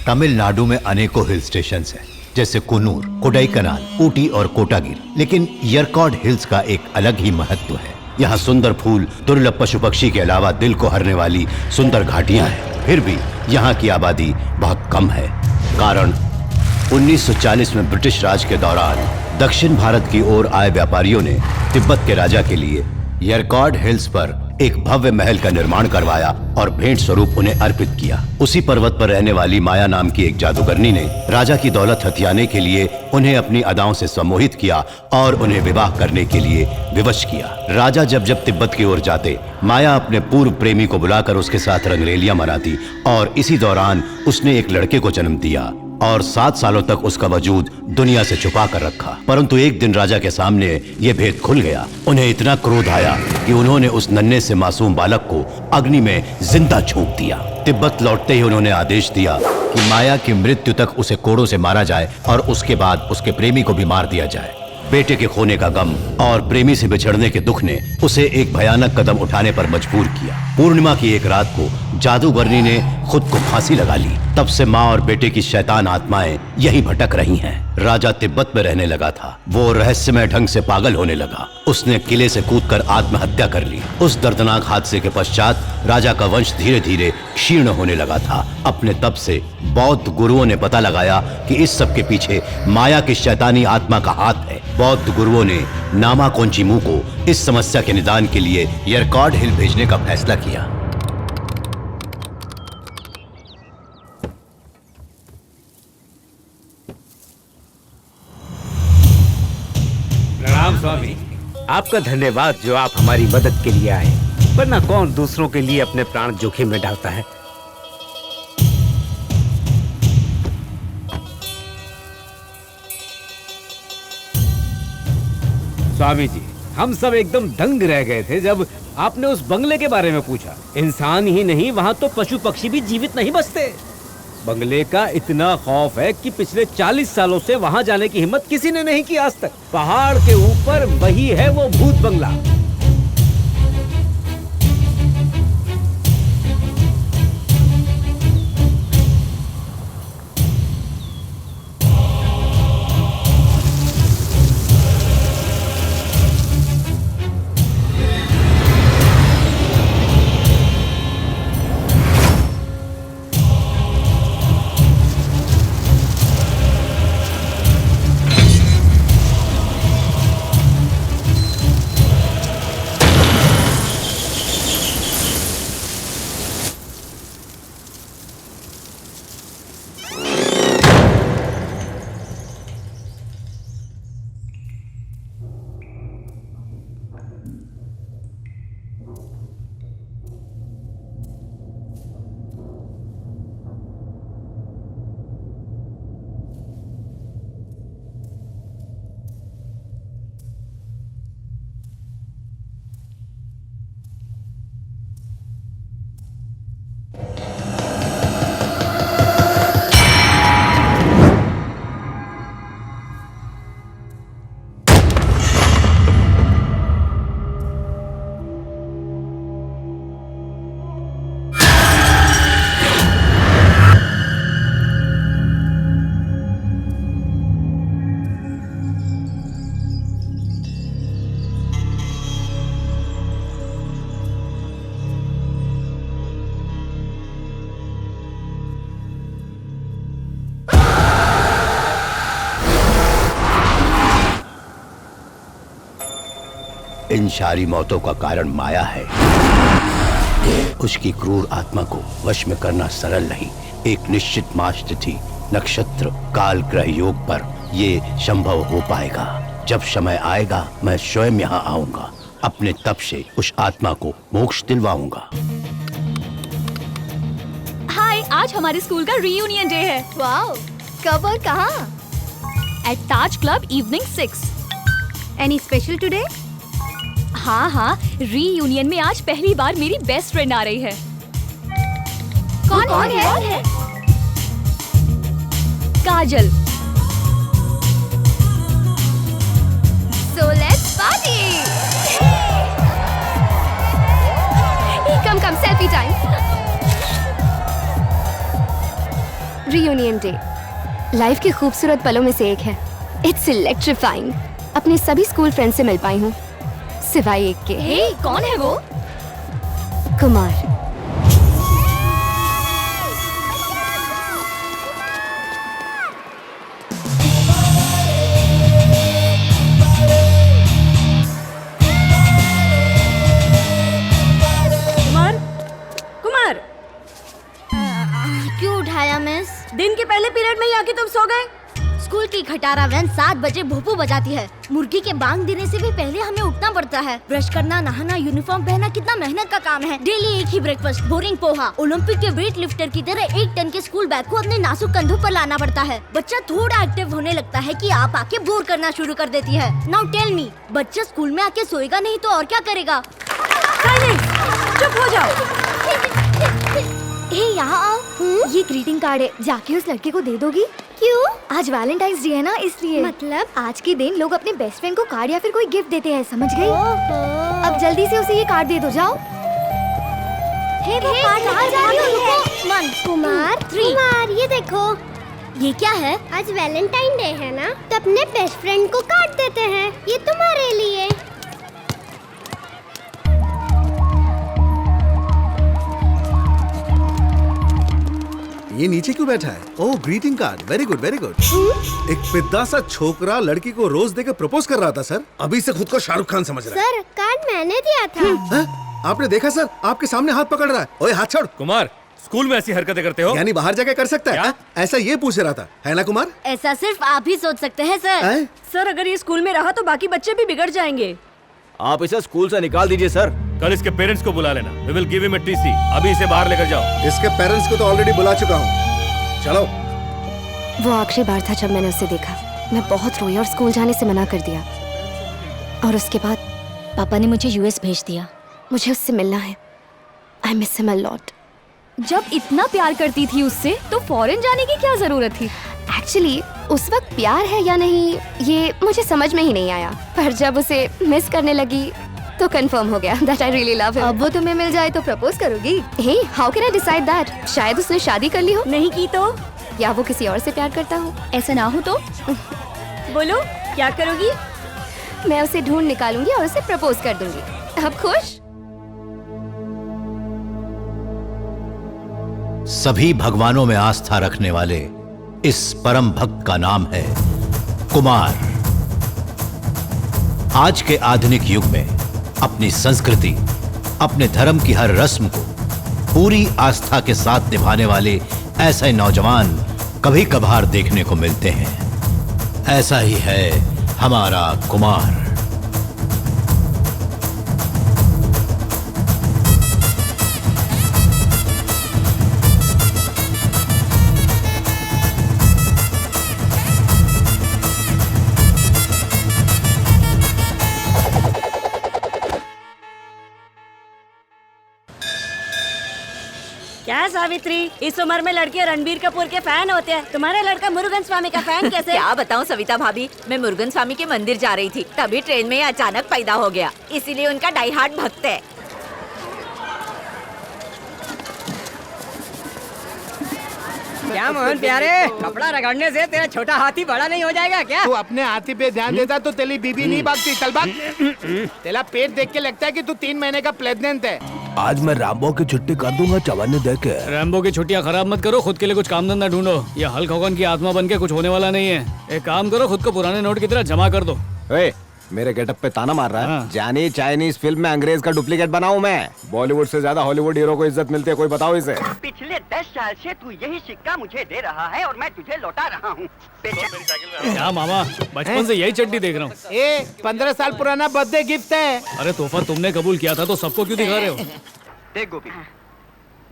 तमिलनाडु में अनेकों hill station हैं, जैसे कुन्नूर, कोडाईकनाल, ऊटी और कोटागिर। लेकिन यरकॉड हिल्स का एक अलग ही महत्व है। यहाँ सुंदर फूल, दुर्लभ पशु पक्षी के अलावा दिल को हरने वाली सुंदर घाटियां हैं। फिर भी यहाँ की आबादी बहुत कम है, कारण 1940 में ब्रिटिश राज के दौरान दक्षिण भारत की ओर आए व्यापारियों ने तिब्बत के राजा के लिए यरकॉड हिल्स पर एक भव्य महल का निर्माण करवाया और भेंट स्वरूप उन्हें अर्पित किया। उसी पर्वत पर रहने वाली माया नाम की एक जादूगरनी ने राजा की दौलत हथियाने के लिए उन्हें अपनी अदाओं से सम्मोहित किया और उन्हें विवाह करने के लिए विवश किया। राजा जब जब तिब्बत की ओर जाते, माया अपने पूर्व प्रेमी को बुलाकर उसके साथ रंगरेलियां मनाती और इसी दौरान उसने एक लड़के को जन्म दिया और 7 सालों तक उसका वजूद दुनिया से छुपा कर रखा। परंतु एक दिन राजा के सामने ये भेद खुल गया। उन्हें इतना क्रोध आया कि उन्होंने उस नन्हे से मासूम बालक को अग्नि में जिंदा झोंक दिया। तिब्बत लौटते ही उन्होंने आदेश दिया कि माया की मृत्यु तक उसे कोड़ों से मारा जाए और उसके बाद उसके प्रेमी को भी मार दिया जाए। बेटे के खोने का गम और प्रेमी से बिछड़ने के दुख ने उसे एक भयानक कदम उठाने पर मजबूर किया। पूर्णिमा की एक रात को जादूगरनी ने खुद को फांसी लगा ली। तब से माँ और बेटे की शैतान आत्माएं यहीं भटक रही हैं। राजा तिब्बत में रहने लगा था। वो रहस्यमय ढंग से पागल होने लगा। उसने किले से कूदकर आत्महत्या कर ली। उस दर्दनाक हादसे के पश्चात राजा का वंश धीरे धीरे क्षीण होने लगा था। अपने तप से बौद्ध गुरुओं ने पता लगाया कि इस सब के पीछे माया की शैतानी आत्मा का हाथ है। बौद्ध गुरुओं ने नामा कोंचीमू को इस समस्या के निदान के लिए यरकॉड हिल भेजने का फैसला किया। प्रणाम स्वामी। आपका धन्यवाद जो आप हमारी मदद के लिए आए, वरना कौन दूसरों के लिए अपने प्राण जोखिम में डालता है। स्वामी जी, हम सब एकदम दंग रह गए थे जब आपने उस बंगले के बारे में पूछा। इंसान ही नहीं, वहां तो पशु पक्षी भी जीवित नहीं बचते। बंगले का इतना खौफ है कि पिछले 40 सालों से वहां जाने की हिम्मत किसी ने नहीं की आज तक। पहाड़ के ऊपर वही है वो भूत बंगला। इन सारी मौतों का कारण माया है। उसकी क्रूर आत्मा को वश में करना सरल नहीं। एक निश्चित मास तिथि, नक्षत्र, काल, ग्रह योग पर ये संभव हो पाएगा। जब समय आएगा मैं स्वयं यहाँ आऊंगा। अपने तप से उस आत्मा को मोक्ष दिलवाऊंगा। हाय, आज हमारे स्कूल का रीयूनियन डे है। वाओ, कब और कहाँ? At Taj club evening 6। Any special today? हाँ, रीयूनियन में आज पहली बार मेरी बेस्ट फ्रेंड आ रही है। कौन है? काजल। So let's party! Come, selfie time. Reunion day life के खूबसूरत पलों में से एक है। It's electrifying. अपने सभी स्कूल फ्रेंड से मिल पाई हूँ सिवाय एक के। हे, कौन है वो? कुमार। कुमार, कुमार, क्यों उठाया मिस? दिन के पहले पीरियड में ही आके तुम सो गए। स्कूल की खटारा वैन 7 बजे भोपू बजाती है। मुर्गी के बांग देने से भी पहले हमें उठना पड़ता है। ब्रश करना, नहाना, यूनिफॉर्म पहनना कितना मेहनत का काम है। डेली एक ही ब्रेकफास्ट, बोरिंग पोहा। ओलंपिक के वेट लिफ्टर की तरह 1 टन के स्कूल बैग को अपने नाजुक कंधों पर लाना पड़ता है। बच्चा थोड़ा एक्टिव होने लगता है कि आप आके बोर करना शुरू कर देती है। नाउ टेल मी, बच्चा स्कूल में आके सोएगा नहीं तो और क्या करेगा? चुप हो जाओ। हे यहाँ आओ। ये ग्रीटिंग कार्ड है, जाके उस लड़के को दे दोगी? क्यों? आज वैलेंटाइंस डे है ना, इसलिए। मतलब आज के दिन लोग अपने बेस्ट फ्रेंड को कार्ड या फिर कोई गिफ्ट देते हैं, समझ गई? अब जल्दी से उसे ये कार्ड दे दो, जाओ। हे वो कार्ड कहाँ जा रही हो? 1 कुमार, ये देखो। ये क्या है? आज वैलेंटाइन डे है ना, तो अपने बेस्ट फ्रेंड को कार्ड देते हैं। ये तुम्हारे लिए। ये नीचे क्यों बैठा है? Oh, greeting card. Very good, very good. एक पिद्दा सा छोकरा लड़की को रोज देके प्रपोज कर रहा था सर। अभी से खुद को शाहरुख खान समझ रहा है। सर, कार्ड मैंने दिया था। हैं? आपने देखा सर? आपके सामने हाथ पकड़ रहा है। ओए हाथ छोड़। कुमार, स्कूल में ऐसी हरकतें करते हो? यानी बाहर जाके कर सकता है? क्या? ऐसा ये पूछ रहा था, है ना कुमार? ऐसा सिर्फ आप ही सोच सकते हैं सर। हैं? सर, अगर ये स्कूल में रहा तो बाकी बच्चे भी बिगड़ जाएंगे। आप इसे स्कूल से निकाल दीजिए सर। कल इसके पेरेंट्स को बुला लेना। We will give him a TC। अभी इसे बाहर लेकर जाओ। इसके पेरेंट्स को तो ऑलरेडी बुला चुका हूँ। चलो। वो आखिरी बार था जब मैंने उसे देखा। मैं बहुत रोई और स्कूल जाने से मना कर दिया। और उसके बाद पापा ने मुझे यूएस भेज दिया। मुझे उससे मिलना है। I miss him a lot. जब इतना प्यार करती थी उससे, तो फॉरेन जाने की क्या जरूरत थी? एक्चुअली उस वक्त प्यार है या नहीं ये मुझे समझ में ही नहीं आया, पर जब उसे मिस करने लगी तो कंफर्म हो गया that I really love him. अब वो तुम्हें मिल जाए तो प्रपोज करोगी? Hey, how can I decide that? शायद उसने शादी कर ली हो, नहीं की तो? या वो किसी और से प्यार करता हो। ऐसा ना हो तो? बोलो, क्या करोगी? मैं उसे ढूंढ निकालूंगी और उसे प्रपोज कर दूंगी। अब खुश? सभी भगवानों में आस्था रखने वाले इस परम भक्त का नाम है कुमार। आज के आधुनिक युग में अपनी संस्कृति, अपने धर्म की हर रस्म को पूरी आस्था के साथ निभाने वाले ऐसे नौजवान कभी कभार देखने को मिलते हैं। ऐसा ही है हमारा कुमार। क्या सावित्री, इस उम्र में लड़के रणबीर कपूर के फैन होते हैं। तुम्हारा लड़का मुरुगन स्वामी का फैन कैसे? क्या बताऊं सविता भाभी, मैं मुरुगन स्वामी के मंदिर जा रही थी, तभी ट्रेन में अचानक पैदा हो गया, इसीलिए उनका डाई हार्ट भक्त है। क्या मोहन प्यारे, कपड़ा रगड़ने से तेरा छोटा हाथी बड़ा नहीं हो जाएगा क्या? तू अपने हाथी पे ध्यान देता तो तेरी बीबी नहीं भागती। चल भाग। तेरा पेट देख के लगता है कि तू 3 महीने का प्रेग्नेंट है। आज मैं रैम्बो की छुट्टी कर दूंगा चवन्नी देख के। रैम्बो की छुट्टियां खराब मत करो, खुद के लिए कुछ काम धंधा ढूंढो। ये हल्क होगन की आत्मा बन के कुछ होने वाला नहीं है। एक काम करो, खुद को पुराने नोट की तरह जमा कर दो। मेरे गेटअप पे ताना मार रहा है? जानी चाइनीज फिल्म में अंग्रेज का डुप्लीकेट बनाऊं मैं? बॉलीवुड से ज्यादा हॉलीवुड हीरो को इज्जत मिलती है, कोई बताओ इसे। पिछले 10 साल से तू यही सिक्का मुझे दे रहा है और मैं तुझे लौटा रहा हूँ। क्या मामा, बचपन से यही चड्डी देख रहा हूँ। 15 साल पुराना बर्थडे गिफ्ट है। अरे तोहफा तुमने कबूल किया था तो सबको क्यों दिखा रहे हो? देख गोपी,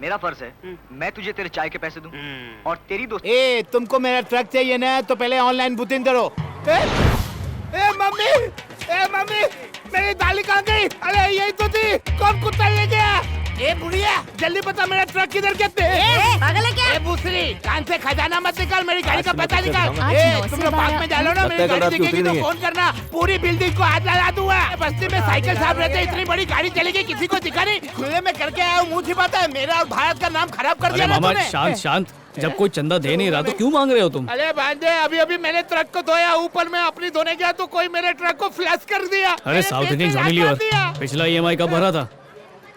मेरा फर्ज है मैं तुझे तेरे चाय के पैसे दूं और तेरी दोस्त। तुमको मेरा ट्रक चाहिए ना, तो पहले ऑनलाइन बुकिंग करो। मम्मी, मम्मी, मेरी दाली कहाँ गई? अरे यही तो थी। कौन कुत्ता ले गया? बुढ़िया, जल्दी बता मेरा ट्रक किधर कहते पागल है क्या? भूसरी कान से खजाना मत निकाल, मेरी गाड़ी का पता निकाल। आज ए 9 से तुम लोग 12 पार्क में डालो ना, मेरी गाड़ी दिखेगी तो फोन करना, पूरी बिल्डिंग को आग लगा दूंगा। बस्ती में साइकिल साहब रहते, इतनी बड़ी गाड़ी चलेगी किसी को दिखा नहीं, खुले में करके आया हूँ, मुँह छिपाता है। मेरा और भारत का नाम खराब कर दिया ना तूने। शांत शांत, जब कोई चंदा दे नहीं रहा तो क्यों मांग रहे हो तुम? अरे भांजे, अभी अभी मैंने ट्रक को धोया, ऊपर में अपनी धोने गया तो कोई मेरे ट्रक को फ्लश कर दिया। अरे साउथ इंडियन जॉनी लीवर, पिछला EMI कब भरा था?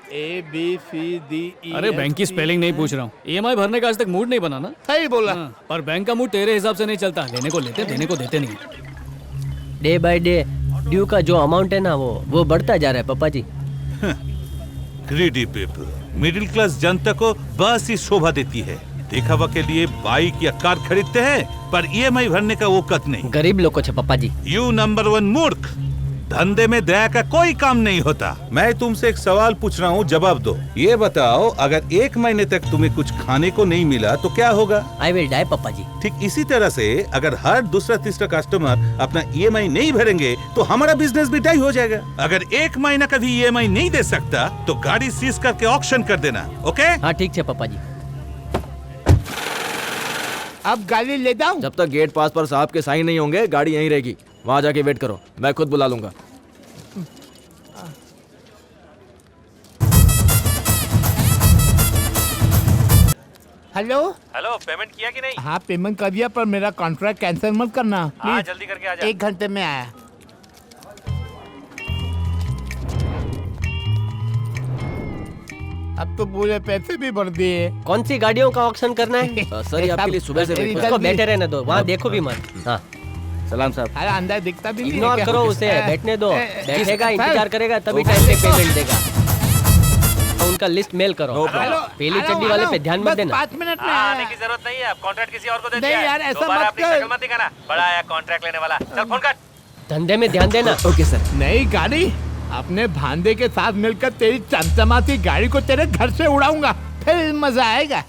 ABCDE। अरे बैंक की स्पेलिंग नहीं पूछ रहा हूँ, EMI भरने का आज तक मूड नहीं बना ना। सही बोला। पर बैंक का मूड तेरे हिसाब से नहीं चलता, लेने को लेते, देने को देते नहीं। डे बाय डे ड्यू का जो अमाउंट है ना वो बढ़ता जा रहा है पापा जी। ग्रीडी पीपल, मिडिल क्लास जनता को बस ही शोभा देती है, दिखावा के लिए बाइक या कार खरीदते हैं, पर EMI भरने का औकात नहीं। गरीब लोग को छे पापा जी। यू नंबर 1 मूर्ख, धंधे में दया का कोई काम नहीं होता। मैं तुमसे एक सवाल पूछ रहा हूँ, जवाब दो। ये बताओ, अगर 1 महीने तक तुम्हें कुछ खाने को नहीं मिला तो क्या होगा? आई विल डाई पापा जी। ठीक इसी तरह से अगर हर दूसरा तीसरा कस्टमर अपना EMI नहीं भरेंगे तो हमारा बिजनेस भी डाई हो जाएगा। अगर 1 महीना का भी EMI नहीं दे सकता तो गाड़ी सीज करके ऑक्शन कर देना। ओके? हाँ ठीक है पापा जी। अब गाड़ी ले जाऊं? जब तक गेट पास पर साहब के साइन नहीं होंगे गाड़ी यहीं रहेगी, वहाँ जाके वेट करो, मैं खुद बुला लूंगा। हेलो हेलो, पेमेंट किया कि नहीं? हाँ पेमेंट कर दिया, पर मेरा कॉन्ट्रैक्ट कैंसिल मत करना हाँ प्लीज। जल्दी करके आ जा। 1 घंटे में आया। अब तो पूरे पैसे भी भर दिए। कौन सी गाड़ियों का ऑक्शन करना है? सर ये आपके लिए सुबह से वेट उसको बैठे रहने दो, वहाँ देखो भी मत। हाँ सलाम साहब। अरे अंदर दिखता भी नहीं है इग्नोर क्या? करो उसे, बैठने दो, बैठेगा सर। इंतजार करेगा तभी टाइम पे पेमेंट देगा। तो उनका लिस्ट मेल करो, पीली चड्डी वाले पे ध्यान मत देना। 5 मिनट में आने की जरूरत नहीं है, आप कॉन्ट्रैक्ट किसी और को दे नहीं दिया है। यार, ऐसा दोबारा मत अपनी कर। शक्ल मत दिखाना, बड़ा आया कॉन्ट्रैक्ट लेने वाला। चल फोन कर। धंधे में ध्यान देना। Okay sir. नई गाड़ी अपने भांजे के साथ मिलकर तेरी चमचमाती गाड़ी को तेरे घर से उड़ाऊंगा, फिर मजा आएगा।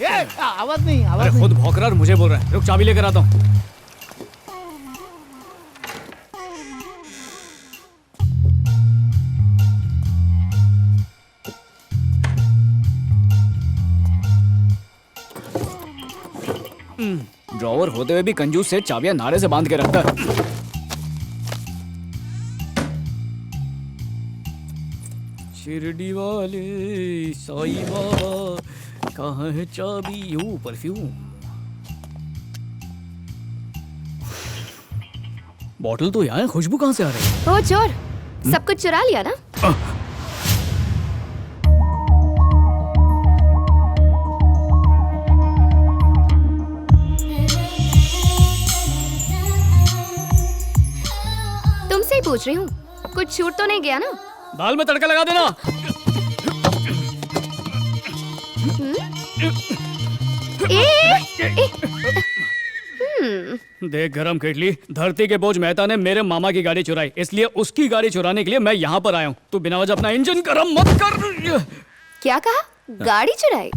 आवाज नहीं, आवाज अरे खुद भौंक रहा और मुझे बोल रहा है, रुक चाबी लेकर आता हूँ। ड्रॉवर होते हुए भी कंजूस से चाबियां नारे से बांध के रखता है। शिरडी वाले साईं बाबा कहाँ है चाबी, यू परफ्यूम। बॉटल तो यहाँ है, खुशबू कहाँ से आ रही है? ओ चोर, सब कुछ चुरा लिया ना? तुमसे ही पूछ रही हूँ, कुछ छूट तो नहीं गया ना? दाल में तड़का लगा देना। देख गरम केटली, धरती के बोझ मेहता ने मेरे मामा की गाड़ी चुराई, इसलिए उसकी गाड़ी चुराने के लिए मैं यहाँ पर आया हूँ। तू बिना वजह अपना इंजन गरम मत कर। क्या कहा? गाड़ी चुराई?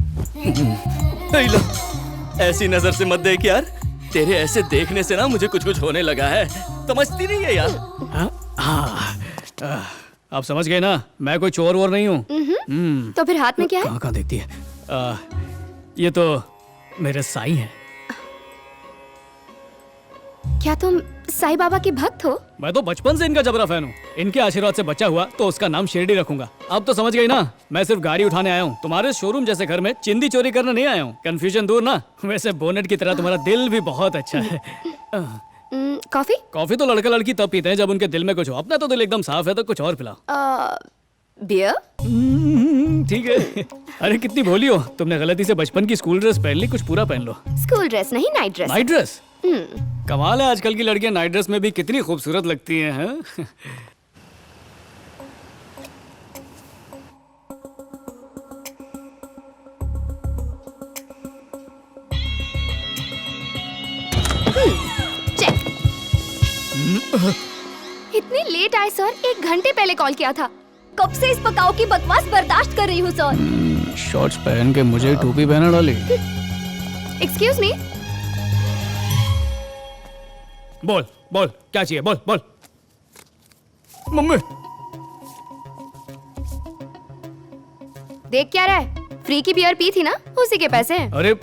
ऐसी नजर से मत देख यार, तेरे ऐसे देखने से ना मुझे कुछ कुछ होने लगा है। समझती नहीं है यार। आप समझ गए ना, मैं कोई चोर वोर नहीं हूँ। तो फिर हाथ में क्या है? कहाँ देखती है? ये तो मेरे साईं हैं। क्या तुम साईं बाबा के भक्त हो? मैं तो बचपन से इनका जबरा फैन हूँ। इनके आशीर्वाद से बच्चा हुआ तो उसका नाम शिरडी रखूंगा। अब तो समझ गई ना, मैं सिर्फ गाड़ी उठाने आया हूँ। तुम्हारे शोरूम जैसे घर में चिंदी चोरी करने नहीं आया हूँ। कंफ्यूजन दूर ना। वैसे बोनेट की तरह तुम्हारा दिल भी बहुत अच्छा है। कॉफी? कॉफी तो लड़का लड़की तब पीते हैं जब उनके दिल में कुछ हो। अपना तो दिल एकदम साफ है, तो कुछ और पिलाओ। बियर? ठीक है। अरे कितनी भोली हो, तुमने गलती से बचपन की स्कूल ड्रेस पहन ली, कुछ पूरा पहन लो। स्कूल ड्रेस नहीं, नाइट ड्रेस। Night dress? कमाल है, आजकल की लड़कियां नाइट ड्रेस में भी कितनी खूबसूरत लगती हैं, हैं? चेक। इतनी लेट आए सर, 1 घंटे पहले कॉल किया था। कब से इस पकाओ की बकवास बर्दाश्त कर रही हूँ सर। शॉर्ट्स पहन के मुझे टोपी पहना डाली। Excuse me. बोल बोल क्या चाहिए, बोल बोल। मम्मी देख क्या रहा है? फ्री की बियर पी थी ना, उसी के पैसे हैं। अरे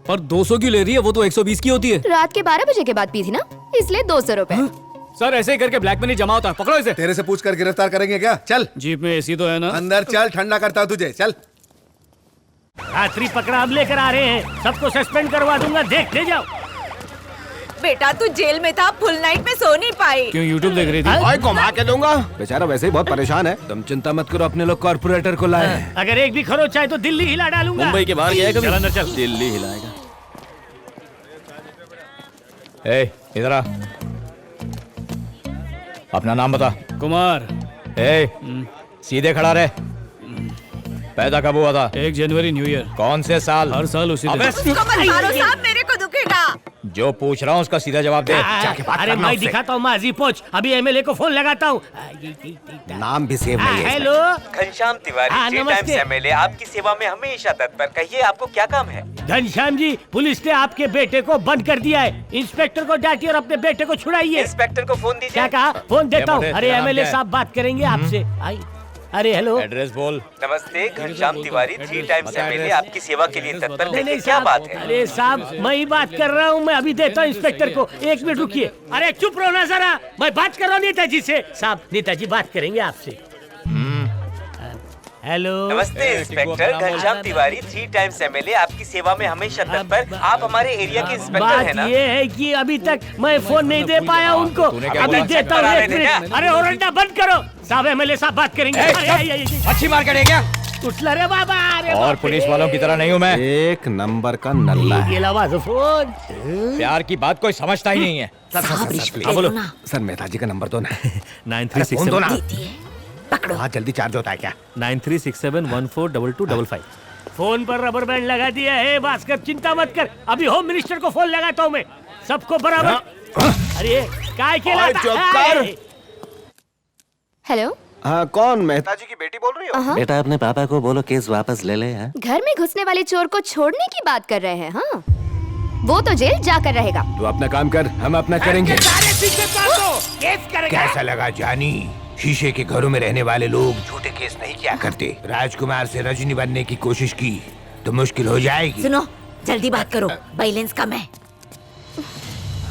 पर 200 की ले रही है, वो तो 120 की होती है। रात के 12 बजे के बाद पी थी ना, इसलिए 200 रुपए। सर ऐसे ही करके ब्लैक मनी जमा होता है, पकड़ो इसे। तेरे से पूछ कर गिरफ्तार करेंगे क्या? चल। जीप में एसी तो है ना? अंदर चल, ठंडा करता हूँ तुझे, चल। रात्रि पकड़ा अब लेकर आ रहे हैं, सबको सस्पेंड करवा दूंगा, देखते जाओ। बेटा तू जेल में था, फुल नाइट में सो नहीं पाई। क्यों यूट्यूब देख रही थी? ओए घुमा के दूंगा, बेचारा वैसे ही बहुत परेशान है। तुम चिंता मत करो, अपने लोग कॉर्पोरेटर को लाए हैं। अगर एक भी खरोच चाहे तो दिल्ली हिला डालूंगा। मुंबई के बाहर गया है कभी? चल अंदर चल। दिल्ली हिलाएगा। ए, इधर आ। अपना नाम बता। कुमार। ए, सीधे खड़ा रहे। पैदा कब हुआ था? 1 जनवरी न्यू ईयर। कौन से साल? हर साल उसी दिन। उसको मत मारो साहब, मेरे को दुखेगा। जो पूछ रहा हूँ उसका सीधा जवाब दे। जाके बात अरे करना मैं उससे। दिखाता हूँ माजी पोच, अभी एमएलए को फोन लगाता हूँ। नाम भी सेव नहीं है। Hello Ghanshyam Tiwari, three times MLA, आपकी सेवा में हमेशा तत्पर। कहिए आपको क्या काम है? घनश्याम जी, पुलिस ने आपके बेटे को बंद कर दिया है। इंस्पेक्टर को डांटिए और अपने बेटे को छुड़ाइए। इंस्पेक्टर को फोन दीजिए। क्या कहा? फोन देता हूँ। ये अरे नाम एमएलए क्या है? साहब बात करेंगे आपसे। आई अरे हेलो। एड्रेस बोल। नमस्ते, Ghanshyam Tiwari, three times MLA, आपकी सेवा के लिए तत्पर। नहीं कहिए क्या बात है? अरे साहब मैं ही बात कर रहा हूँ, मैं अभी देता हूँ इंस्पेक्टर को। 1 मिनट रुकिए। अरे चुप रहो ना जरा, मैं बात कर रहा हूँ नेताजी से। साहब नेताजी बात करेंगे आपसे। हेलो। नमस्ते inspector, Ghanshyam Tiwari, three times MLA, आपकी सेवा में हमेशा तत्पर। आप हमारे एरिया के इंस्पेक्टर हैं ना? बात ये है कि अभी तक मैं फोन नहीं दे पाया उनको, अभी देता हूँ 1 मिनट। अरे ओरंडा बंद करो साहब, एमएलए साहब बात करेंगे। अच्छी मार करे क्या? उठला रे बाबा। अरे और पुलिस वालों की तरह नहीं हूँ मैं। 1 नंबर का नल्ला है। ये लावा फोन। प्यार की बात कोई समझता ही नहीं है। बोलो सर, मेहताजी का नंबर दो ना। 9367 पकड़ो। हाँ जल्दी चार्ज होता है क्या? 9367142255। फोन पर रबर बैंड लगा दिया है भास्कर, चिंता मत कर। अभी होम मिनिस्टर को फोन लगाता हूँ मैं, सबको बराबर। अरे काय के हेलो। हाँ कौन? मेहताजी की बेटी बोल रही हो? बेटा अपने पापा को बोलो केस वापस ले ले। घर में घुसने वाले चोर को छोड़ने की बात कर रहे हैं? हाँ, वो तो जेल जाकर रहेगा। तू अपना काम कर, हम अपना करेंगे। कैसा लगा जानी? शीशे के घरों में रहने वाले लोग झूठे केस नहीं किया करते। राजकुमार से रजनी बनने की कोशिश की तो मुश्किल हो जाएगी। सुनो, जल्दी बात करो, बैलेंस कम है।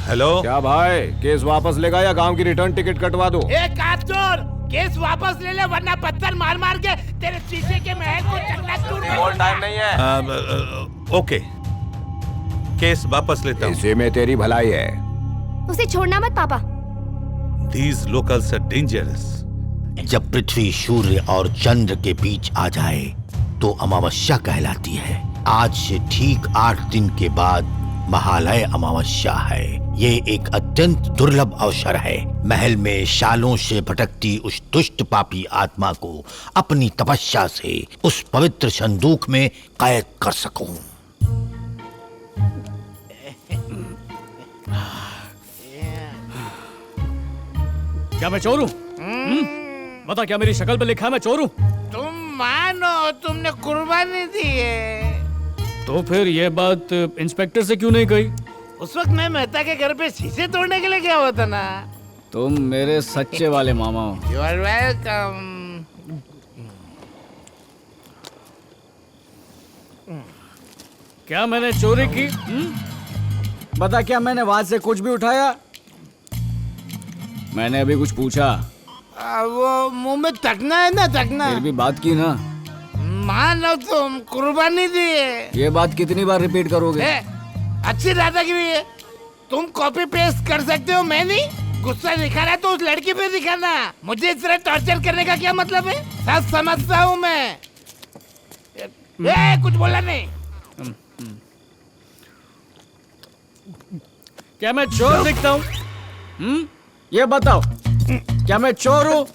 हेलो। क्या भाई, केस वापस लेगा या गांव की रिटर्न टिकट कटवा दो? चोर, केस वापस ले ले वरना पत्थर मार मार के तेरे शीशे के महल को चकनाचूर कर दूंगा। टाइम नहीं है। ओके, केस वापस लेता हूँ। इसी में तेरी भलाई है। उसे छोड़ना मत पापा। These locals are dangerous. जब पृथ्वी सूर्य और चंद्र के बीच आ जाए तो अमावस्या कहलाती है। आज से ठीक 8 दिन के बाद महालय अमावस्या है। ये एक अत्यंत दुर्लभ अवसर है। महल में सालों से भटकती उस दुष्ट पापी आत्मा को अपनी तपस्या से उस पवित्र संदूक में कैद कर सकूं। क्या मैं चोर हूँ? बता, क्या मेरी शक्ल पे लिखा है मैं चोर हूँ? तुम मानो तुमने कुर्बानी दी है। तो फिर ये बात इंस्पेक्टर से क्यों नहीं कही? उस वक्त मैं मेहता के घर पे शीशे तोड़ने के लिए गया हुआ था ना। तुम मेरे सच्चे वाले मामा हो। You are welcome. क्या मैंने चोरी की? बता, क्या मैंने वहां से कुछ भी उठाया? मैंने अभी कुछ पूछा? वो मुंह में तकना है ना, तकना। फिर भी बात की ना। मानो तुम कुर्बानी दी है। ये बात कितनी बार रिपीट करोगे? अच्छी दादागिरी है। तुम कॉपी पेस्ट कर सकते हो, मैं नहीं। गुस्सा दिखाना तो उस लड़की पे दिखाना। मुझे इस तरह टॉर्चर करने का क्या मतलब है? सब समझता हूँ मैं। कुछ बोला नहीं। क्या मैं चोर दिखता हूँ? ये बताओ, क्या मैं चोर हूँ?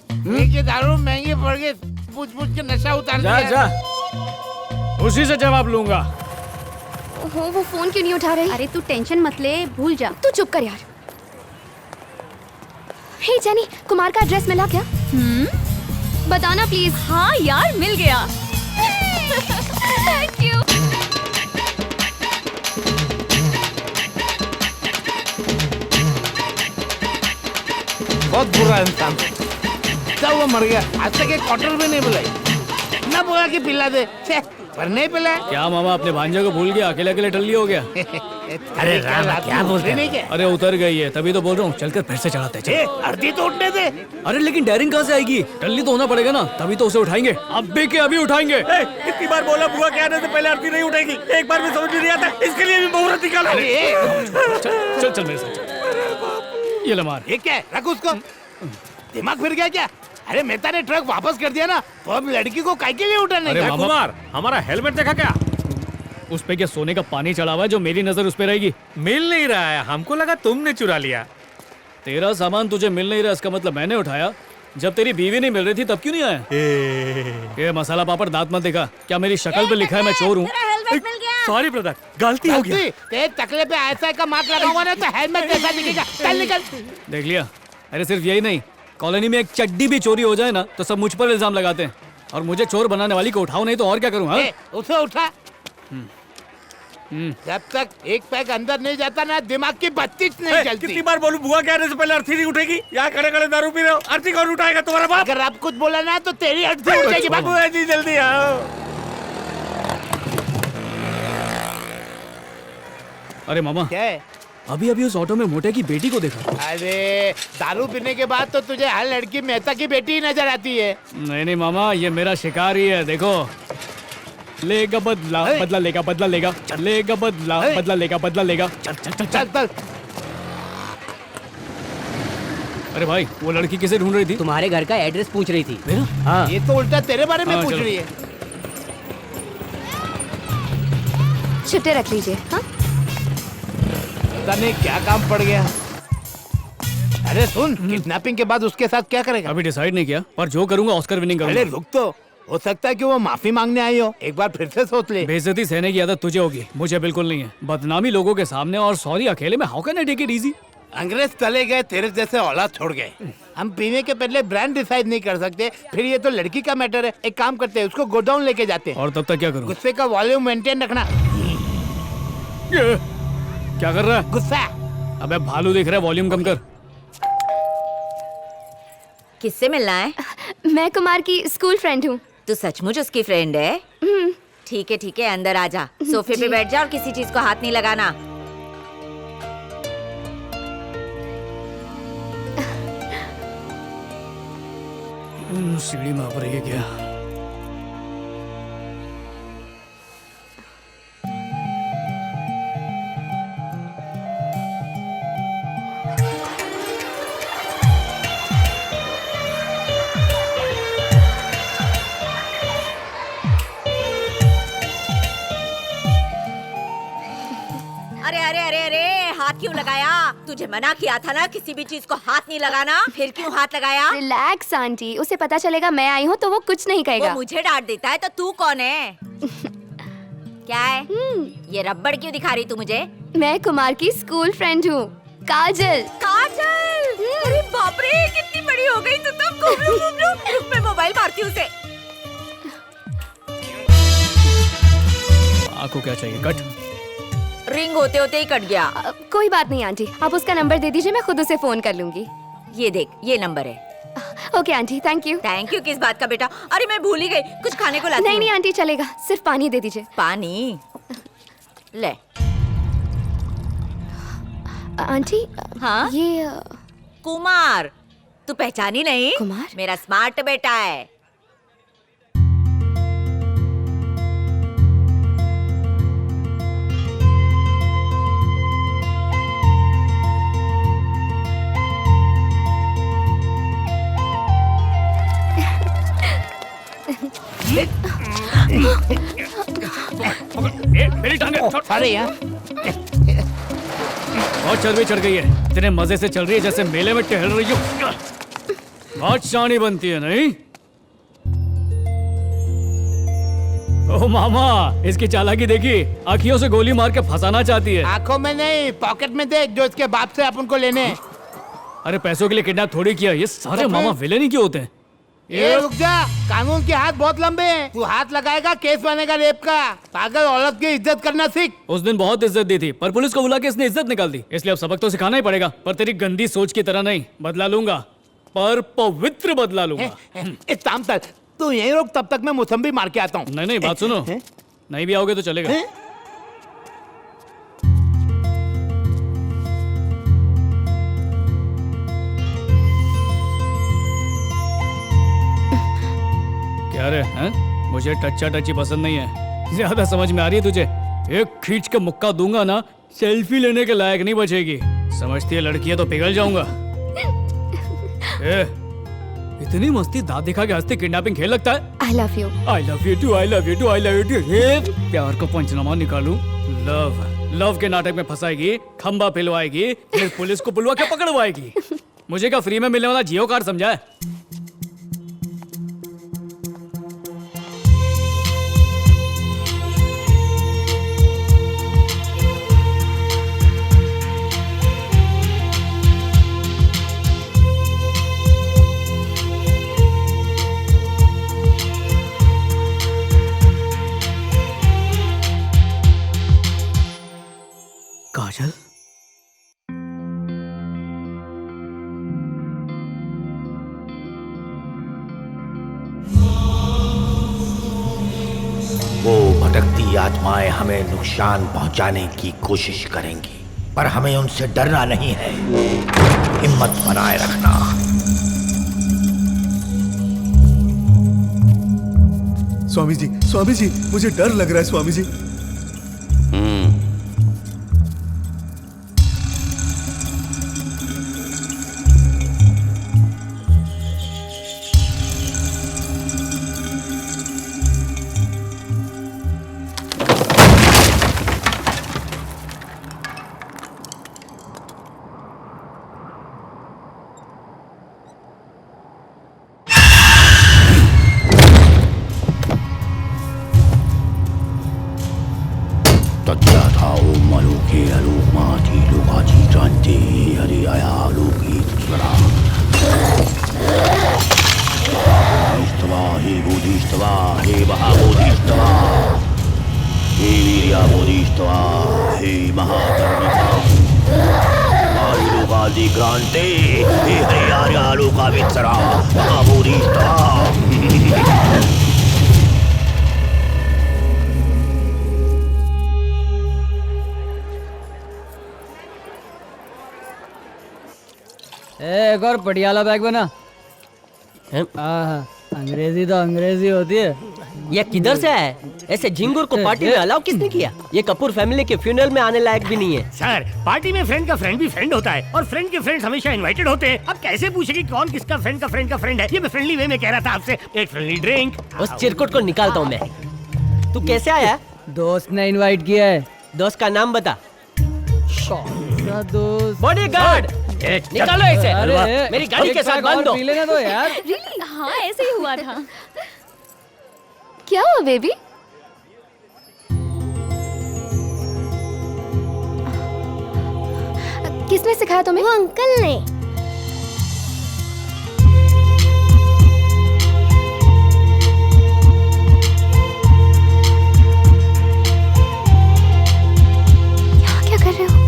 ये दारू महंगी पड़ गई, पूछ पूछ के नशा उतार जा दिया। जा, उसी से जवाब लूंगा। ओहो, वो फोन क्यों नहीं उठा रही? अरे तू टेंशन मत ले, भूल जा। तू चुप कर यार। हे जेनी, कुमार का एड्रेस मिला क्या? बताना प्लीज। हाँ यार, मिल गया। Thank you. बहुत बुरा इंसान था, वो मर गया। आज तक एक क्वार्टर भी नहीं बुलाई। ठंडा पोहा की पिला दे छे, पर नहीं पिला। क्या मामा अपने भांजे को भूल गया, अकेले अकेले टल्ली हो गया? अरे राम, क्या बोल रहे नहीं क्या? अरे उतर गई है, तभी तो बोल रहा हूँ, चलकर फिर से चढ़ाते हैं, चल। अर्धी तो उठने दे। अरे लेकिन डेयरिंग कहाँ से आएगी? टल्ली तो होना पड़ेगा ना, तभी तो उसे उठाएंगे। अभी के अभी उठाएंगे। कितनी बार बोला बुआ के आने से पहले आरती नहीं उठेगी, एक बार भी समझ नहीं आता, इसके लिए भी मुहूर्त निकालो। चल चल मेरे साथ, ये ले मार। ये क्या है? रख उसको। दिमाग फिर गया क्या? अरे मेहता ने ट्रक वापस कर दिया ना, तो अब लड़की को काहे के लिए उठाने? अरे का? कुमार, हमारा हेलमेट देखा क्या? उस पे क्या सोने का पानी चढ़ा हुआ है जो मेरी नजर उस पे रहेगी? मिल नहीं रहा है, हमको लगा तुमने चुरा लिया। तेरा सामान तुझे मिल नहीं रहा, इसका मतलब मैंने उठाया। जब तेरी बीवी नहीं मिल रही थी तब क्यों नहीं आया? ये मसाला पापड़ दांत मत देखा, क्या मेरी शक्ल पे लिखा है मैं चोर हूँ? सॉरी ब्रदर, गलती हो गया। तेरे टकले पे ऐसा का मार्क लगा हुआ ना, तो हेलमेट कैसा दिखेगा? चल निकल। देख लिया? अरे सिर्फ यही नहीं, कॉलोनी में एक चड्डी भी चोरी हो जाए ना तो सब मुझ पर इल्जाम लगाते हैं, और मुझे चोर बनाने वाली को उठाओ नहीं तो और क्या करूँ? हाँ? उसे उठा। जब तक एक पैक अंदर नहीं जाता ना, दिमाग की बत्ती नहीं जलती। कितनी बार बोलूं बुआ के आने से पहले अर्थी नहीं उठेगी? यहाँ खड़े खड़े दारू पी रहे हो, अर्थी कौन उठाएगा? तुम्हारा बाप। अगर आप कुछ बोला ना तो तेरी अर्थी उठेगी। बुआ जी जल्दी आओ। अरे मामा, क्या है? अभी अभी उस ऑटो में मोटे की बेटी को देखा। अरे दारू पीने के बाद तो तुझे हर लड़की मेहता की बेटी ही नजर आती है। नहीं नहीं मामा, ये मेरा शिकार ही है। देखो, लेगा बदला, बदला लेगा, बदला लेगा, लेगा बदला, बदला लेगा, बदला लेगा। चल चल चल चल चल। अरे भाई, वो लड़की किसे ढूंढ रही थी? तुम्हारे घर का एड्रेस पूछ रही थी। मेरा? हाँ। ये तो उल्टा तेरे बारे में हाँ, पूछ चलो। रही है। छुट्टे रख लीजिए। हाँ, पता नहीं क्या काम पड़ गया। अरे सुन, किडनैपिंग के बाद उसके साथ क्या करेगा? अभी डिसाइड नहीं किया, पर जो करूंगा ऑस्कर विनिंग करूंगा। अरे रुक तो, हो सकता है कि वो माफी मांगने आई हो, एक बार फिर से सोच ले। बेइज्जती सहने की आदत तुझे होगी, मुझे बिल्कुल नहीं है। बदनामी लोगों के सामने और सॉरी अकेले में, how can I take it easy? अंग्रेज चले गए, तेरे जैसे औलाद छोड़ गए। हम पीने के पहले ब्रांड डिसाइड नहीं कर सकते, फिर ये तो लड़की का मैटर है। एक काम करते हैं, उसको गोडाउन लेके जाते हैं। और तब तक क्या करूं? गुस्से का वॉल्यूम मेंटेन रखना। क्या कर रहा है? गुस्सा। अबे भालू दिख रहा है, वॉल्यूम कम कर। किससे मिलना है? मैं कुमार की स्कूल फ्रेंड हूँ। तू सचमुच उसकी फ्रेंड है? ठीक है, अंदर आ जा, सोफे पे बैठ जा और किसी चीज को हाथ नहीं लगाना। सीढ़ी में ऊपर है क्या? अरे अरे अरे अरे, हाथ क्यों लगाया? तुझे मना किया था ना किसी भी चीज को हाथ नहीं लगाना, फिर क्यों हाथ लगाया? रिलैक्स आंटी, उसे पता चलेगा मैं आई हूँ तो वो कुछ नहीं कहेगा। वो मुझे डांट देता है तो तू कौन है? क्या है? ये रबड़ क्यों दिखा रही तू मुझे? मैं कुमार की स्कूल फ्रेंड हूँ, काजल। काजल? अरे बाप रे, कितनी बड़ी हो गई तू तो। घूम लो। रुक, मैं मोबाइल मारती हूँ उसे। आपको क्या चाहिए? कट। रिंग होते होते ही कट गया। कोई बात नहीं आंटी, आप उसका नंबर दे दीजिए, मैं खुद उसे फोन कर लूंगी। ये देख, ये नंबर है। Okay aunty, thank you. Thank you किस बात का बेटा? अरे मैं भूल ही गई, कुछ खाने को लाती हूँ। नहीं आंटी, चलेगा, सिर्फ पानी दे दीजिए। पानी? ले। आंटी। हाँ? ये कुमार, तू पहचानी नहीं? कुमार? मेरा स्मार्ट बेटा है। मेरी टांगे। अरे यार, बहुत चर्बी चढ़ गई है, इतने मजे से चल रही है जैसे मेले में टहल रही हो। बहुत शानी बनती है नहीं? ओ मामा, इसकी चालाकी देखी, आँखियों से गोली मार के फंसाना चाहती है। आंखों में नहीं, पॉकेट में देख, जो इसके बाप से अपन को लेने। अरे पैसों के लिए किडनैप थोड़ी किया, ये सारे मामा विलेन ही क्यों होते हैं? ये रुक जा, कानून के हाथ बहुत लंबे हैं। तू हाथ लगाएगा केस बनेगा रेप का। पागल औरत की इज्जत करना सीख। उस दिन बहुत इज्जत दी थी, पर पुलिस को बुला के इसने इज्जत निकाल दी, इसलिए अब सबक तो सिखाना ही पड़ेगा। पर तेरी गंदी सोच की तरह नहीं, बदला लूंगा, पर पवित्र बदला लूंगा। तू यहीं रुक, तब तक मैं मौसम्बी मार के आता हूँ। नहीं बात सुनो, नहीं भी आओगे तो चलेगा। क्या रे हैं? मुझे टच्चा टच्ची पसंद नहीं है, ज्यादा समझ में आ रही है तुझे? एक खींच के मुक्का दूंगा ना, सेल्फी लेने के लायक नहीं बचेगी। समझती है लड़की है तो पिघल जाऊंगा। इतनी मस्ती दांत दिखा के हंसते किडनैपिंग खेल लगता है? I love you. I love you too, I love you too, I love you too। प्यार को पंचनामा निकालूं? लव के नाटक में फंसाएगी, खंबा पिलवाएगी, फिर पुलिस को बुलवा के पकड़वाएगी। मुझे क्या फ्री में मिलने वाला जियो कार्ड समझा है? काजल, वो भटकती आत्माएं हमें नुकसान पहुंचाने की कोशिश करेंगी, पर हमें उनसे डरना नहीं है। हिम्मत बनाए रखना। स्वामी जी, मुझे डर लग रहा है स्वामी जी। एक और पटियाला बैग बना। अंग्रेजी तो अंग्रेजी होती है। ये किधर से है? ऐसे झिंगुर को पार्टी में अलाउ किसने किया? ये कपूर फैमिली के फ्यूनरल में आने लायक भी नहीं है। सर, पार्टी में फ्रेंड का फ्रेंड भी फ्रेंड होता है और फ्रेंड के फ्रेंड्स हमेशा इनवाइटेड होते हैं। अब कैसे पूछेगी कौन किसका फ्रेंड का फ्रेंड का फ्रेंड है? ये मैं फ्रेंडली वे में कह रहा था आपसे। एक फ्रेंडली ड्रिंक। उस चिरकुट को निकालता हूँ मैं। तू कैसे आया? दोस्त ने इनवाइट किया है। दोस्त का नाम बता। दोस्त बॉडीगार्ड। निकालो इसे। मेरी गाड़ी के साथ बांध दो। लेने दो यार। रियली? हाँ, ऐसे ही हुआ था। क्या हुआ बेबी? किसने सिखाया तुम्हें? वो अंकल ने। यहाँ क्या कर रहे हो?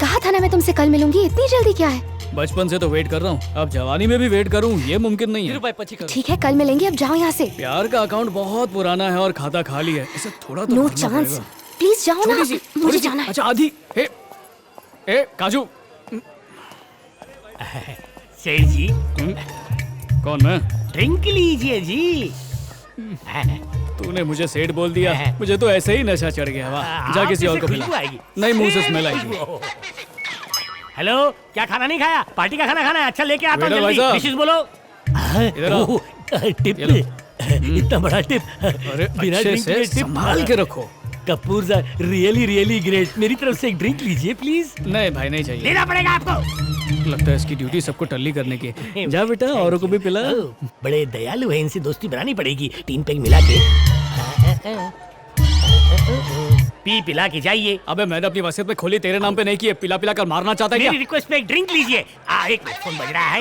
कहा था ना मैं तुमसे कल मिलूंगी, इतनी जल्दी क्या है? बचपन से तो वेट कर रहा हूँ, अब जवानी में भी वेट करूँ ये मुमकिन नहीं है। ठीक है कल मिलेंगे, अब जाओ यहाँ से। प्यार का अकाउंट बहुत पुराना है और खाता खाली है, इसे थोड़ा तो नो चांस, प्लीज जाओ ना, मुझे जाना है। अच्छा आधी। ए काजू। सेठ जी। कौन मैं? ड्रिंक लीजिए जी। तूने मुझे सेठ बोल दिया, मुझे तो ऐसे ही नशा चढ़ गया। वाह, जा किसी और को पिला। नहीं, मुंह से स्मेल आएगी। हेलो, क्या खाना नहीं खाया? पार्टी का खाना खाना है? अच्छा लेके आता हूँ जल्दी। डिशेस बोलो। टिप, इतना बड़ा टिप। बिना ड्रिंक के टिप संभाल के रखो। Kapoor sir, really really great. मेरी तरफ से एक ड्रिंक लीजिए प्लीज। नहीं भाई, नहीं चाहिए। लेना पड़ेगा आपको। लगता है इसकी ड्यूटी सबको टल्ली करने की। जा बेटा, औरों को भी पिला। बड़े दयालु है, इनसे दोस्ती बनानी पड़ेगी। 3 पैग मिला के पी पिला के जाइए। अबे मैंने अपनी वसीयत में खोली तेरे नाम पे नहीं की है, पिला पिला कर मारना चाहता है क्या? मेरी रिक्वेस्ट पे एक ड्रिंक लीजिए। एक मिनट, फोन बज रहा है।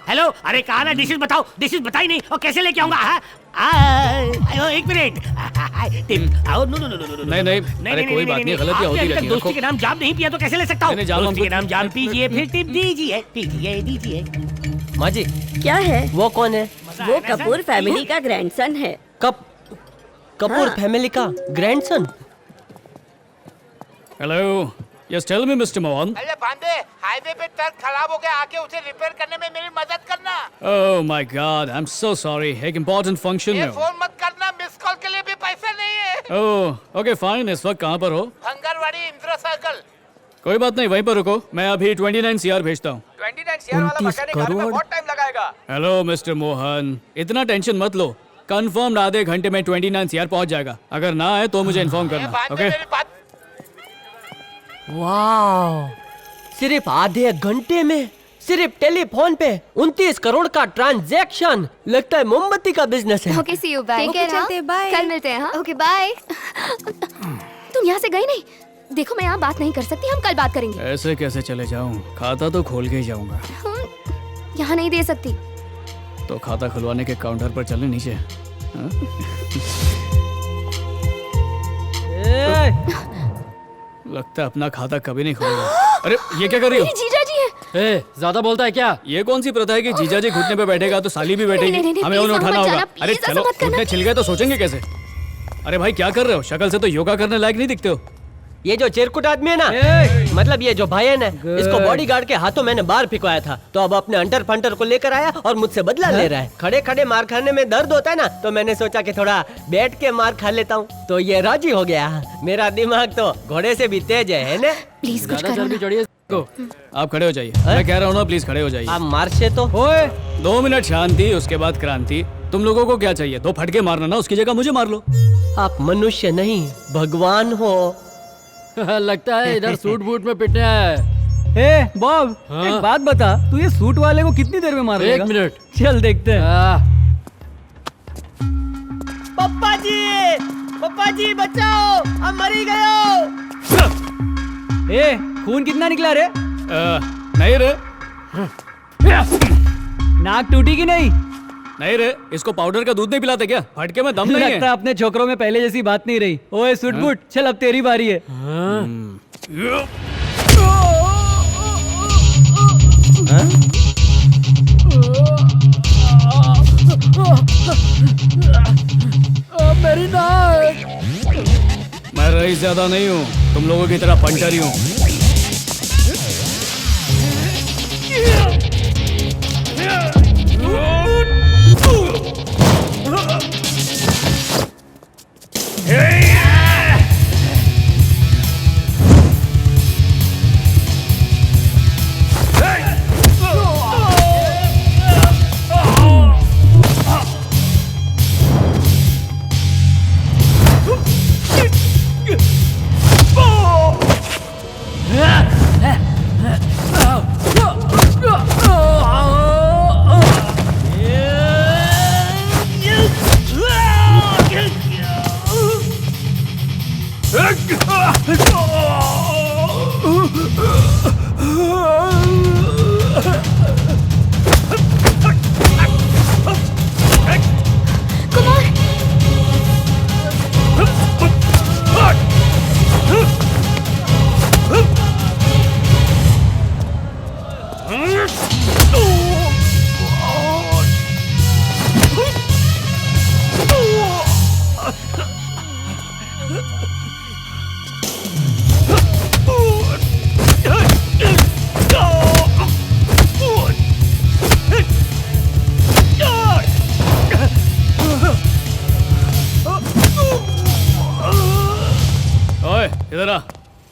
हेलो, अरे कहा ना डिशेस बताओ, डिशेस बताई नहीं और कैसे लेके आऊंगा? एक मिनट, आओ। नो नो नो नो नहीं, अरे कोई बात नहीं, गलतियां होती रहती हैं। दोस्ती के नाम जाम नहीं पिया तो कैसे ले सकता हूँ? दोस्ती के नाम जाम पीजिए, फिर टिप दीजिए, दीजिए। माँ जी क्या है? वो कौन है? वो कपूर फैमिली का ग्रैंडसन है। कपूर फैमिली का grandson? Hello, yes tell me mister Mohan. अरे भांदे, हाईवे पे ट्रक खराब हो गया, आके उसे रिपेयर करने में मेरी मदद करना। Oh my God, I am so sorry, एक इम्पोर्टेंट फंक्शन ये में फोन मत करना, मिस कॉल के लिए भी पैसे नहीं है। ओह ओके फाइन, इस वक्त कहाँ पर हो? भंगरवाड़ी इंदिरा सर्कल। कोई बात नहीं, वहीं पर रुको, मैं अभी 29 CR भेजता हूँ। 29 CR वाला मैकेनिक आने में बहुत टाइम लगाएगा। हेलो मिस्टर मोहन, इतना टेंशन मत लो, कंफर्म आधे घंटे में 29 CR पहुँच जाएगा। अगर ना आए तो मुझे इन्फॉर्म करना, ओके? वाह, सिर्फ आधे घंटे में, सिर्फ टेलीफोन पे 29 करोड़ का ट्रांजैक्शन। लगता है मोमबत्ती का बिजनेस है। Okay, see you, bye. चलते, बाय। कल मिलते हैं। हाँ, ओके, बाय। तुम यहाँ से गए नहीं? देखो मैं यहाँ बात नहीं कर सकती, हम कल बात करेंगे। ऐसे कैसे चले जाऊँ? खाता तो खोल के ही जाऊँगा। यहाँ नहीं दे सकती। तो खाता खुलवाने के काउंटर पर चले नीचे। लगता है अपना खाता कभी नहीं खुलेगा। अरे ये क्या कर रही हो? जीजा जी है। ज्यादा बोलता है क्या? ये कौन सी प्रथा है कि जीजा जी घुटने पे बैठेगा तो साली भी बैठेगी? नहीं, हमें उन्हें उठाना होगा। अरे चलो, घुटने छिल गए तो सोचेंगे कैसे? अरे भाई क्या कर रहे हो? शक्ल से तो योगा करने लायक नहीं दिखते हो। ये जो चिरकुट आदमी है ना, मतलब ये जो भाई है ना, इसको बॉडीगार्ड के हाथों मैंने बाहर फिकवाया था, तो अब अपने अंटर फंटर को लेकर आया और मुझसे बदला ले रहा है। खड़े खड़े मार खाने में दर्द होता है ना, तो मैंने सोचा कि थोड़ा बैठ के मार खा लेता हूँ, तो ये राजी हो गया। मेरा दिमाग तो घोड़े से भी तेज है ना? प्लीज कुछ करो ना। आप खड़े हो जाइए, मैं कह रहा हूँ ना, प्लीज खड़े हो जाइए। आप मार्चे तो। ओए 2 मिनट शांति, उसके बाद क्रांति। तुम लोगों को क्या चाहिए? 2 फटके मारना ना, उसकी जगह मुझे मार लो। आप मनुष्य नहीं भगवान हो। लगता है इधर सूट बूट में पिटने है। ए बॉब, एक बात बता, तू ये सूट वाले को कितनी देर में मार लेगा? 1 मिनट। चल देखते हैं। पप्पा जी बचाओ, हम मरी गए। ए खून कितना निकला रे? नहीं रे। नाक टूटी कि नहीं? नहीं रे, इसको पाउडर का दूध नहीं पिलाते क्या? फटके में दम नहीं है। लगता है अपने छोकरों में पहले जैसी बात नहीं रही। ओए सुटबुट, चल अब तेरी बारी है। मेरी नाक। मैं रईस ज्यादा नहीं हूँ, तुम लोगों की तरह पंटर ही हूँ।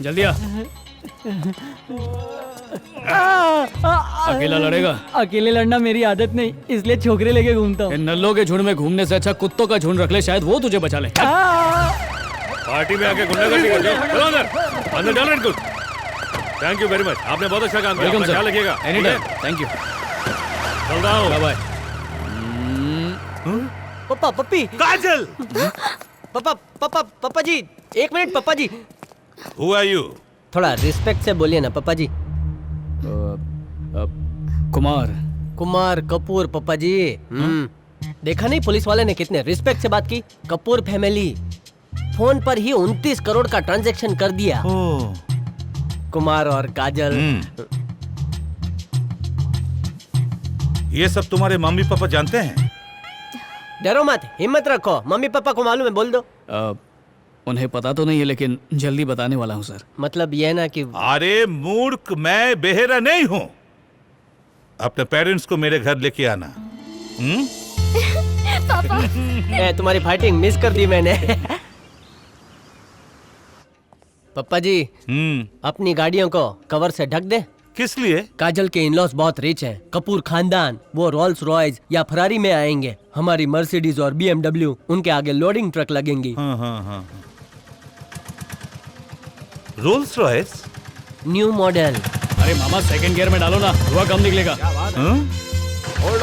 जल्दी आ। अकेला लड़ेगा? अकेले लड़ना मेरी आदत नहीं, इसलिए छोकरे लेके घूमता हूँ। इन नल्लों के झुंड में घूमने से अच्छा कुत्तों का झुंड रख ले, शायद वो तुझे बचा ले। पार्टी में आके गुंडागर्दी कर दो। चलो अंदर, अंदर डालो इनको। थैंक यू वेरी मच, आपने बहुत अच्छा काम किया। अपना ख्याल रखिएगा। Any time. Thank you. चल रहा हूँ। Bye bye. पापा पप्पी काजल। पापा जी एक मिनट पापा जी। Who are you? थोड़ा रिस्पेक्ट से बोलिए ना पापा जी। कुमार कपूर पापा जी। देखा नहीं पुलिस वाले ने कितने रिस्पेक्ट से बात की। कपूर फैमिली फोन पर ही 29 करोड़ का ट्रांजैक्शन कर दिया। कुमार और काजल। ये सब तुम्हारे मम्मी पापा जानते हैं? डरो मत, हिम्मत रखो, मम्मी पापा को मालूम है, बोल दो। उन्हें पता तो नहीं है लेकिन जल्दी बताने वाला हूँ सर। मतलब ये ना कि अरे मूर्ख, मैं बेहरा नहीं हूँ। अपने पेरेंट्स को मेरे घर लेके आना। पापा तुम्हारी फाइटिंग मिस कर दी मैंने। पापा जी अपनी गाड़ियों को कवर से ढक दे। किस लिए? काजल के इन-लॉज बहुत रिच हैं। कपूर खानदान, वो रोल्स रॉयस या फरारी में आएंगे। हमारी मर्सिडीज और BMW उनके आगे लोडिंग ट्रक लगेंगी। हाँ। Rolls Royce new model. अरे मामा सेकंड गियर में डालो ना, धुआं कम निकलेगा। Hold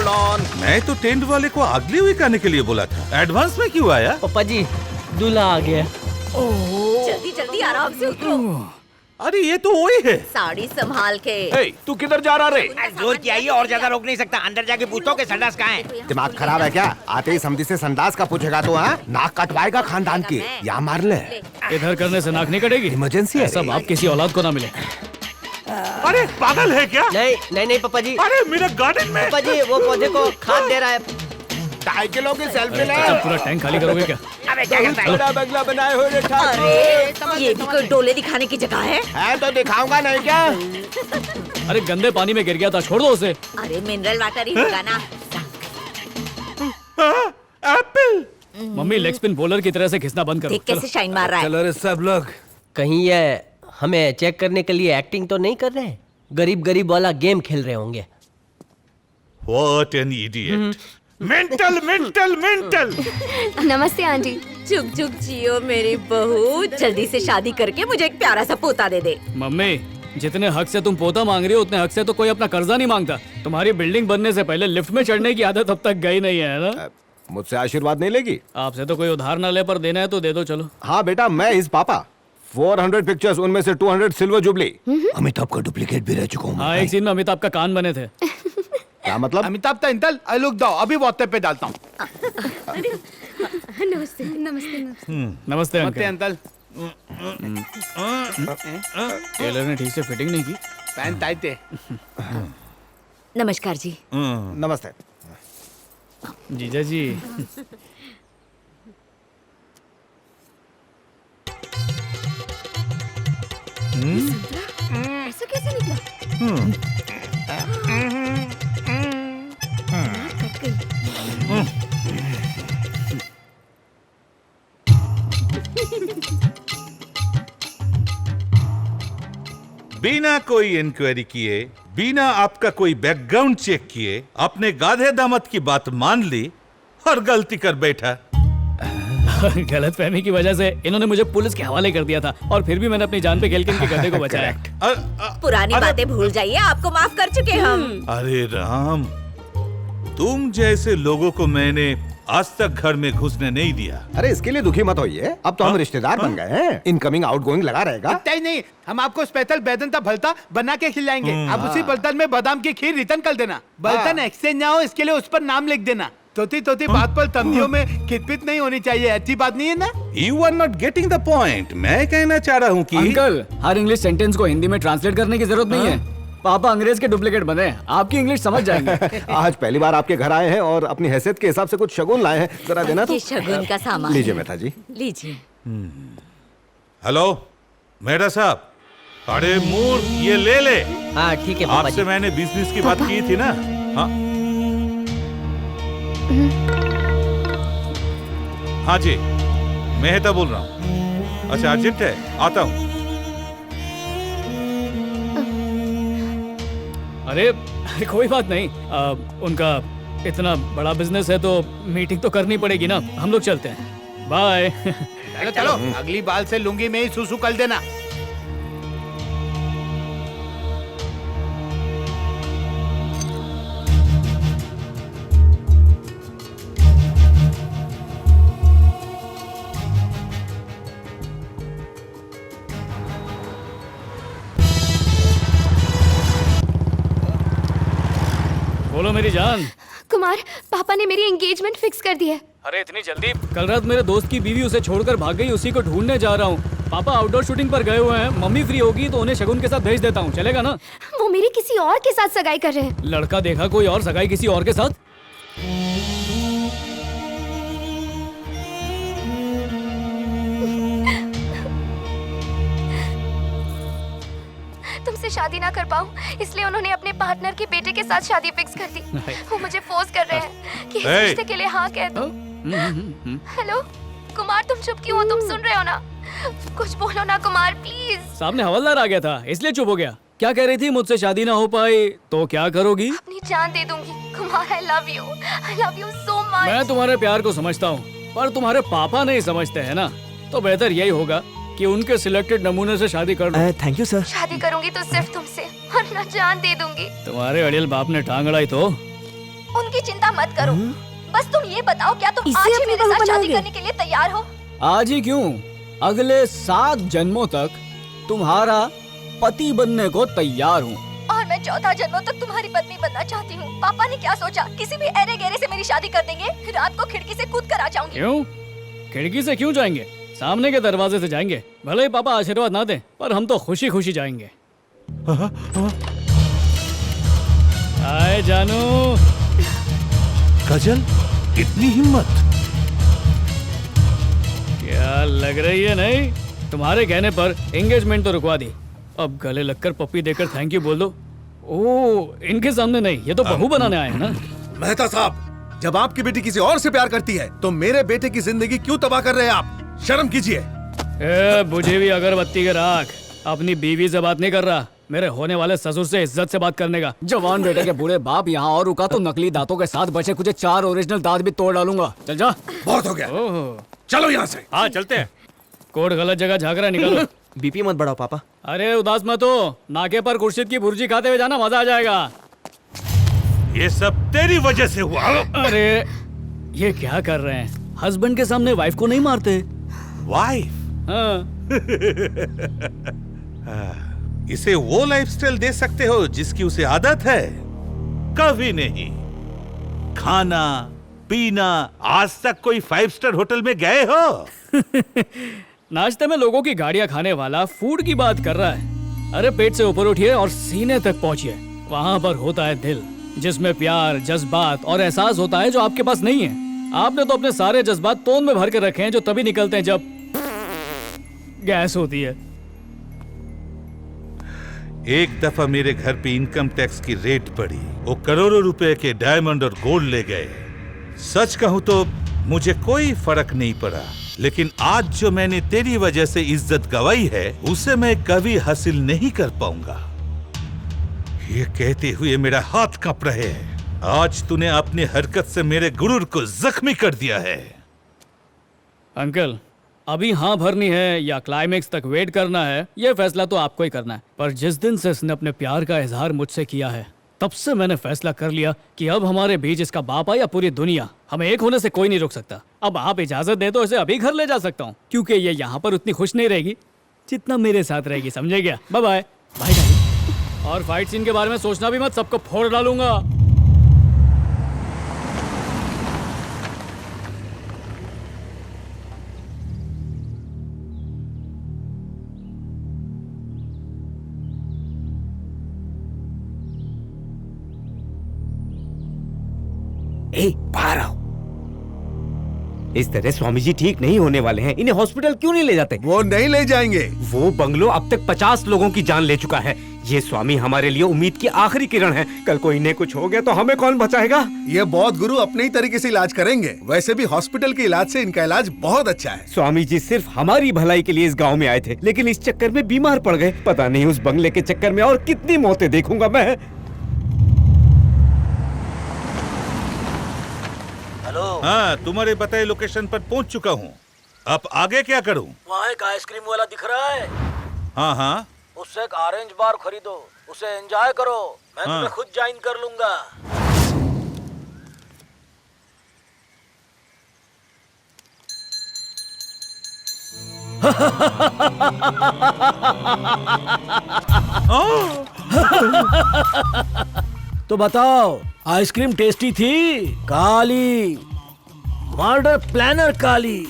on. मैं तो टेंट वाले को अगली वीक आने के लिए बोला था। एडवांस में क्यों आया? पापा जी दूल्हा आ गया। जल्दी आराम से उतरो। अरे ये तो वही है। साड़ी संभाल के। तू किधर जा रहा रे? जोर की आई और ज्यादा रोक नहीं सकता। अंदर जाके पूछो कि संडास कहाँ है। दिमाग खराब है क्या? आते ही समझी से संडास का पूछेगा तो नाक कटवाएगा खानदान की। या मार ले। इधर करने से नाक नहीं कटेगी। इमरजेंसी है। सब आप किसी औलाद को ना मिले। अरे पागल है क्या? नहीं पापा जी। अरे मेरा गार्डन में। पापा जी वो पौधे को खाद दे रहा है। 2.5 किलो की सेल्फी ले। पूरा टैंक खाली करोगे क्या? अबे क्या करता है? बंगला बनाए हुए अरे ये भी कोई डोले दिखाने की जगह है? तो दिखाऊंगा नहीं क्या? अरे गंदे पानी में गिर गया था, छोड़ दो उसे। अरे मिनरल वाटर ही होगा ना। Apple. Mummy leg spin bowler की तरह से खिसना बंद करो। देख कैसे शाइन मार रहा है। चलो रे सब लोग। कहीं ये हमें चेक करने के लिए एक्टिंग तो नहीं कर रहे हैं? गरीब वाला गेम खेल रहे होंगे। What an idiot. मेंटल। नमस्ते आंटी। चुप जियो मेरी बहू। जल्दी से शादी करके मुझे एक प्यारा सा पोता दे दे। मम्मी जितने हक से तुम पोता मांग रही हो उतने हक से तो कोई अपना कर्जा नहीं मांगता। तुम्हारी बिल्डिंग बनने से पहले लिफ्ट में चढ़ने की आदत अब तक गई नहीं है ना? मुझसे आशीर्वाद नहीं लेगी? आपसे तो कोई उधार ना ले, पर देना है तो दे दो। चलो। हाँ बेटा, मैं इस पापा 400 पिक्चर्स, उनमें से 200 सिल्वर जुबली। अमिताभ का डुप्लीकेट भी रह चुका हूँ। हाँ, एक सीन में अमिताभ का कान बने थे। क्या मतलब? अमिताभ का इंतल लुक दो, अभी व्हाट्सएप पे डालता हूँ। नमस्ते अंकल। टेलर ने ठीक से फिटिंग नहीं की। पैंट टाइट है। नमस्कार जी। नमस्ते जीजा जी। ऐसा कैसे निकला? बिना कोई इंक्वायरी किए, बिना आपका कोई बैकग्राउंड चेक किए अपने गाधे दामद की बात मान ली और गलती कर बैठा। गलत फहमी की वजह से इन्होंने मुझे पुलिस के हवाले कर दिया था और फिर भी मैंने अपनी जान पे खेल के इनके गधे को बचाया। पुरानी बातें भूल जाइए, आपको माफ कर चुके हम। अरे राम, तुम जैसे लोगों को मैंने आज तक घर में घुसने नहीं दिया। अरे इसके लिए दुखी मत होइए, अब तो हम रिश्तेदार बन गए हैं। इनकमिंग आउटगोइंग लगा रहेगा। इतना ही नहीं, हम आपको स्पेशल बेदंता भलता बना के खिलाएंगे। आप उसी बर्तन में बादाम की खीर रिटर्न कर देना। बर्तन एक्सचेंज ना हो इसके लिए उस पर नाम लिख देना। तोती बात पर तंदियों में खिटपिट नहीं होनी चाहिए। अच्छी बात नहीं है ना? You are not getting the point. मैं कहना चाह रहा हूँ कि अंकल, हर इंग्लिश सेंटेंस को हिंदी में ट्रांसलेट करने की जरूरत नहीं है। पापा अंग्रेज के डुप्लीकेट बने, आपकी इंग्लिश समझ जाएंगे। आज पहली बार आपके घर आए हैं और अपनी हैसियत के हिसाब से कुछ शगुन लाए हैं। जरा देना तो। ये शगुन का सामान। लीजिए मेहता जी। लीजिए। हेलो मेहता साहब। अरे मूर्ख, ये ले। हाँ ठीक है। आपसे मैंने बिजनेस की बात की थी ना? हाँ जी, मेहता बोल रहा हूँ। अच्छा अर्जेंट है, आता हूँ। अरे कोई बात नहीं, उनका इतना बड़ा बिजनेस है तो मीटिंग तो करनी पड़ेगी ना। हम लोग चलते हैं, बाय। चलो अगली बाल से लुंगी में ही सुसु कर देना। बोलो मेरी जान। कुमार, पापा ने मेरी एंगेजमेंट फिक्स कर दी है। अरे इतनी जल्दी? कल रात मेरे दोस्त की बीवी उसे छोड़कर भाग गई, उसी को ढूंढने जा रहा हूँ। पापा आउटडोर शूटिंग पर गए हुए हैं, मम्मी फ्री होगी तो उन्हें शगुन के साथ भेज देता हूँ, चलेगा ना? वो मेरी किसी और के साथ सगाई कर रहे हैं। लड़का देखा कोई और सगाई किसी और के साथ? तुमसे शादी ना कर पाऊँ इसलिए उन्होंने अपने पार्टनर के बेटे के साथ शादी फिक्स कर दी। वो मुझे फोर्स कर रहे हैं कि इस रिश्ते के लिए हाँ कह दो। हेलो कुमार, तुम चुप क्यों हो? तुम सुन रहे हो ना? कुछ बोलो ना कुमार, प्लीज। सामने हवलदार आ गया था इसलिए चुप हो गया। क्या कह रही थी? मुझसे शादी ना हो पाई तो क्या करोगी? अपनी जान दे दूंगी। कुमार, आई लव यू सो मच। मैं तुम्हारे प्यार को समझता हूँ पर तुम्हारे पापा नहीं समझते हैं ना, तो बेहतर यही होगा कि उनके सिलेक्टेड नमूने से शादी कर लो। Thank you sir. शादी करूंगी तो सिर्फ तुमसे, वरना जान दे दूंगी। तुम्हारे अड़ियल बाप ने टांग अड़ाई तो? उनकी चिंता मत करो, बस तुम ये बताओ क्या तुम आज ही मेरे साथ शादी करने के लिए तैयार हो? आज ही क्यों, अगले 7 जन्मों तक तुम्हारा पति बनने को तैयार हूँ। और मैं 14 जन्मों तक तुम्हारी पत्नी बनना चाहती हूँ। पापा ने क्या सोचा, किसी भी एरे गहरे से मेरी शादी कर देंगे? रात को खिड़की से कूद कर आ जाऊंगी। क्यों? खिड़की से क्यों जाएंगे? सामने के दरवाजे से जाएंगे। भले ही पापा आशीर्वाद ना दें पर हम तो खुशी खुशी जाएंगे। आए जानू। काजल, इतनी हिम्मत? क्या लग रही है? नहीं, तुम्हारे कहने पर एंगेजमेंट तो रुकवा दी। अब गले लगकर पप्पी देकर थैंक यू बोल दो। ओह, इनके सामने नहीं, ये तो बहू बनाने आए हैं ना। मेहता साहब, जब आपकी बेटी किसी और से प्यार करती है तो मेरे बेटे की जिंदगी क्यों तबाह कर रहे हैं आप? शर्म कीजिए। बुझी हुई अगरबत्ती के राख, अपनी बीवी से बात नहीं कर रहा, मेरे होने वाले ससुर से इज्जत से बात करने का। जवान बेटे के बूढ़े बाप यहाँ और रुका तो नकली दांतों के साथ बचे कुछ 4 ओरिजिनल दांत भी तोड़ डालूंगा। चल जा। बहुत हो गया, चलो यहाँ से। हाँ चलते हैं। कोड गलत जगह झाँक रहा है, निकालो। बीपी मत बढ़ाओ पापा। अरे उदास मत हो, नाके पर खुर्शीद की भुर्जी खाते हुए जाना, मजा आ जाएगा। ये सब तेरी वजह से हुआ। अरे ये क्या कर रहे हैं? हस्बैंड के सामने वाइफ को नहीं मारते। वाइफ? हाँ। इसे वो लाइफस्टाइल दे सकते हो जिसकी उसे आदत है? कभी नहीं। खाना पीना, आज तक कोई 5 स्टार होटल में गए हो? नाश्ते में लोगों की गाड़ियां खाने वाला फूड की बात कर रहा है। अरे पेट से ऊपर उठिए और सीने तक पहुंचिए, वहां पर होता है दिल, जिसमें प्यार, जज्बात और एहसास होता है जो आपके पास नहीं है। आपने तो अपने सारे जज्बात तोन में भर के रखे हैं जो तभी निकलते हैं जब गैस होती है। एक दफा मेरे घर पे इनकम टैक्स की रेड पड़ी, वो करोड़ों रुपए के डायमंड और गोल्ड ले गए। सच कहूं तो मुझे कोई फर्क नहीं पड़ा, लेकिन आज जो मैंने तेरी वजह से इज्जत गंवाई है उसे मैं कभी हासिल नहीं कर पाऊंगा। ये कहते हुए मेरा हाथ कांप रहे हैं। आज तूने अपनी हरकत से मेरे गुरूर को जख्मी कर दिया है। अंकल, अभी हाँ भरनी है या क्लाइमेक्स तक वेट करना है, ये फैसला तो आपको ही करना है। पर जिस दिन से इसने अपने प्यार का इजहार मुझसे किया है, तब से मैंने फैसला कर लिया कि अब हमारे बीच इसका बाप या पूरी दुनिया, हमें एक होने से कोई नहीं रोक सकता। अब आप इजाजत दे तो इसे अभी घर ले जा सकता हूँ, क्योंकि ये यहाँ पर उतनी खुश नहीं रहेगी जितना मेरे साथ रहेगी। समझे क्या? Bye bye. बाय। और फाइट सीन के बारे में सोचना भी मत, सबको फोड़ डालूंगा। बाहर आओ। इस तरह स्वामी जी ठीक नहीं होने वाले हैं, इन्हें हॉस्पिटल क्यों नहीं ले जाते? वो नहीं ले जाएंगे। वो बंगलो अब तक 50 लोगों की जान ले चुका है। ये स्वामी हमारे लिए उम्मीद की आखिरी किरण है। कल को इन्हें कुछ हो गया तो हमें कौन बचाएगा? ये बौद्ध गुरु अपने ही तरीके से इलाज करेंगे। वैसे भी हॉस्पिटल के इलाज से इनका इलाज बहुत अच्छा है। स्वामी जी सिर्फ हमारी भलाई के लिए इस गाँव में आए थे, लेकिन इस चक्कर में बीमार पड़ गए। पता नहीं उस बंगले के चक्कर में और कितनी मौतें देखूंगा मैं। हाँ, तुम्हारे बताए लोकेशन पर पहुंच चुका हूँ। अब आगे क्या करूँ? वहाँ एक आइसक्रीम वाला दिख रहा है। हाँ हाँ, उससे एक ऑरेंज बार खरीदो, उसे एंजॉय करो। मैं तुम्हें खुद ज्वाइन कर लूंगा। तो बताओ, आइसक्रीम टेस्टी थी? काली, मर्डर प्लानर काली।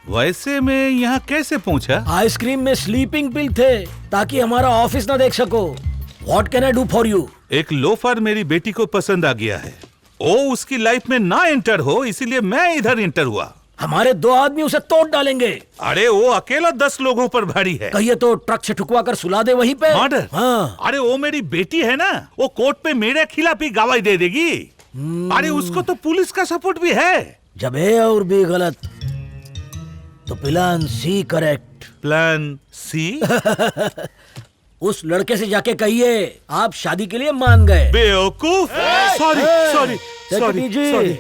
वैसे मैं यहाँ कैसे पहुँचा? आइसक्रीम में स्लीपिंग पिल थे ताकि हमारा ऑफिस ना देख सको। What can I do for you? एक लोफर मेरी बेटी को पसंद आ गया है। वो उसकी लाइफ में ना एंटर हो, इसीलिए मैं इधर एंटर हुआ। हमारे 2 आदमी उसे तोड़ डालेंगे। अरे वो अकेला 10 लोगों पर भारी है। कहिए तो ट्रक से ठुकवा कर सुला दे वहीं पे। मर्डर? हाँ। अरे वो मेरी बेटी है ना, वो कोर्ट पे मेरे खिलाफ ही गवाही दे देगी। अरे उसको तो पुलिस का सपोर्ट भी है। जब ए और बी गलत तो plan C correct. Plan C? उस लड़के से जाके कहिए आप शादी के लिए मान गए। बेवकूफ। सॉरी।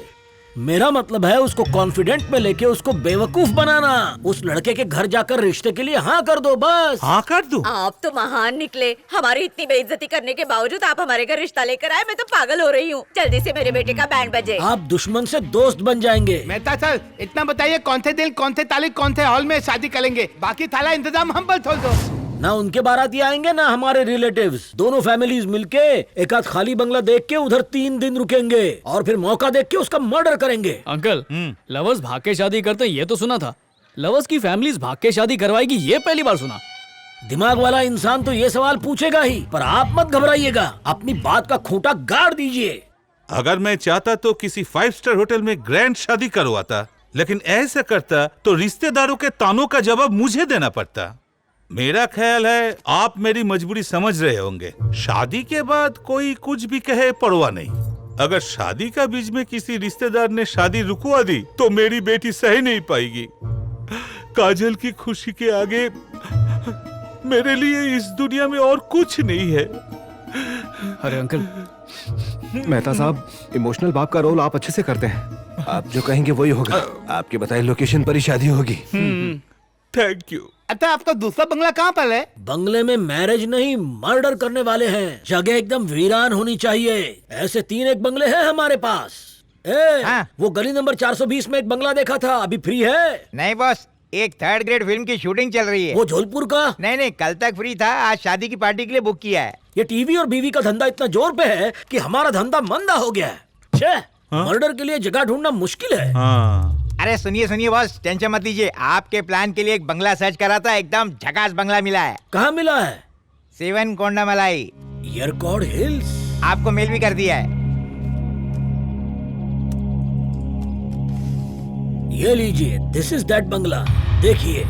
मेरा मतलब है उसको कॉन्फिडेंट में लेके उसको बेवकूफ बनाना। उस लड़के के घर जाकर रिश्ते के लिए हाँ कर दो बस। हाँ कर दूं? आप तो महान निकले। हमारी इतनी बेइज्जती करने के बावजूद आप हमारे घर रिश्ता लेकर आए। मैं तो पागल हो रही हूँ। जल्दी से मेरे बेटे का बैंड बजे। आप दुश्मन से दोस्त बन जाएंगे। मेहता सर, इतना बताइए कौन से दिन, कौन से तारीख, कौन से हॉल में शादी करेंगे? बाकी सारा इंतजाम हम पर छोड़ दो। ना उनके बाराती आएंगे ना हमारे रिलेटिव्स। दोनों फैमिलीज मिलके एक आध खाली बंगला देख के उधर 3 दिन रुकेंगे और फिर मौका देख के उसका मर्डर करेंगे। अंकल, लवर्स भाग के शादी करते ये तो सुना था, लवर्स की फैमिलीज भाग के शादी करवाएगी ये पहली बार सुना। दिमाग वाला इंसान तो ये सवाल पूछेगा ही, पर आप मत घबराइएगा, अपनी बात का खूंटा गाड़ दीजिए। अगर मैं चाहता तो किसी 5 स्टार होटल में ग्रैंड शादी करवाता, लेकिन ऐसा करता तो रिश्तेदारों के तानों का जवाब मुझे देना पड़ता। मेरा ख्याल है आप मेरी मजबूरी समझ रहे होंगे। शादी के बाद कोई कुछ भी कहे परवाह नहीं। अगर शादी का बीच में किसी रिश्तेदार ने शादी रुकवा दी तो मेरी बेटी सह नहीं पाएगी। काजल की खुशी के आगे मेरे लिए इस दुनिया में और कुछ नहीं है। अरे अंकल। मेहता साहब, इमोशनल बाप का रोल आप अच्छे से करते हैं। आप जो कहेंगे वही होगा। आपके बताए लोकेशन पर ही शादी होगी। Thank you. अच्छा, आपका दूसरा बंगला कहाँ पर है? बंगले में मैरिज नहीं, मर्डर करने वाले हैं। जगह एकदम वीरान होनी चाहिए। ऐसे 3 एक बंगले हैं हमारे पास। वो गली नंबर 420 में एक बंगला देखा था, अभी फ्री है? नहीं बॉस, एक 3rd ग्रेड फिल्म की शूटिंग चल रही है। वो जौलपुर का? नहीं, कल तक फ्री था, आज शादी की पार्टी के लिए बुक किया है। ये टीवी और बीवी का धंधा इतना जोर पे है कि हमारा धंधा मंदा हो गया है। मर्डर के लिए जगह ढूंढना मुश्किल है। अरे सुनिए बॉस, टेंशन मत लीजिए। आपके प्लान के लिए एक बंगला सर्च करा था, एकदम झकास बंगला मिला है। कहाँ मिला है? 7 कोंडामलाई, यरकॉर्ड हिल्स। आपको मेल भी कर दिया है। ये लीजिए, दिस इज दैट बंगला, देखिए।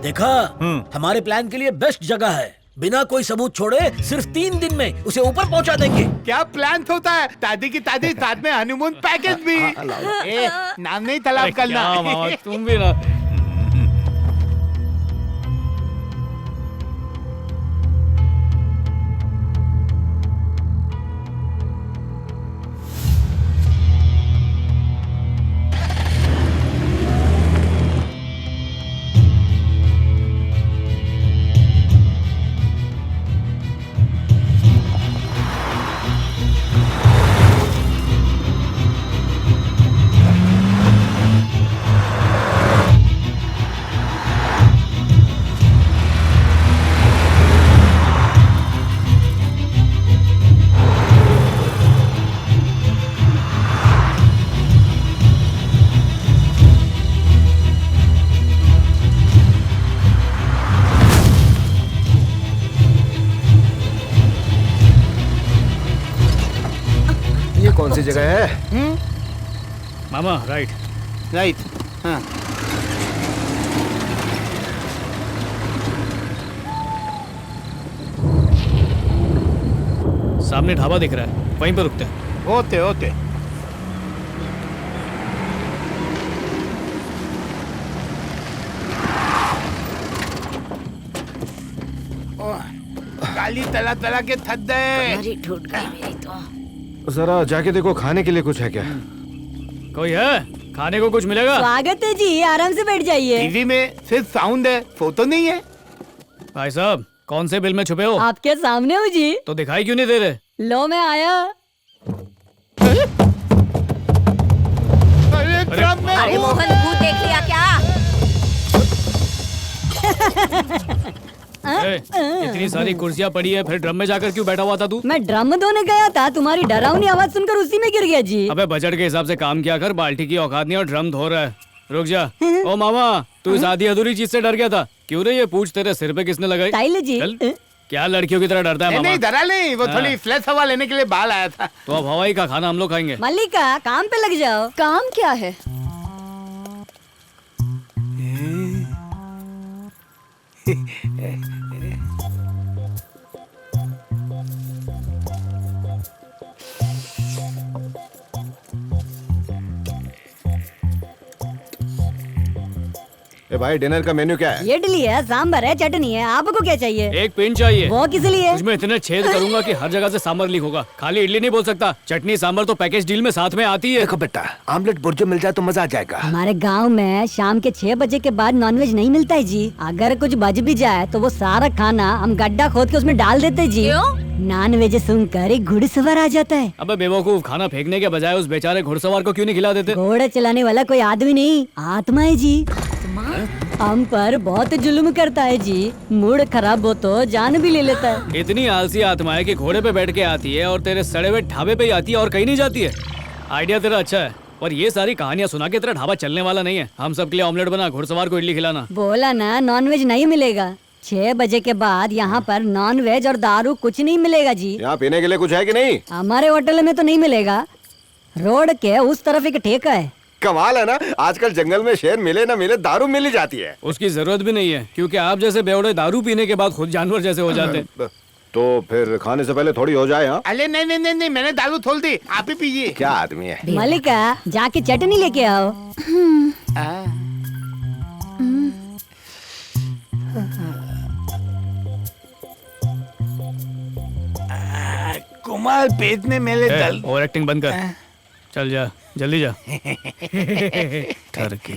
देखा? हमारे प्लान के लिए बेस्ट जगह है। बिना कोई सबूत छोड़े सिर्फ 3 दिन में उसे ऊपर पहुंचा देंगे। क्या प्लान होता है? दादी की दादी, साथ में हनीमून पैकेज भी। नाम नहीं तलाब करना। तुम भी ना। कौन सी जगह है? मामा, राइट। हाँ। सामने ढाबा दिख रहा है, वहीं पर रुकते हैं। होते गाली तला तला के थक गए। टूट गई मेरी तो। जरा जाके देखो, खाने के लिए कुछ है क्या? कोई है? खाने को कुछ मिलेगा? स्वागत है जी, आराम से बैठ जाइए। टीवी में सिर्फ साउंड है, फोटो नहीं है। भाई साहब, कौन से बिल में छुपे हो? आपके सामने हूँ जी। तो दिखाई क्यों नहीं दे रहे? लो मैं आया। अरे मोहन, भूत देख लिया क्या? इतनी सारी कुर्सियाँ पड़ी है, फिर ड्रम में जाकर क्यों बैठा हुआ था तू? मैं ड्रम धोने गया था, तुम्हारी डरावनी आवाज सुनकर उसी में गिर गया जी। अबे बजट के हिसाब से काम किया कर, बाल्टी की औकात नहीं और ड्रम धो रहा है। रुक जा। ओ मामा, तू इस आधी अधूरी चीज से डर गया था? क्यों रे, ये पूछ तेरे सिर पे किसने लगाई? टाइल जी। चल, क्या लड़कियों की तरह डरता है मामा? नहीं डरा नहीं, वो थोड़ी फ्रेश हवा लेने के लिए बाहर आया था। तो अब हवाई का खाना हम लोग खाएंगे। मल्लिका, काम पे लग जाओ। काम क्या है? ए भाई, डिनर का मेन्यू क्या है? ये इडली है, सांभर है, चटनी है, आपको क्या चाहिए? एक पिन चाहिए। वो किस लिए? उसमें इतने छेद करूंगा कि हर जगह से सांभर लीक होगा। खाली इडली नहीं बोल सकता, चटनी सांभर तो पैकेज डील में साथ में आती है। देखो बेटा, आमलेट बुर्जो मिल जाए तो मजा आ जाएगा। हमारे गांव में शाम के 6 बजे के बाद नॉनवेज नहीं मिलता है जी। अगर कुछ बच भी जाए तो वो सारा खाना हम गड्ढा खोद के उसमें डाल देते जी। नॉनवेज सुनकर एक घुड़सवार आ जाता है। अबे बेवकूफ, खाना फेंकने के बजाय उस बेचारे घुड़सवार को क्यों नहीं खिला देते? घोड़े चलाने वाला कोई आदमी नहीं, आत्मा है जी। हम पर बहुत जुल्म करता है जी। मूड खराब हो तो जान भी ले लेता है। इतनी आलसी आत्मा है कि घोड़े पे बैठ के आती है और तेरे सड़े हुए ढाबे पे ही आती है और कहीं नहीं जाती है। आइडिया तेरा अच्छा है, पर ये सारी कहानियां सुना के तेरा ढाबा चलने वाला नहीं है। हम सब के लिए ऑमलेट बना, घुड़सवार को इडली खिलाना। बोला ना, नॉनवेज नहीं मिलेगा। 6 बजे के बाद यहाँ पर नॉनवेज और दारू कुछ नहीं मिलेगा जी। यहाँ पीने के लिए कुछ है कि नहीं? हमारे होटल में तो नहीं मिलेगा। रोड के उस तरफ एक ठेका है। कमाल है ना, आजकल जंगल में शेर मिले ना मिले दारू मिल ही जाती है। उसकी जरूरत भी नहीं है, क्योंकि आप जैसे बेवड़े दारू पीने के बाद खुद जानवर जैसे हो जाते हैं। तो फिर खाने से पहले थोड़ी हो जाए। हाँ, अरे नहीं नहीं नहीं नहीं, मैंने दारू खोल दी, आप ही पीजिए। क्या आदमी है। मल्लिका, जाके चटनी लेके आओ। कुमार, पेट में मेरे दर्द। और एक्टिंग बंद कर, चल जा, जल्दी जा। ठरकी।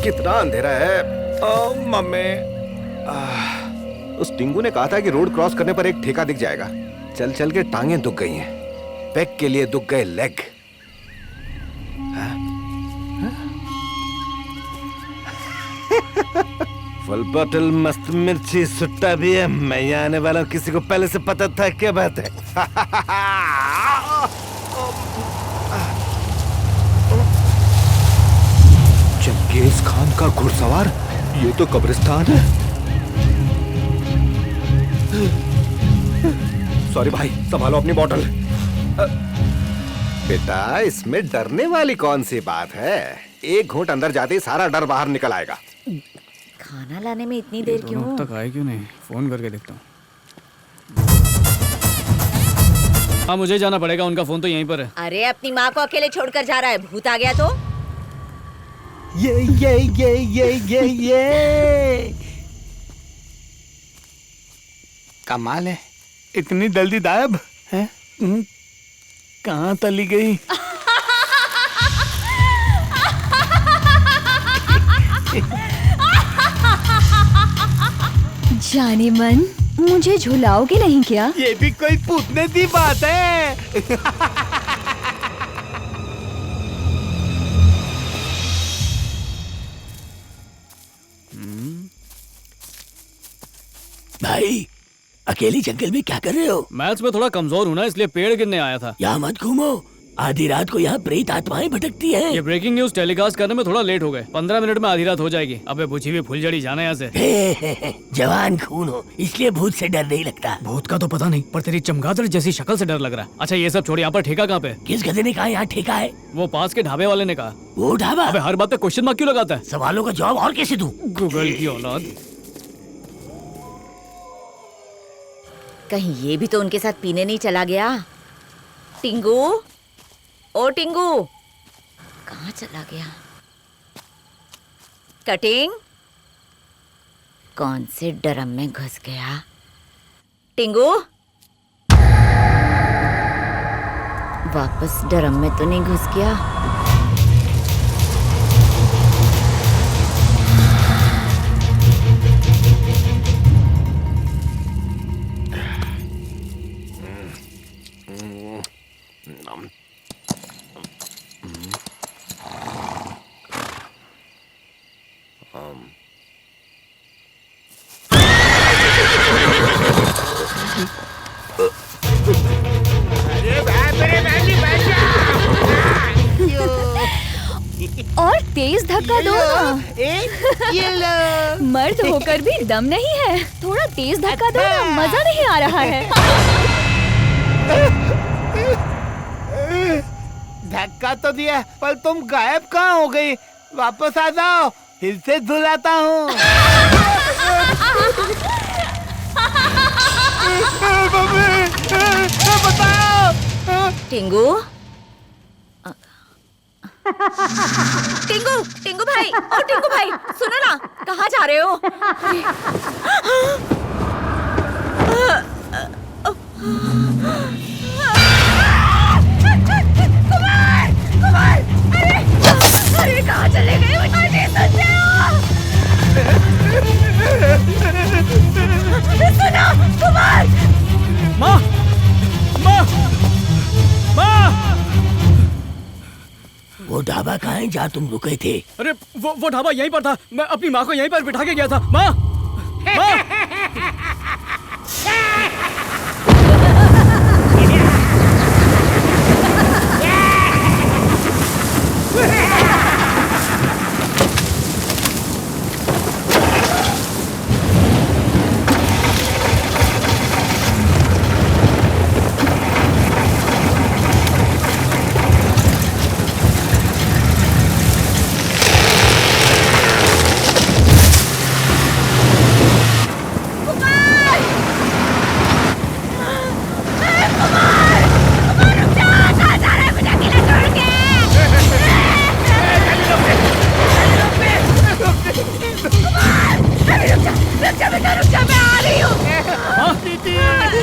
कितना अंधेरा है। मम्मी, उस टिंगू ने कहा था कि रोड क्रॉस करने पर एक ठेका दिख जाएगा। चल चल के टांगें दुख गई हैं, पैक के लिए दुख गए लेग। फुल बोतल मस्त मिर्ची सुट्टा भी है। मैं यहाँ आने वाला हूँ, किसी को पहले से पता था? क्या बात है? चंगेज खान का घुड़सवार, ये तो कब्रिस्तान है। सॉरी भाई, संभालो अपनी बोतल। बेटा, इसमें डरने वाली कौन सी बात है? एक घूंट अंदर जाते ही सारा डर बाहर निकल आएगा। खाना लाने में इतनी देर क्यों? तक आए क्यों नहीं? फोन करके देखता हूँ। हाँ, मुझे जाना पड़ेगा, उनका फोन तो यहीं पर है। अरे अपनी माँ को अकेले छोड़कर जा रहा है, भूत आ गया तो? ये कमाल है, इतनी जल्दी गायब है। कहाँ चली गई? जाने मन, मुझे झुलाओगे नहीं क्या? ये भी कोई पूछने की बात है। भाई, अकेली जंगल में क्या कर रहे हो? मैथ्स में थोड़ा कमजोर हूँ ना, इसलिए पेड़ गिरने आया था। यहाँ मत घूमो, आधी रात को यहाँ प्रेत आत्माएं भटकती हैं। ये ब्रेकिंग न्यूज टेलीकास्ट करने में थोड़ा लेट हो गए। 15 मिनट में आधी रात हो जाएगी। अबे बुझी हुई फुलझड़ी, जाना यहाँ से। जवान खून हो, इसलिए भूत से डर नहीं लगता। भूत का तो पता नहीं, पर तेरी चमगादड़ जैसी शक्ल से डर लग रहा है। अच्छा ये सब छोड़, यहाँ पर ठेका कहाँ पे? किस गधे ने कहा यहाँ ठेका है? वो पास के ढाबे वाले ने कहा। वो ढाबा? अबे हर बात पे क्वेश्चन मार्क क्यों लगाता है? सवालों का जवाब और कैसे दूं? गूगल की औलाद। कहीं ये भी तो उनके साथ पीने नहीं चला गया? टिंगू, ओ टिंगू, कहाँ चला गया? कटिंग, कौन से ड्रम में घुस गया? टिंगू, वापस ड्रम में तो नहीं घुस गया? तेज धक्का दो ना। ये लो। मर्द होकर भी दम नहीं है, थोड़ा तेज धक्का दो ना, मजा नहीं आ रहा है। धक्का तो दिया पर तुम गायब कहाँ हो गई? वापस आ जाओ, फिर से धुलाता हूँ। बताओ। टिंगू टिंगू टिंगू भाई, ओ टिंगू भाई सुनो ना, कहाँ जा रहे हो? कुमार कुमार, अरे कहाँ चले गए? अरे सुनो कुमार। माँ माँ माँ, वो ढाबा कहाँ है जहाँ तुम रुके थे? अरे वो ढाबा यहीं पर था, मैं अपनी माँ को यहीं पर बिठा के गया था। माँ माँ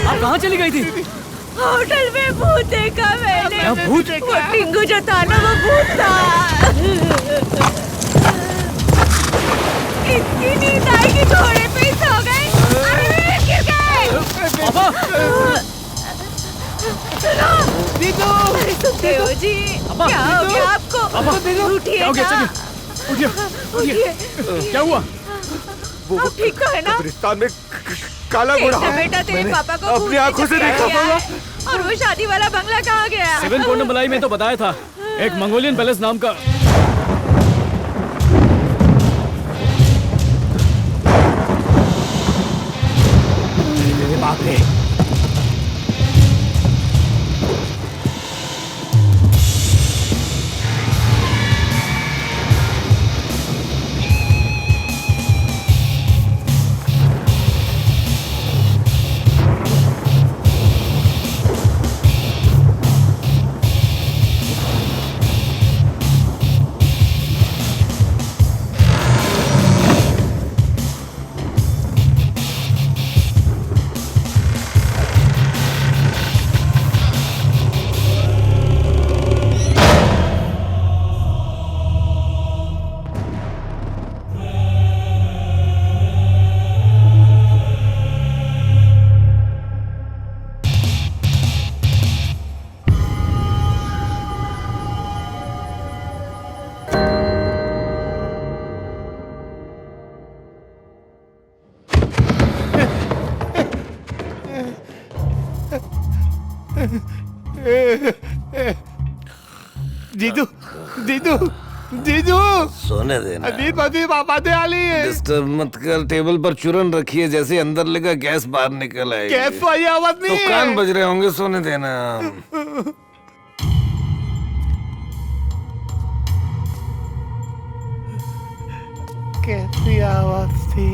आप कहाँ चली गई थी? होटल में भूत देखा मैंने। क्या भूत? वो टिंगू जो था ना, वो भूत था। इतनी नींद आई कि घोड़े पे ही सो गए। अरे गिर गए। पापा सुनो दीदू, अरे सुनते हो जी? क्या हो गया आपको? उठिए क्या हो गया? ना। चलिए उठिए। क्या हुआ? आप ठीक तो है ना? कब्रिस्तान में काला घोड़ा बेटा तेरे पापा को अपनी आंखों से देखा होगा। और वो शादी वाला बंगला कहाँ गया? 7 कोंडमलाई में तो बताया था, एक मंगोलियन पैलेस नाम का। बाप रे, जीजू जीजू जीजू सोने देना। अदीप अदीप आबादे आली है। डिस्टर्ब मत कर, टेबल पर चूरन रखिए, जैसे अंदर लगा गैस बाहर निकल आएगी। गैस वाली आवाज नहीं तो है। कान बज रहे होंगे, सोने देना। कैसी आवाज थी?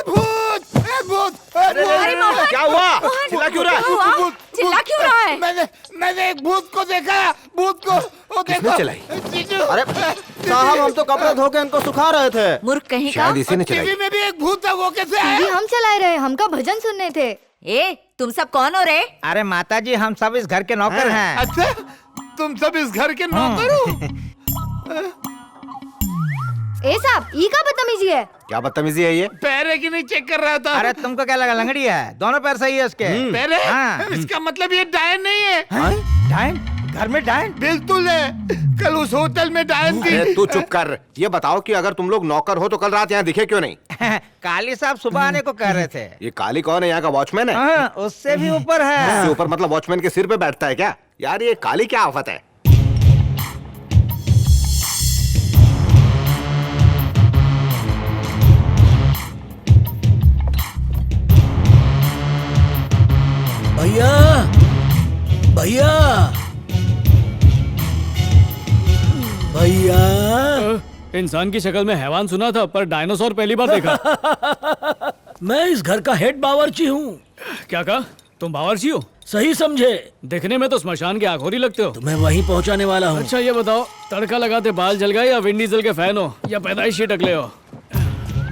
भूत भूत! अरे मोहन, क्या हुआ? मोहन, चिल्ला क्यों रहा है? क्या हुआ? चिल्ला क्यों रहा है? मैंने एक भूत को देखा। भूत को वो किसने देखो। चलाई? अरे साहब, हम तो कपड़े धो के इनको सुखा रहे थे। मूर्ख कहीं का। शायद इसी ने चलाई। टीवी में भी एक भूत था, वो कैसे आया? टीवी हम चला रहे, हमका भजन सुनने थे। ए, तुम सब कौन हो रे? अरे माता जी, हम सब इस घर के नौकर हैं। अच्छा, तुम सब इस घर के नौकर हो? ए साहब, ई का बदतमीजी है? क्या बदतमीजी है ये? पैर है कि नहीं चेक कर रहा था। अरे तुमको क्या लगा, लंगड़ी है? दोनों पैर सही है उसके। पैर है? हाँ। इसका मतलब ये डायन नहीं है। डायन? घर में डायन? बिल्कुल है, कल उस होटल में डायन थी। तू चुप कर। ये बताओ कि अगर तुम लोग नौकर हो तो कल रात यहाँ दिखे क्यों नहीं? काली साहब सुबह आने को कह रहे थे। ये काली कौन है? यहाँ का वॉचमैन है? हाँ, उससे भी ऊपर है। उससे ऊपर मतलब वॉचमैन के सिर पे बैठता है क्या? यार ये काली क्या आफत है? भैया भैया भैया, इंसान की शक्ल में हैवान सुना था, पर डायनासोर पहली बार देखा। मैं इस घर का हेड बावर्ची हूँ। क्या कहा? तुम बावर्ची हो? सही समझे। देखने में तो स्मशान के आखोरी लगते हो। मैं वहीं पहुँचाने वाला हूँ। अच्छा ये बताओ, तड़का लगाते बाल जल गए या विंड डीजल के फैन हो या पैदाइशी टकले हो?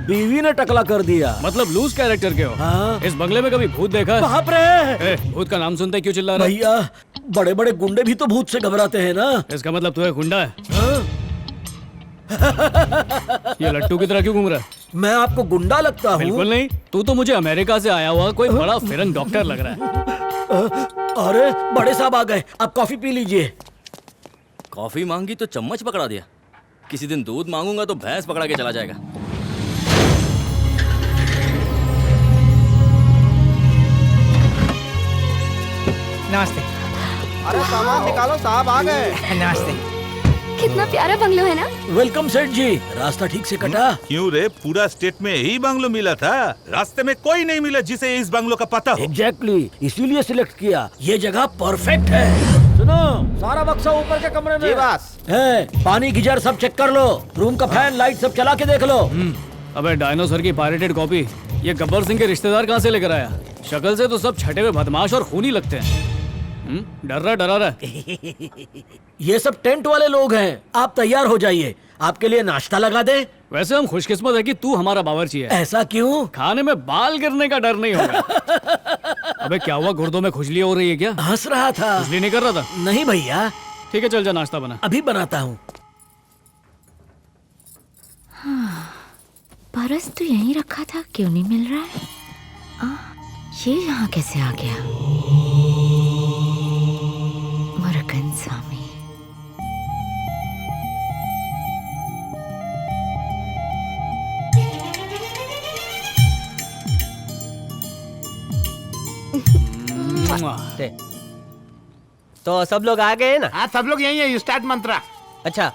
बीवी ने टकला कर दिया। मतलब लूज कैरेक्टर के हो? हाँ। इस बंगले में कभी भूत देखा है? बाप रे! भूत का नाम सुनते क्यों चिल्ला रहा है? भैया, बड़े बड़े गुंडे भी तो भूत से घबराते हैं ना। इसका मतलब तू एक गुंडा है? ये लट्टू की तरह क्यों घूम रहा है? मैं आपको गुंडा लगता हूँ? बिल्कुल नहीं, तू तो मुझे अमेरिका से आया हुआ कोई बड़ा फिरंग डॉक्टर लग रहा है। अरे बड़े साहब आ गए, आप कॉफी पी लीजिए। कॉफी मांगी तो चम्मच पकड़ा दिया। किसी दिन दूध मांगूंगा तो भैंस पकड़ा के चला जाएगा। नमस्ते। अरे सामान निकालो, साहब आ गए। नमस्ते। कितना प्यारा बंगलो है ना। वेलकम सेठ जी। रास्ता ठीक से कटा? क्यों रे, पूरा स्टेट में यही बंगलो मिला था? रास्ते में कोई नहीं मिला जिसे इस बंगलो का पता हो। एग्जैक्टली, इसीलिए सिलेक्ट किया। ये जगह परफेक्ट है। सुनो, सारा बक्सा ऊपर के कमरे में जी बस। है। पानी गीजर सब चेक कर लो। रूम का फैन लाइट सब चला के देख लो। अबे डायनासोर की पायरेटेड कॉपी ये गब्बर सिंह के रिश्तेदार कहाँ से लेकर आया? शक्ल से तो सब छठे हुए बदमाश और खूनी लगते हैं। डरा रहा। ये सब टेंट वाले लोग हैं। आप तैयार हो जाइए, आपके लिए नाश्ता लगा दे। वैसे हम खुशकिस्मत है कि तू हमारा बावर्ची है। ऐसा क्यों? खाने में बाल गिरने का डर नहीं होगा। अबे क्या हुआ, गुर्दों में खुजली हो रही है क्या? हंस रहा था। खुजली नहीं कर रहा था? नहीं भैया। ठीक है, चल जा नाश्ता बना। अभी बनाता हूँ। पर्स तो यहीं रखा था, क्यों नहीं मिल रहा है? ये यहाँ कैसे आ गया? मुरुगन स्वामी। तो सब लोग आ गए ना? हाँ, सब लोग यहीं है। स्टार्ट मंत्रा। अच्छा,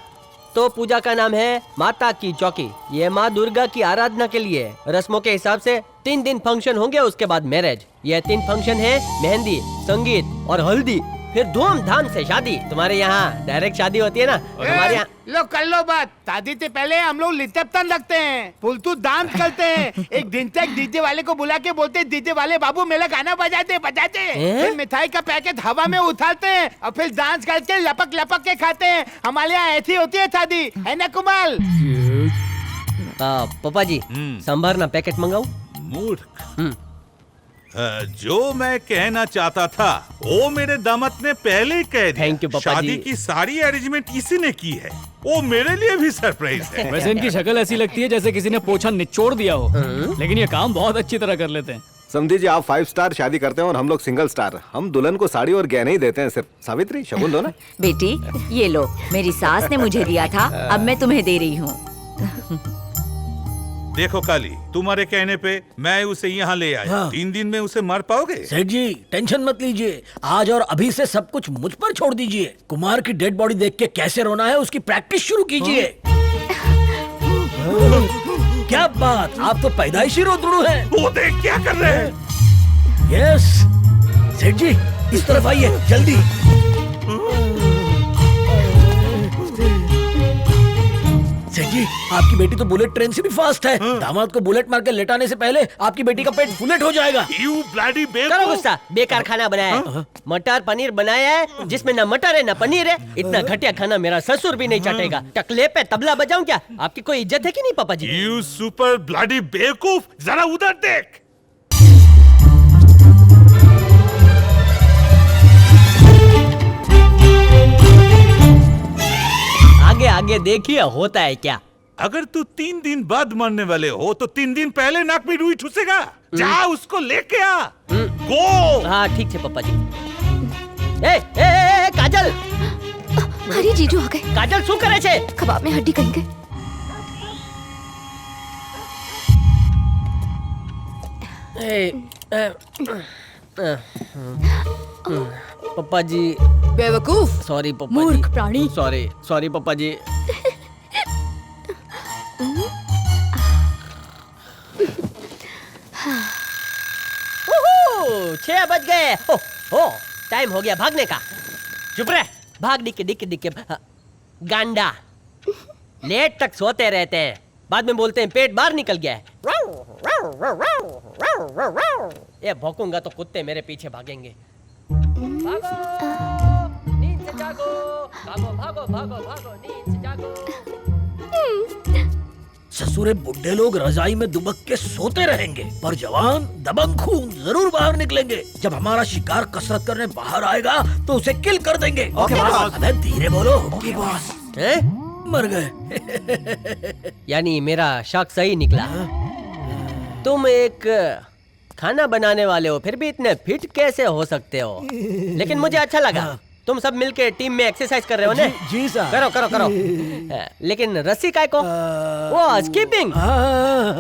तो पूजा का नाम है माता की चौकी। ये माँ दुर्गा की आराधना के लिए रस्मों के हिसाब से 3 दिन फंक्शन होंगे, उसके बाद मैरिज। ये 3 फंक्शन है, मेहंदी, संगीत और हल्दी, फिर धूमधाम से शादी। तुम्हारे यहाँ डायरेक्ट शादी होती है ना, हमारे यहाँ लो कर लो बात। शादी से पहले हम लोग लिट्टन रखते हैं, फुलतू डांस करते हैं। एक दिन तक डीजे वाले को बुला के बोलते हैं, डीजे वाले बाबू मेरा गाना बजाते। फिर मिठाई का पैकेट हवा में उछालते हैं और फिर डांस करके लपक लपक के खाते हैं। हमारे यहाँ ऐसी होती है शादी, है ना कुमार? पापा जी, सांभर ना पैकेट मंगाऊं? मूर्ख। जो मैं कहना चाहता था वो मेरे दामाद ने पहले ही कह दिया। Thank you, पापा शादी जी। की सारी अरेंजमेंट इसी ने की है। वो मेरे लिए भी सरप्राइज है। वैसे इनकी शक्ल ऐसी लगती है जैसे किसी ने पोछा निचोड़ दिया हो, लेकिन ये काम बहुत अच्छी तरह कर लेते हैं। समझी जी, आप 5 स्टार शादी करते हैं और हम लोग सिंगल स्टार। हम दुल्हन को साड़ी और गहने ही देते हैं सिर्फ। सावित्री, शगुन दो ना। बेटी ये लो, मेरी सास ने मुझे दिया था, अब मैं तुम्हें दे रही हूँ। देखो काली, तुम्हारे कहने पे मैं उसे यहाँ ले आया। 3 दिन में उसे मार पाओगे? सेठ जी टेंशन मत लीजिए, आज और अभी से सब कुछ मुझ पर छोड़ दीजिए। कुमार की डेड बॉडी देख के कैसे रोना है उसकी प्रैक्टिस शुरू कीजिए। क्या बात, आप तो पैदाइशी रोतड़ू हैं। वो देख क्या कर रहे हैं? यस सेठ जी, इस तरफ आइए जल्दी। सेठ जी, आपकी बेटी तो बुलेट ट्रेन से भी फास्ट है। दामाद को बुलेट मार के लेटाने से पहले आपकी बेटी का पेट बुलेट हो जाएगा। You bloody करो गुस्सा, बेकार खाना बनाया है। मटर पनीर बनाया है जिसमें न मटर है न पनीर है। इतना घटिया खाना मेरा ससुर भी नहीं चाटेगा। टकले पे तबला बजाऊं क्या? आपकी कोई इज्जत है कि नहीं पापा जी? You super bloody बेवकूफ, जरा उधर देख। आगे आगे देखिए होता है क्या। अगर तू 3 दिन बाद मरने वाले हो तो 3 दिन पहले नाक में रुई ठुसेगा। जा उसको लेके आ। गो। हाँ ठीक है पापा जी। ए, काजल अरे जीजू आ गए। काजल શું કરે છે? कबाब में हड्डी कहीं गई। पप्पा जी बेवकूफ। सॉरी पप्पा जी। मूर्ख प्राणी। सॉरी पप्पा जी। ओहो, 6 बज गए। हो टाइम हो गया भागने का। चुप रह। भाग डिक्के डिक्के डिक्के। गांडा लेट तक सोते रहते हैं, बाद में बोलते हैं पेट बाहर निकल गया है। ये भौंकूंगा तो कुत्ते मेरे पीछे भागेंगे। भागो नींद से जागो, भागो भागो भागो भागो नींद से जागो। ससुरे बुढ़े लोग रजाई में दुबक के सोते रहेंगे, पर जवान दबंग खून जरूर बाहर निकलेंगे। जब हमारा शिकार कसरत करने बाहर आएगा तो उसे किल कर देंगे। Okay boss. अबे धीरे बोलो। Okay boss. मर गए। यानी मेरा शक सही निकला। तुम एक खाना बनाने वाले हो, फिर भी इतने फिट कैसे हो सकते हो? लेकिन मुझे अच्छा लगा, तुम सब मिलके टीम में एक्सरसाइज कर रहे हो ना? जी सर। करो करो करो। लेकिन रस्सी काय को? वो स्कीपिंग।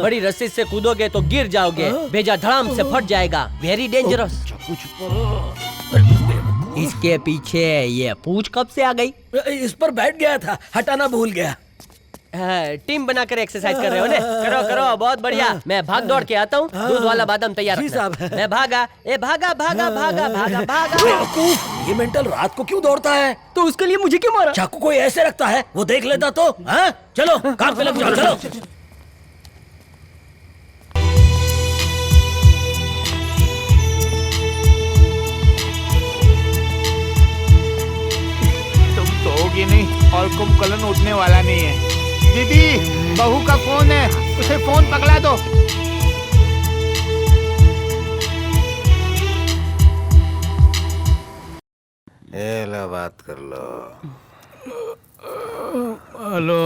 बड़ी रस्सी से कूदोगे तो गिर जाओगे, भेजा धड़ाम से फट जाएगा। Very dangerous. इसके पीछे ये पूंछ कब से आ गई? इस पर बैठ गया था, हटाना भूल गया। टीम बनाकर एक्सरसाइज कर रहे हो ना? करो करो, बहुत बढ़िया। मैं भाग दौड़ के आता हूँ, दूध वाला बादाम तैयार रखना। मैं भागा, ए भागा भागा भागा भागा भागा। बेवकूफ, ये मेंटल रात को क्यों दौड़ता है? तो उसके लिए मुझे क्यों मारा? चाकू कोई ऐसे रखता है, वो देख लेता तो। हाँ? चलो काम पे लग जाओ, चलो। तुम सोओगी नहीं और कुंभकर्ण उठने वाला नहीं है। दीदी, बहू का फोन है, उसे फोन पकड़ा दो। ये ला बात कर लो। हेलो।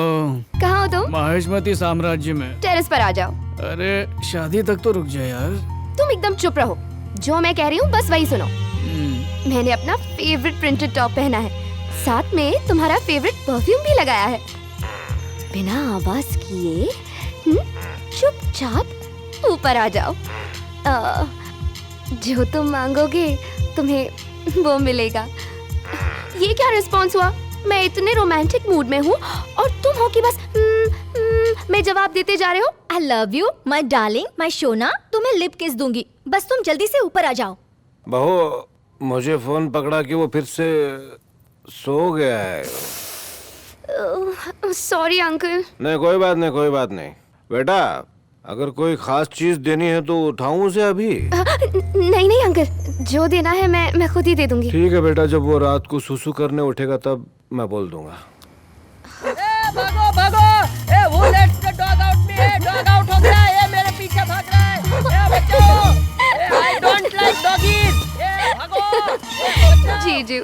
कहाँ हो तुम? महेशमती साम्राज्य में। टेरेस पर आ जाओ। अरे शादी तक तो रुक जाए यार। तुम एकदम चुप रहो, जो मैं कह रही हूँ बस वही सुनो। मैंने अपना फेवरेट प्रिंटेड टॉप पहना है, साथ में तुम्हारा फेवरेट परफ्यूम भी लगाया है। बिना आवाज किए चुपचाप ऊपर आ जाओ। जो तुम मांगोगे तुम्हें वो मिलेगा। ये क्या रिस्पॉन्स हुआ? मैं इतने रोमांटिक मूड में हूँ और तुम हो कि बस मैं जवाब देते जा रहे हो। I love you my darling, my sona. तुम्हें लिप किस दूंगी, बस तुम जल्दी से ऊपर आ जाओ। बहू, मुझे फोन पकड़ा कि वो फिर से सो गया है। Sorry uncle. नहीं कोई बात नहीं, कोई बात नहीं। बेटा, अगर कोई खास चीज देनी है तो उठाऊं उसे अभी? नहीं नहीं अंकल, जो देना है मैं खुद ही दे दूंगी। ठीक है बेटा, जब वो रात को सुसु करने उठेगा तब मैं बोल दूंगा। भागो भागो, ए वो लेट्स द डॉग आउट में है, डॉग आउट हो गया है, मेरे पीछे भाग रहा है। ए बच्चों, ए आई डोंट लाइक डॉगीज। ए भागो। जीजू।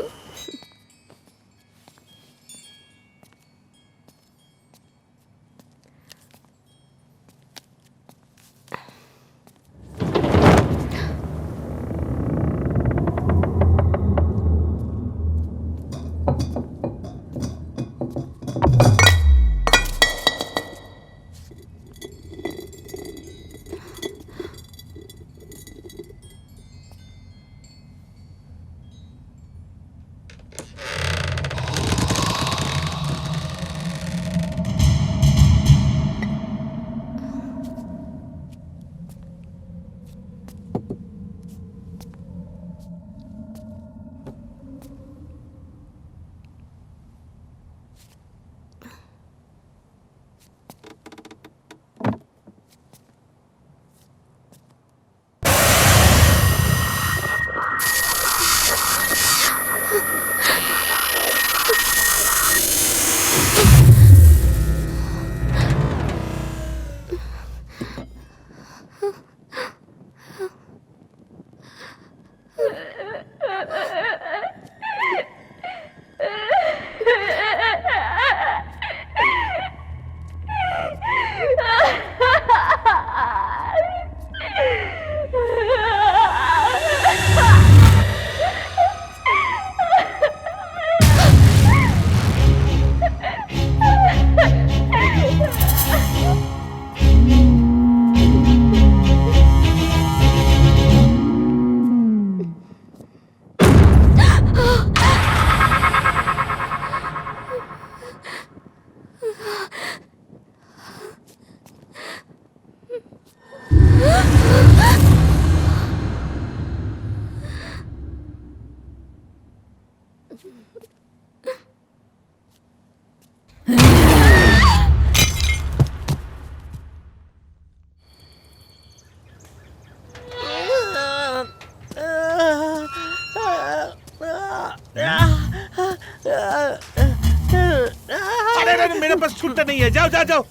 नहीं, मेरे पास छुट्टा नहीं है। जाओ जाओ जाओ।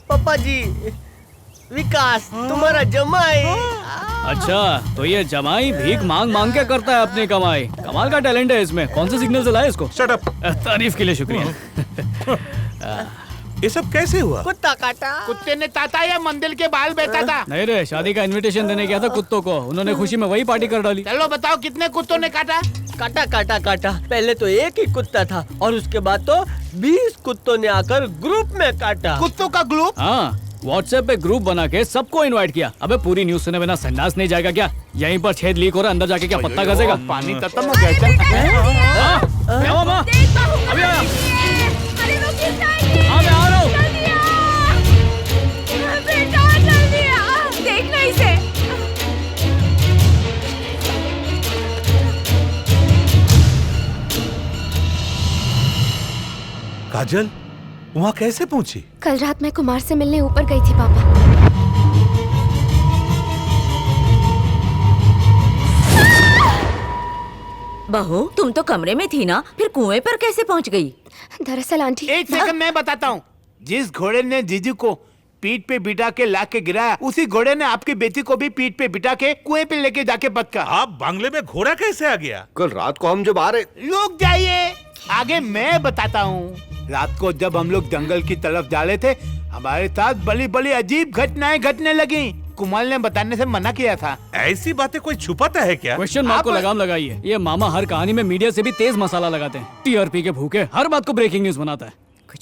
पापा जी, विकास तुम्हारा जमाई। अच्छा, तो ये जमाई भीख मांग मांग के करता है अपनी कमाई। कमाल का टैलेंट है इसमें। कौन से सिग्नल से लाए इसको? Shut up. तारीफ के लिए शुक्रिया। ये सब कैसे हुआ? कुत्ता काटा। कुत्ते ने ताता या मंदिर के बाल बेचा था? नहीं रे, शादी का इनविटेशन देने गया था कुत्तों को, उन्होंने खुशी में वही पार्टी कर डाली। चलो बताओ कितने कुत्तों ने काटा? काटा काटा काटा। पहले तो एक ही कुत्ता था और उसके बाद तो 20 कुत्तों ने आकर ग्रुप में काटा। कुत्तों का ग्रुप? हाँ, व्हाट्सएप पे ग्रुप बना के सबको इनवाइट किया। अबे पूरी न्यूज सुने बिना संन्यास नहीं जाएगा क्या? यहीं पर छेद लीक हो रहा है, अंदर जाके क्या पत्ता गजेगा? पानी खत्म हो गया। अभी आया। आ रहा हूँ। देखना इसे। काजल, वहाँ कैसे पहुँची? कल रात मैं कुमार से मिलने ऊपर गई थी पापा। बहू, तुम तो कमरे में थी ना, फिर कुएं पर कैसे पहुंच गई? दरअसल आंटी, एक सेकंड मैं बताता हूँ। जिस घोड़े ने जीजू को पीठ पे बिठा के ला के गिराया, उसी घोड़े ने आपकी बेटी को भी पीठ पे बिठा के कुएं पे लेके जाके बदका। आप बंगले में घोड़ा कैसे आ गया? कल रात को हम जब आ रहे। रुक जाइए, आगे मैं बताता हूँ। रात को जब हम लोग जंगल की तरफ जा रहे थे, हमारे साथ बड़ी बड़ी अजीब घटनाएं घटने लगी। कुमार ने बताने से मना किया था। ऐसी बातें कोई छुपाता है क्या? क्वेश्चन मार्क को लगाम लगाइए। ये मामा हर कहानी में मीडिया से भी तेज मसाला लगाते हैं। टीआरपी के भूखे हर बात को ब्रेकिंग न्यूज बनाता है।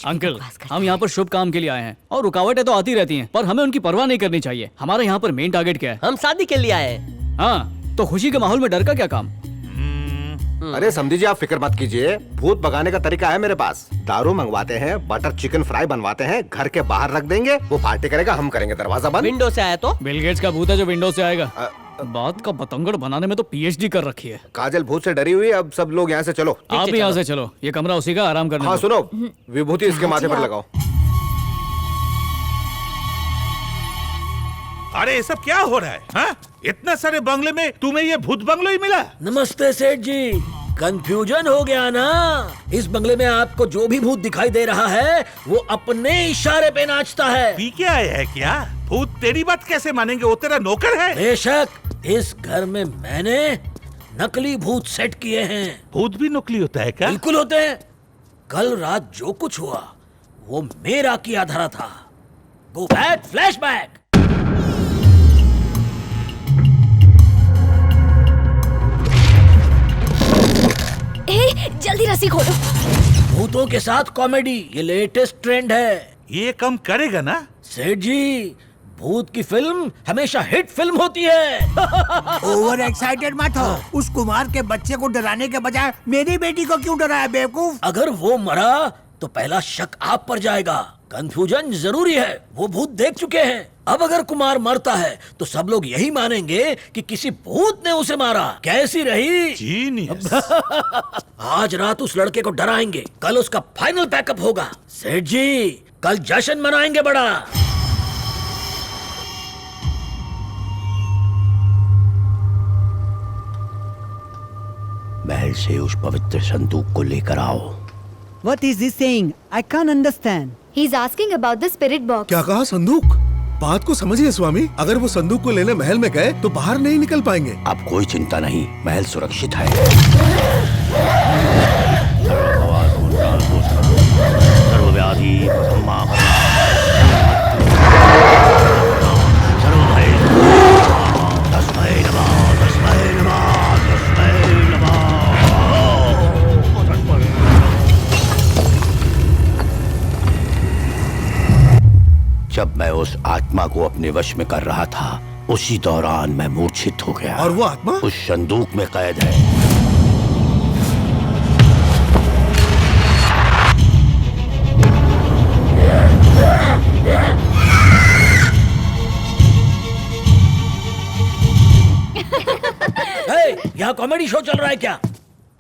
अंकल, हम यहाँ पर शुभ काम के लिए आए हैं और रुकावटें तो आती रहती हैं, पर हमें उनकी परवाह नहीं करनी चाहिए। हमारा यहाँ पर मेन टारगेट क्या है? हम शादी के लिए आए हैं। हाँ, तो खुशी के माहौल में डर का क्या काम? अरे समझी जी, आप फिक्र मत कीजिए। भूत भगाने का तरीका है मेरे पास। दारू मंगवाते हैं, बटर चिकन फ्राई बनवाते हैं, घर के बाहर रख देंगे, वो पार्टी करेगा, हम करेंगे दरवाजा बंद। विंडो से आया तो? बिल गेट्स का भूत है जो विंडो से आएगा। बात का बतंगड़ बनाने में तो पीएचडी कर रखी है। काजल भूत से डरी हुई है। अब सब लोग यहाँ से चलो। आप भी यहाँ से चलो, ये कमरा उसी का, आराम करने हाँ दो। सुनो, विभूति इसके माथे पर लगाओ। अरे ये सब क्या हो रहा है? हाँ? इतना सारे बंगले में तुम्हें ये भूत बंगलो ही मिला? नमस्ते सेठ जी, कंफ्यूजन हो गया ना? इस बंगले में आपको जो भी भूत दिखाई दे रहा है वो अपने इशारे पे नाचता है। पी के आए है क्या? भूत तेरी बात कैसे मानेंगे? वो तेरा नौकर है। बेशक, इस घर में मैंने नकली भूत सेट किए हैं। भूत भी नकली होता है क्या? बिल्कुल होते हैं। कल रात जो कुछ हुआ वो मेरा किया धरा था। Go back, flashback. जल्दी रस्सी खोलो। भूतों के साथ कॉमेडी, ये लेटेस्ट ट्रेंड है। ये कम करेगा ना? सेठ जी, भूत की फिल्म हमेशा हिट फिल्म होती है। ओवर एक्साइटेड मत हो। उस कुमार के बच्चे को डराने के बजाय मेरी बेटी को क्यों डराया बेवकूफ? अगर वो मरा तो पहला शक आप पर जाएगा। कंफ्यूजन जरूरी है, वो भूत देख चुके हैं। अब अगर कुमार मरता है तो सब लोग यही मानेंगे कि किसी भूत ने उसे मारा। कैसी रही? जीनियस। आज रात उस लड़के को डराएंगे, कल उसका फाइनल पैकअप होगा। सेठ जी, कल जश्न मनाएंगे बड़ा। महल से उस पवित्र संदूक को लेकर आओ। What is he saying? I can't understand. He's asking about the spirit box. क्या कहा? संदूक? बात को समझिए स्वामी। अगर वो संदूक को लेने महल में गए तो बाहर नहीं निकल पाएंगे। अब कोई चिंता नहीं, महल सुरक्षित है। सर्वव्याधि जब मैं उस आत्मा को अपने वश में कर रहा था, उसी दौरान मैं मूर्छित हो गया। और वो आत्मा उस संदूक में कैद है। यहाँ कॉमेडी शो चल रहा है क्या?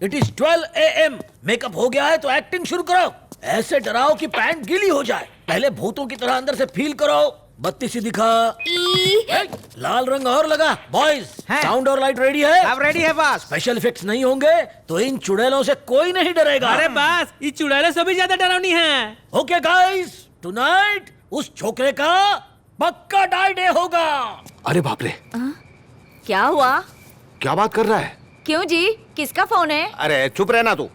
It is 12 AM। मेकअप हो गया है तो एक्टिंग शुरू करो। ऐसे डराओ कि पैंट गीली हो जाए। पहले भूतों की तरह अंदर से फील करो, बत्ती सी दिखा। लाल रंग और लगा। बॉयज साउंड और लाइट रेडी है? अब रेडी है बॉस। स्पेशल इफेक्ट्स नहीं होंगे तो इन चुड़ैलों से कोई नहीं डरेगा। अरे बस ये चुड़ैलें सभी ज्यादा डरावनी हैं। ओके गाइस, टुनाइट उस छोकरे का पक्का डाई डे होगा। अरे बाप रे, क्या हुआ? क्या बात कर रहा है? क्यों जी, किसका फोन है? अरे चुप रहना तू,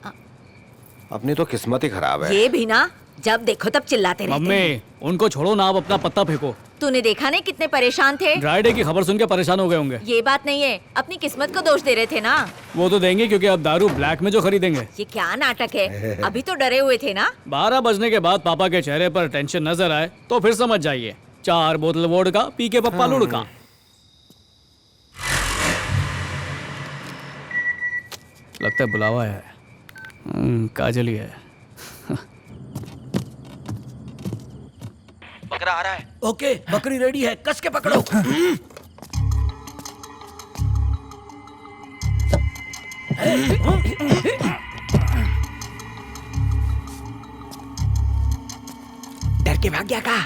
अपनी तो किस्मत ही खराब है। ये भी ना, जब देखो तब चिल्लाते रहते हैं। मम्मी उनको छोड़ो ना, आप अपना पत्ता फेंको। तूने देखा नहीं कितने परेशान थे? ड्राई डे की खबर सुन के परेशान हो गए होंगे। ये बात नहीं है, अपनी किस्मत को दोष दे रहे थे ना। वो तो देंगे क्योंकि अब दारू ब्लैक में जो खरीदेंगे। ये क्या नाटक है? अभी तो डरे हुए थे ना। 12 बजने के बाद पापा के चेहरे पर टेंशन नजर आए तो फिर समझ जाइए, 4 बोतल वोडका पी के पप्पा लुढ़का। लगता है बुलावा है। काजल ही है। बकरा आ रहा है। ओके, बकरी रेडी है, कस के पकड़ो। डर के भाग गया का?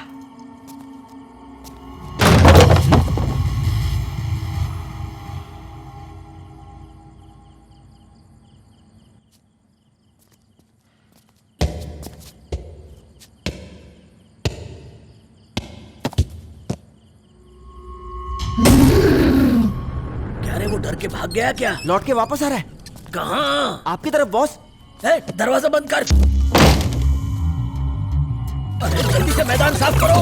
क्या रे, वो डर के भाग गया क्या? लौट के वापस आ रहा है। कहाँ? आपकी तरफ बॉस। दरवाजा बंद कर। अरे जल्दी से मैदान साफ करो।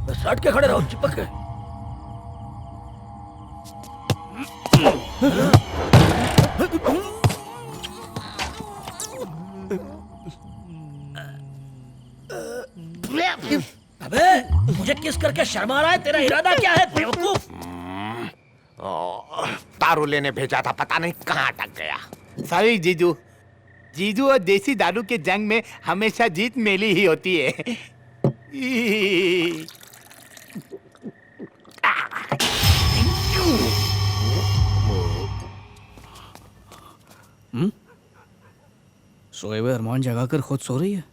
बस हट के खड़े रहो, चिपक के। अबे मुझे किस करके शर्मा रहा है? तेरा इरादा क्या है बेवकूफ? दारू लेने भेजा था, पता नहीं कहाँ अटक गया। सॉरी जीजू। जीजू और देसी दारू के जंग में हमेशा जीत मेरी ही होती है। सोए अरमान जगा कर खुद सो रही है।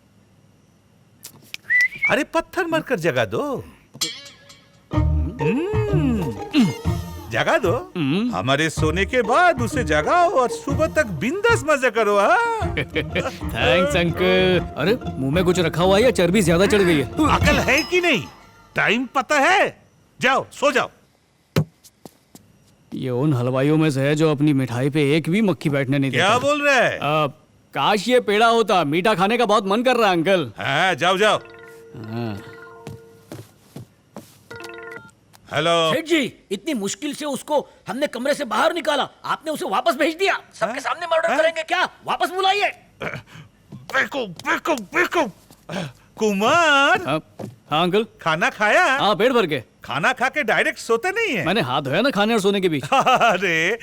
अरे पत्थर मारकर जगा दो। जगा दो। हमारे सोने के बाद उसे जगाओ और सुबह तक बिंदास मजा करो। Thanks uncle. अरे मुंह में कुछ रखा हुआ है या चर्बी ज्यादा चढ़ गई है? अकल है कि नहीं? टाइम पता है? जाओ सो जाओ। ये उन हलवाइयों में से है जो अपनी मिठाई पे एक भी मक्खी बैठने नहीं देता। क्या बोल रहा है? काश ये पेड़ा होता। मीठा खाने का बहुत मन कर रहा है अंकल। हाँ, जाओ जाओ। हेलो सेठ जी, इतनी मुश्किल से उसको हमने कमरे से बाहर निकाला, आपने उसे वापस भेज दिया। सबके सामने मर्डर करेंगे क्या? वापस बुलाइए। कुमार। हाँ अंकल। खाना खाया? हाँ, पेट भर के। खाना खा के डायरेक्ट सोते नहीं है? मैंने हाथ धोया ना खाने और सोने के बीच। अरे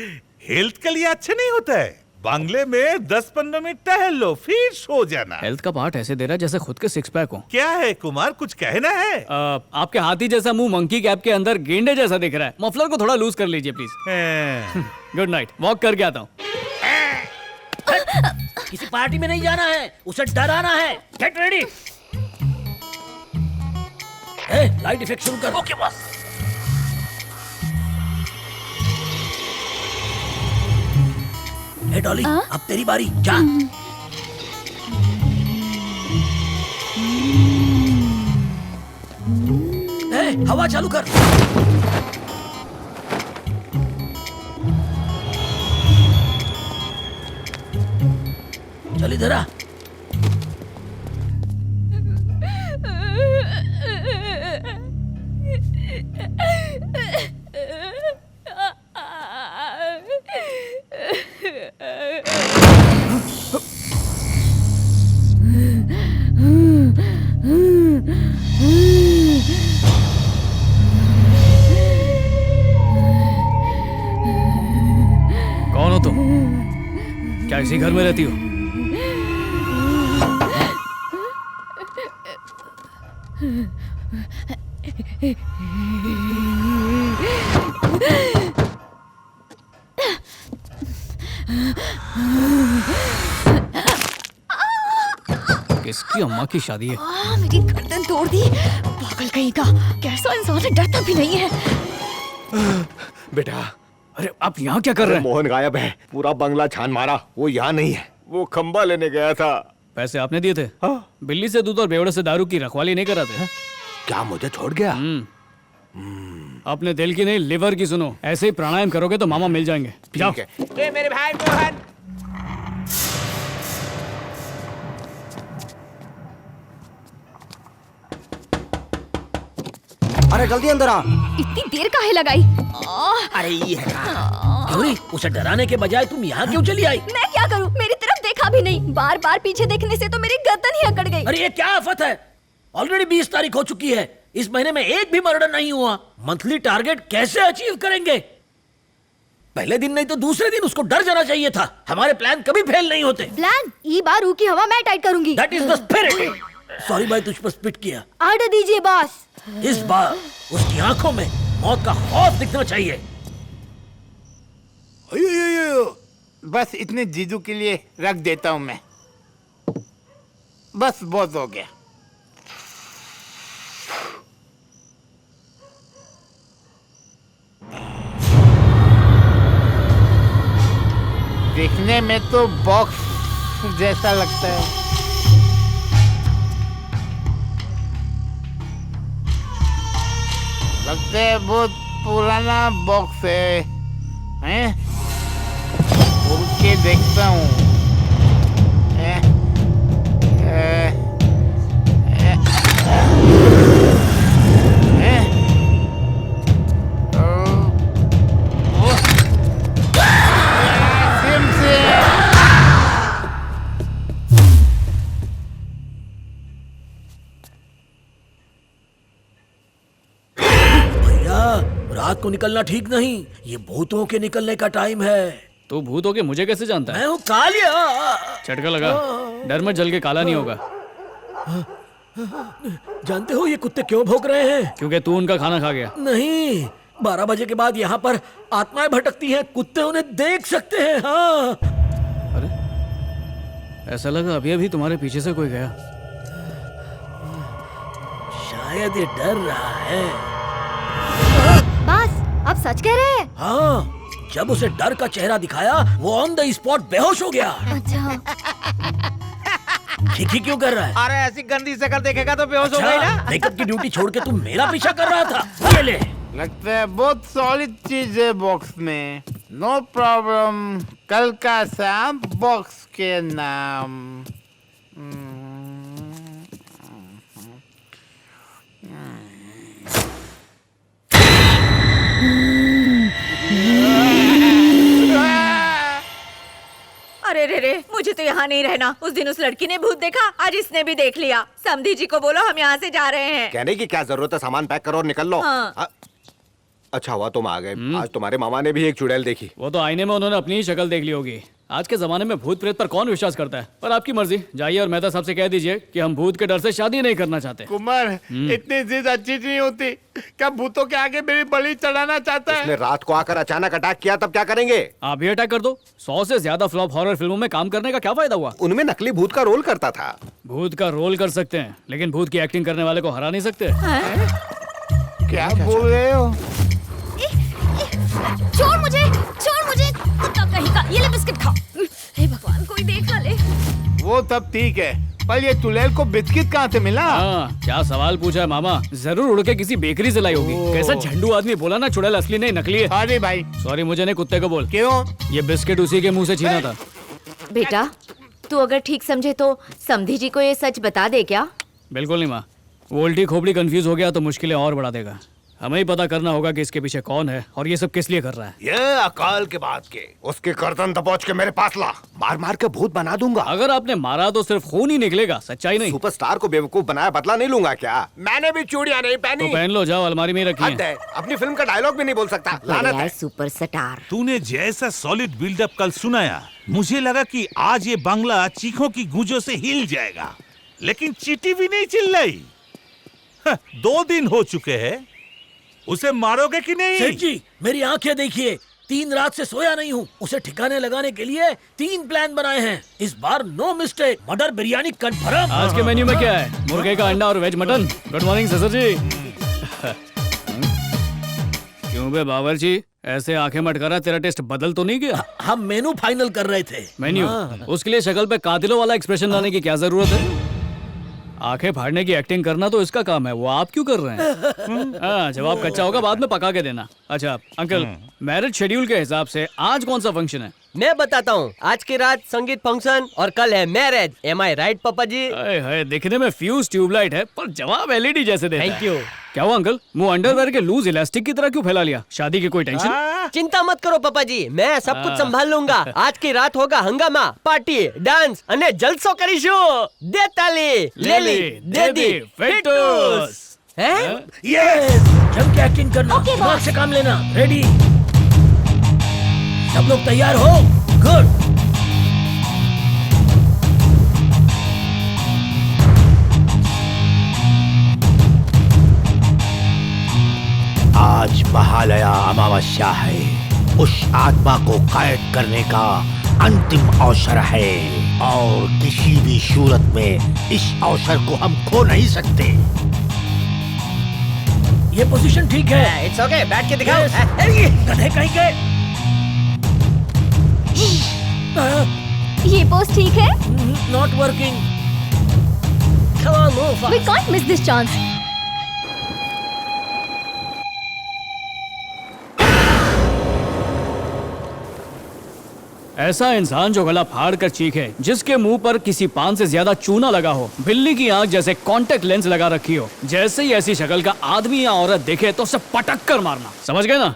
हेल्थ के लिए अच्छा नहीं होता है। बांग्ले में 10-15 मिनट टहल लो, फिर सो जाना। हेल्थ का पार्ट ऐसे दे रहा है जैसे खुद के 6 पैक हो। क्या है कुमार, कुछ कहना है? आपके हाथी जैसा मुंह मंकी कैप के अंदर गेंडे जैसा दिख रहा है। मफलर को थोड़ा लूज कर लीजिए प्लीज। गुड नाइट, वॉक करके आता हूँ। किसी पार्टी में नहीं जाना है, उसे डराना है। Get ready. लाइट इफेक्ट शुरू कर। Okay boss. डॉली, अब तेरी बारी, जा। हवा चालू कर। चल इधर आ। कौन हो तुम? क्या इसी घर में रहती हो? किसकी अम्मा की शादी है? मेरी गर्दन तोड़ दी, पागल कहीं का। कैसा इंसान है, डरता भी नहीं है। बेटा, अरे आप यहाँ क्या कर रहे हैं? मोहन गायब है, पूरा बंगला छान मारा, वो यहाँ नहीं है। वो खंबा लेने गया था। पैसे आपने दिए थे? बिल्ली से दूध और बेवड़े से दारू की रखवाली नहीं कराते? क्या मुझे छोड़ गया? अपने दिल की नहीं, लिवर की सुनो। ऐसे ही प्राणायाम करोगे तो मामा मिल जाएंगे। जाओ। ए मेरे भाई मोहन, अरे जल्दी अंदर आ। इतनी देर काहे लगाई? अरे ये है गौरी, उसे डराने के बजाय तुम यहाँ क्यों चली आई? मैं क्या करूं? मेरी तरफ देखा भी नहीं। बार बार पीछे देखने से तो मेरी गर्दन ही अकड़ गई। अरे ये क्या आफत है? ऑलरेडी 20 तारीख हो चुकी है, इस महीने में एक भी मर्डर नहीं हुआ। मंथली टारगेट कैसे अचीव करेंगे? पहले दिन नहीं तो दूसरे दिन उसको डर जाना चाहिए था। हमारे प्लान कभी फेल नहीं होते। प्लान? ई बार ऊ की हवा मैं टाइट करूंगी। That is the spirit. Sorry भाई, तुझ पर स्पिट किया। आर्डर दीजिए बॉस। इस बार उसकी आंखों में मौत का खौफ दिखना चाहिए। बस इतने जीजू के लिए रख देता हूं मैं। बस बहुत हो गया। देखने में तो बॉक्स जैसा लगता है। लगता है बहुत पुराना बॉक्स है, हैं? खोल के देखता हूँ। रात को निकलना ठीक नहीं, ये भूतों के निकलने का टाइम है। तो भूत हो के मुझे कैसे जानता है? मैं हूँ कालिया। झटका लगा, डर में जल के काला नहीं होगा। जानते हो ये कुत्ते क्यों भौंक रहे हैं? क्योंकि तू उनका खाना खा गया। नहीं, 12 बजे के बाद यहाँ पर आत्माएं भटकती हैं, कुत्ते उन्हें देख सकते हैं। हाँ। अरे ऐसा लगा अभी अभी तुम्हारे पीछे से कोई गया। शायद ये डर रहा है। बस अब सच कह रहे हैं? हाँ, जब उसे डर का चेहरा दिखाया वो ऑन द स्पॉट बेहोश हो गया। अच्छा। खिखी क्यों कर रहा है? अरे ऐसी गंदी शक्ल देखेगा तो बेहोश हो गई ना। मेकअप की ड्यूटी छोड़ के तुम मेरा पीछा कर रहा था। ले ले। लगता है बहुत सॉलिड चीज है बॉक्स में। नो प्रॉब्लम, कल का शाम बॉक्स के नाम। अरे रे रे, मुझे तो यहाँ नहीं रहना। उस दिन उस लड़की ने भूत देखा, आज इसने भी देख लिया। समधी जी को बोलो हम यहाँ से जा रहे हैं। कहने की क्या जरूरत है, सामान पैक करो और निकल लो। हाँ। अच्छा हुआ तुम आ गए। आज तुम्हारे मामा ने भी एक चुड़ैल देखी। वो तो आईने में उन्होंने अपनी ही शक्ल देख ली होगी। आज के जमाने में भूत प्रेत पर कौन विश्वास करता है? पर आपकी मर्जी, जाइए और मेहता साहब से कह दीजिए कि हम भूत के डर से शादी नहीं करना चाहते। कुमार, इतनी जिद अच्छी नहीं होती। क्या भूतों के आगे मेरी बलि चढ़ाना चाहता है? उसने रात को आकर अचानक अटैक किया, तब क्या करेंगे? आप भी अटैक कर दो। 100 से ज्यादा फ्लॉप हॉरर फिल्मों में काम करने का क्या फायदा हुआ? उनमें नकली भूत का रोल करता था। भूत का रोल कर सकते हैं, लेकिन भूत की एक्टिंग करने वाले को हरा नहीं सकते। क्या बोल रहे हो? छोड़ मुझे कुत्ता कहीं का। ये ले बिस्किट खा। हे भगवान, कोई देख ना ले। वो तब ठीक है, पर ये चुड़ैल को बिस्किट कहाँ से मिला? हाँ, क्या सवाल पूछा है मामा। जरूर उड़ के किसी बेकरी से लाई होगी। कैसा झंडू आदमी, बोला ना चुड़ैल असली नहीं नकली है। अरे भाई सॉरी, मुझे नहीं, कुत्ते को बोल। क्यों? ये बिस्किट उसी के मुंह से छीना था। बेटा, तू अगर ठीक समझे तो समधी जी को ये सच बता दे क्या? बिल्कुल नहीं माँ, वो उल्टी खोपड़ी कंफ्यूज हो गया तो मुश्किलें और बढ़ा देगा। हमें ही पता करना होगा कि इसके पीछे कौन है और ये सब किस लिए कर रहा है। ये अकाल के बाद के उसके गर्दन दबोच के मेरे पास ला, मार मार के भूत बना दूंगा। अगर आपने मारा तो सिर्फ खून ही निकलेगा, सच्चाई नहीं। सुपरस्टार को बेवकूफ बनाया, बदला नहीं लूंगा क्या? मैंने भी चूड़ियां नहीं पहनी। तो पहन लो, जाओ, अलमारी में रखी है। अपनी फिल्म का डायलॉग भी नहीं बोल सकता। लानत है। सुपरस्टार। तूने जैसा सॉलिड बिल्डअप कल सुनाया, मुझे लगा कि आज ये बंगला चीखों की गूंजों से हिल जाएगा, लेकिन चींटी भी नहीं चिल्लाई। 2 दिन हो चुके हैं, उसे मारोगे कि नहीं? सेठ जी, मेरी आंखें देखिए, 3 रात से सोया नहीं हूँ। उसे ठिकाने लगाने के लिए 3 प्लान बनाए हैं। इस बार नो मिस्टेक, मटर बिरयानी कंफर्म। आज के मेन्यू में क्या है? मुर्गे का अंडा और वेज मटन। गुड मॉर्निंग ससुर जी। क्यों बे बावर्ची, ऐसे आंखें मटकारा, तेरा टेस्ट बदल तो नहीं गया? हम मेनू फाइनल कर रहे थे। मेन्यू? उसके लिए शक्ल पे कातिलों वाला एक्सप्रेशन लाने की क्या जरूरत है? आंखें फाड़ने की एक्टिंग करना तो इसका काम है, वो आप क्यों कर रहे हैं? हाँ, जवाब कच्चा होगा, बाद में पका के देना। अच्छा अंकल, मैरिज शेड्यूल के हिसाब से आज कौन सा फंक्शन है? मैं बताता हूँ, आज की रात संगीत फंक्शन और कल है मैरिज। एम आई राइट पापा जी? दिखने में फ्यूज ट्यूबलाइट है पर जवाब एलईडी जैसे देता है। Thank you. क्या हुआ अंकल, मुंह अंडरवेयर के लूज इलास्टिक की तरह क्यों फैला लिया? शादी की कोई टेंशन? चिंता मत करो पापा जी, मैं सब कुछ संभाल लूंगा। आज की रात होगा हंगामा, पार्टी, डांस अने जलसो करीशु। दे ताली, ले ली, दे दी, फिटूस। हैं? यस, जम के एक्टिंग करना, दिमाग से काम लेना। रेडी? सब लोग तैयार हो? गुड। आज महालया अमावस्या है। उस आत्मा को कैद करने का अंतिम अवसर है और किसी भी सूरत में इस अवसर को हम खो नहीं सकते। ये पोजीशन ठीक है। इट्स ओके, बैठ के दिखाओ। गधे कहीं के। ये पोस्ट ठीक है? Not working. Come on, move. We can't miss this chance. ऐसा इंसान जो गला फाड़ कर चीखे, जिसके मुंह पर किसी पान से ज्यादा चूना लगा हो, बिल्ली की आंख जैसे कांटेक्ट लेंस लगा रखी हो, जैसे ही ऐसी शक्ल का आदमी या औरत देखे तो उसे पटक कर मारना। समझ गए ना?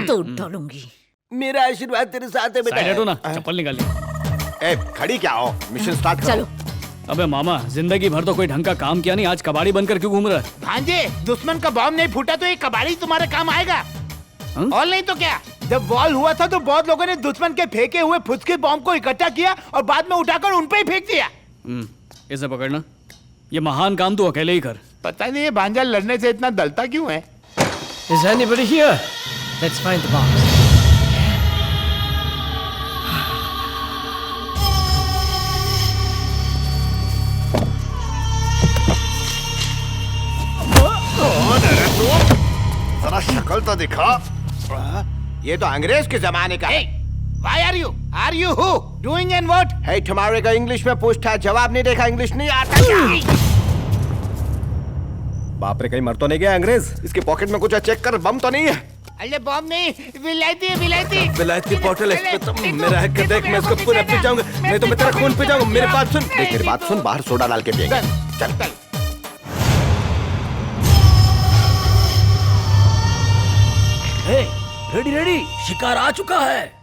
तो डालूंगी। मेरा आशीर्वाद तेरे साथ है बेटा। साइड हटो ना, चप्पल निकालिए। ए, खड़ी क्या हो? मिशन स्टार्ट करो। चलो। अबे मामा, जिंदगी भर तो कोई ढंग का काम किया नहीं, आज कबाड़ी बनकर क्यों घूम रहा है? भांजे, दुश्मन का बॉम्ब नहीं फूटा तो ये कबाड़ी तुम्हारे काम आएगा। और नहीं तो क्या? जब वॉल हुआ था तो बहुत लोगों ने दुश्मन के फेंके हुए फुसके बॉम्ब को इकट्ठा किया और बाद में उठाकर उन पे ही फेंक दिया। इसे पकड़ना। ये महान काम तू अकेले ही कर। पता नहीं ये भांजा लड़ने से इतना दलता क्यों है? Is anybody here? Let's find the box. जरा शक्ल तो दिखा। ये तो अंग्रेज के जमाने का है। Why are you? Are you who? Doing and what? है तुम्हारे का इंग्लिश में पूछता है, जवाब नहीं देखा, इंग्लिश नहीं आता क्या? बाप रे, कहीं मर तो नहीं गया अंग्रेज? इसके पॉकेट में कुछ है, चेक कर, बम तो नहीं है। अरे बॉम्ब नहीं, विलायती है, विलायती। विलायती बॉटल है इसमें, तुम मेरा है कि देख, मैं इसको पूरा पी जाऊंगा, नहीं तो मैं तेरा खून पी जाऊंगा। मेरी बात सुन, देख मेरी बात सुन, बाहर सोडा डाल के पिएंगे। चल चल। रेडी रेडी, शिकार आ चुका है।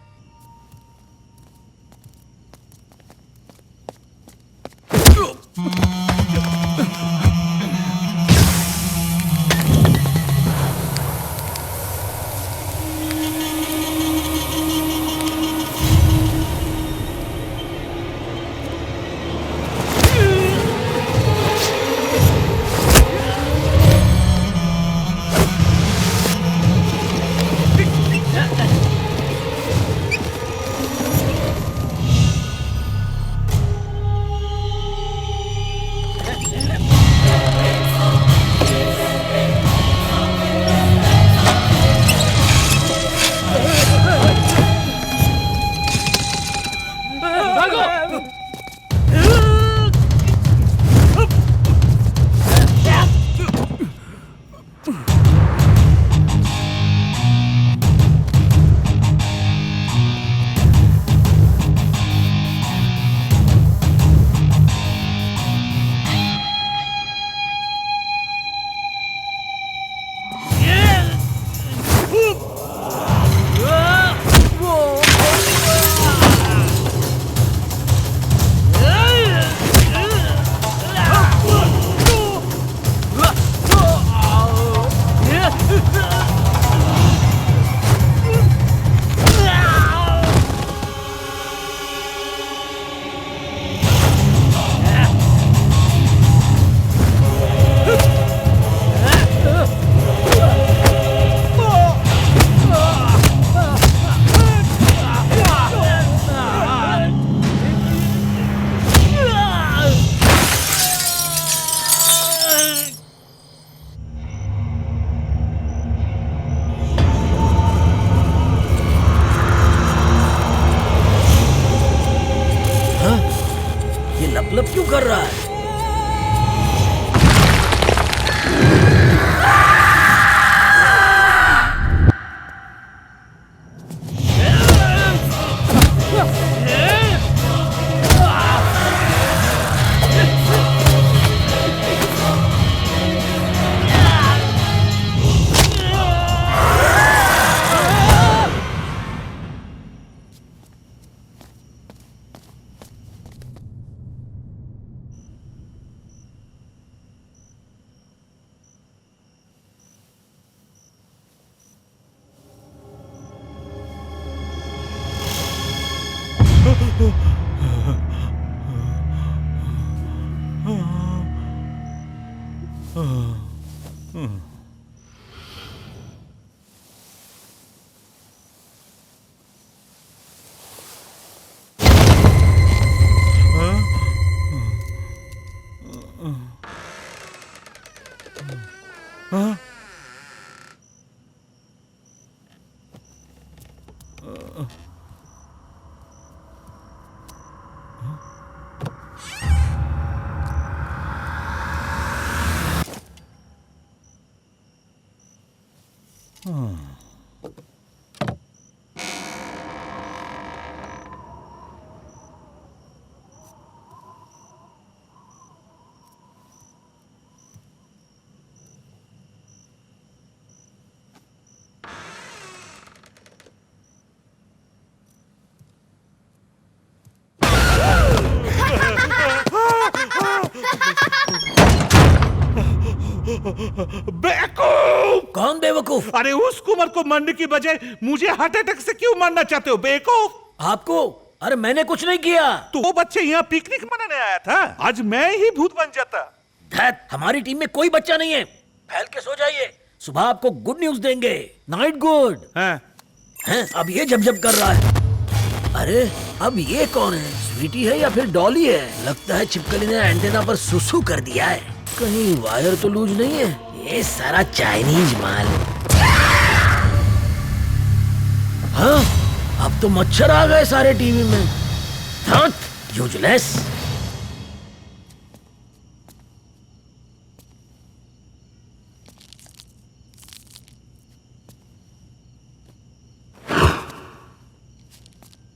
मतलब क्यों कर रहा है? बेवकूफ! कौन बेवकूफ? अरे उस कुमार को मारने की बजाय मुझे हार्ट अटैक से क्यों मारना चाहते हो बेवकूफ? आपको? अरे मैंने कुछ नहीं किया। तो वो बच्चे यहाँ पिकनिक मनाने आया था, आज मैं ही भूत बन जाता। धैत, हमारी टीम में कोई बच्चा नहीं है। फैल के सो जाइए, सुबह आपको गुड न्यूज देंगे। Night good. हैं? अब ये जब कर रहा है। अरे अब ये कौन है? स्वीटी है या फिर डॉली है? लगता है छिपकली ने एंटेना पर सुसु कर दिया है। कहीं वायर तो लूज नहीं है? ये सारा चाइनीज माल। हाँ, अब तो मच्छर आ गए सारे टीवी में। यूजलेस।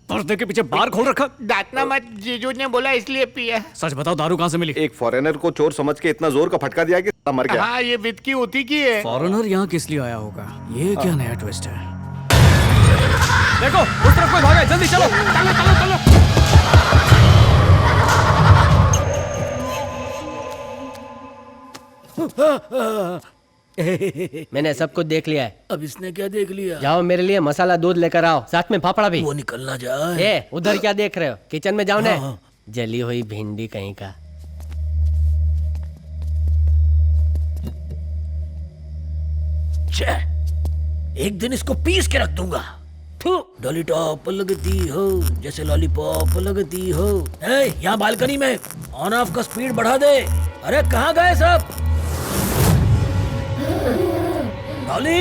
पर्दे के पीछे बार खोल रखा। डांटना मत, जीजू ने बोला इसलिए पिया। सच बताओ, दारू कहाँ से मिली? एक फॉरेनर को चोर समझ के इतना जोर का फटका दिया कि मर गया। हाँ, ये विद की होती की है। फॉरेनर यहाँ किस लिए आया होगा? ये क्या नया ट्विस्ट है? देखो, उस तरफ कोई भागा है, जल्दी चलो। चलो चलो चलो। मैंने सब कुछ देख लिया है। अब इसने क्या देख लिया? जाओ मेरे लिए मसाला दूध लेकर आओ, साथ में फाफड़ा भी। वो निकलना जाए। उधर क्या देख रहे हो? किचन में जाओ ना। जली हुई भिंडी कहीं का। एक दिन इसको पीस के रख दूंगा। डॉली टॉप लगती हो जैसे लॉलीपॉप लगती हो। यहाँ बालकनी में ऑन ऑफ का स्पीड बढ़ा दे। अरे कहाँ गए सब? डॉली,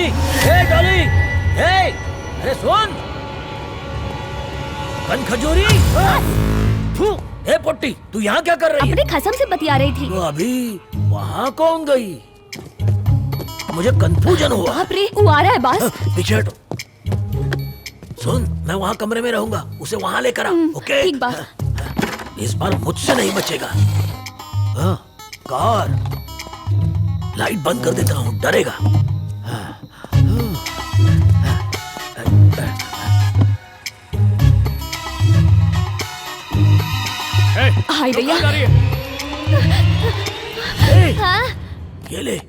डॉली, अरे सुन, कन खजूरी। पोट्टी, तू यहाँ क्या कर रही है? अपने कसम से बतिया रही थी। तो अभी वहाँ कौन गई? मुझे कंफ्यूजन हुआ। बाप रे, वो आ रहा है बॉस। पीछे हटो। सुन, मैं वहाँ कमरे में रहूंगा, उसे वहाँ लेकर आ। ओके? ठीक बात। इस बार मुझसे नहीं बचेगा। कार लाइट बंद कर देता हूँ, डरेगा। हाय भैया। हाँ? ये ले।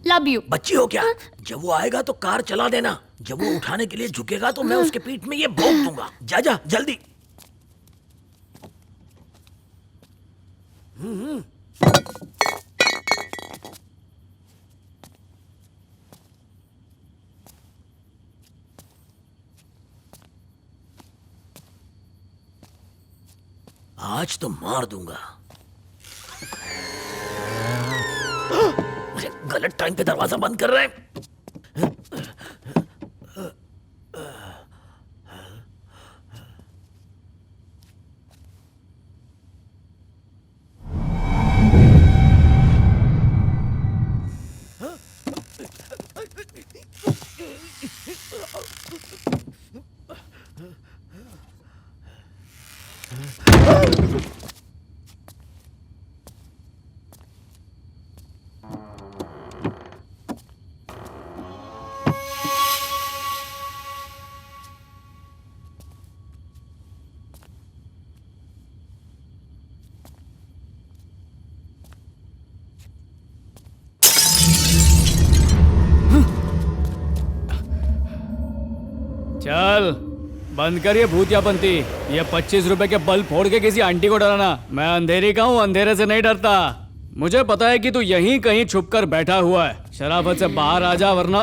Love you. बच्ची हो क्या? जब वो आएगा तो कार चला देना। जब वो उठाने के लिए झुकेगा तो मैं उसके पीठ में ये भोंक दूंगा। जा जा जल्दी। आज तो मार दूंगा। मुझे गलत टाइम पे दरवाजा बंद कर रहे हैं। चल बंद कर ये भूतियापंती। ये 25 रुपए के बल्ब फोड़ के किसी आंटी को डराना। मैं अंधेरी का हूँ, अंधेरे से नहीं डरता। मुझे पता है कि तू यहीं कहीं छुप कर बैठा हुआ है। शराफत से बाहर आ जा वरना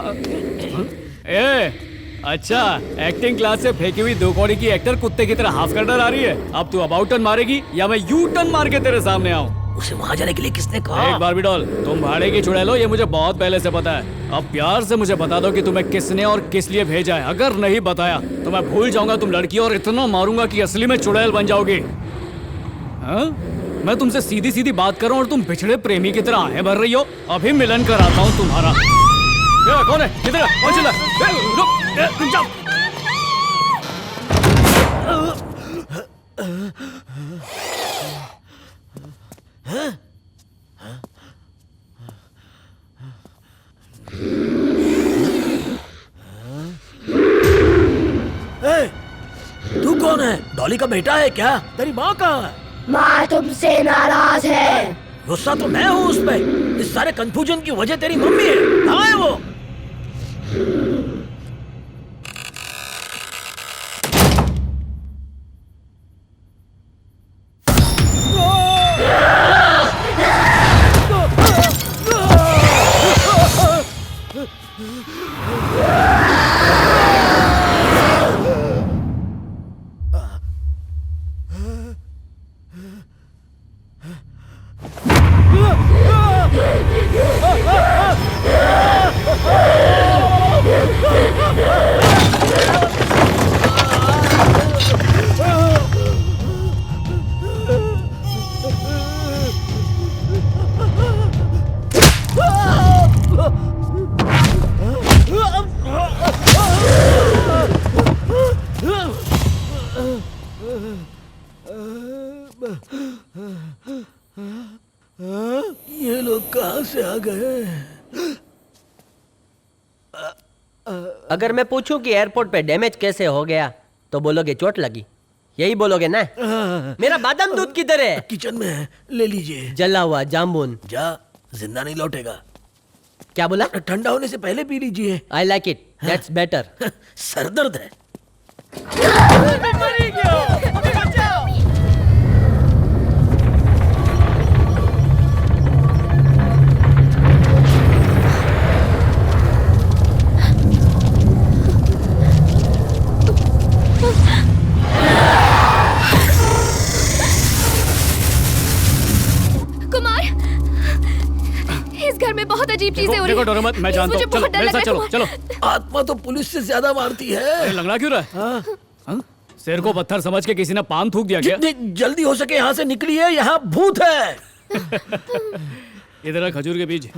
अच्छा, एक्टिंग क्लास से फेंकी हुई 2 कौड़ी की एक्टर कुत्ते की तरह हाफ कर डरा रही है। अब तू अबाउट टर्न मारेगी या मैं यू टर्न मार के तेरे सामने आऊँ? उसे वहाँ जाने के लिए किसने कहा? एक बार भी डॉल, तुम भाड़े की चुड़ैल हो, ये मुझे बहुत पहले से पता है। अब प्यार से मुझे बता दो कि तुम्हें किसने और किस लिए भेजा है। अगर नहीं बताया तो मैं भूल जाऊंगा तुम लड़की और इतना मारूंगा कि असली में चुड़ैल बन जाओगी। हाँ? मैं तुमसे सीधी सीधी बात कर रहा हूँ और तुम बिछड़े प्रेमी की तरह आहें भर रही हो। अभी मिलन कराता हूँ तुम्हारा। कौन है? किधर है? कौन चला? रुक जाओ। तू कौन है? डॉली का बेटा है क्या? तेरी माँ कहाँ है? माँ तुमसे नाराज है। गुस्सा तो मैं हूँ उस पे। इस सारे कंफ्यूजन की वजह तेरी मम्मी है। कहाँ है वो? ये लोग कहाँ से आ गए? अगर मैं पूछूं कि एयरपोर्ट पे डैमेज कैसे हो गया तो बोलोगे चोट लगी, यही बोलोगे ना? मेरा बादाम दूध किधर है? किचन में है, ले लीजिए। जला हुआ जामुन। जा, जिंदा नहीं लौटेगा। क्या बोला? ठंडा होने से पहले पी लीजिए। I like it, that's better. Sir दर्द है। इस घर में बहुत अजीब चीजें हो रही हैं। देखो डरो मत, मैं जानता हूँ। चलो मेरे साथ चलो, चलो। आत्मा तो पुलिस से ज्यादा मारती है। लंगड़ा क्यों रहा है? हाँ? शेर को पत्थर समझ के किसी ने पान थूक दिया क्या? जल्दी हो सके यहाँ से निकलिए, यहाँ भूत है। इधर खजूर के बीज।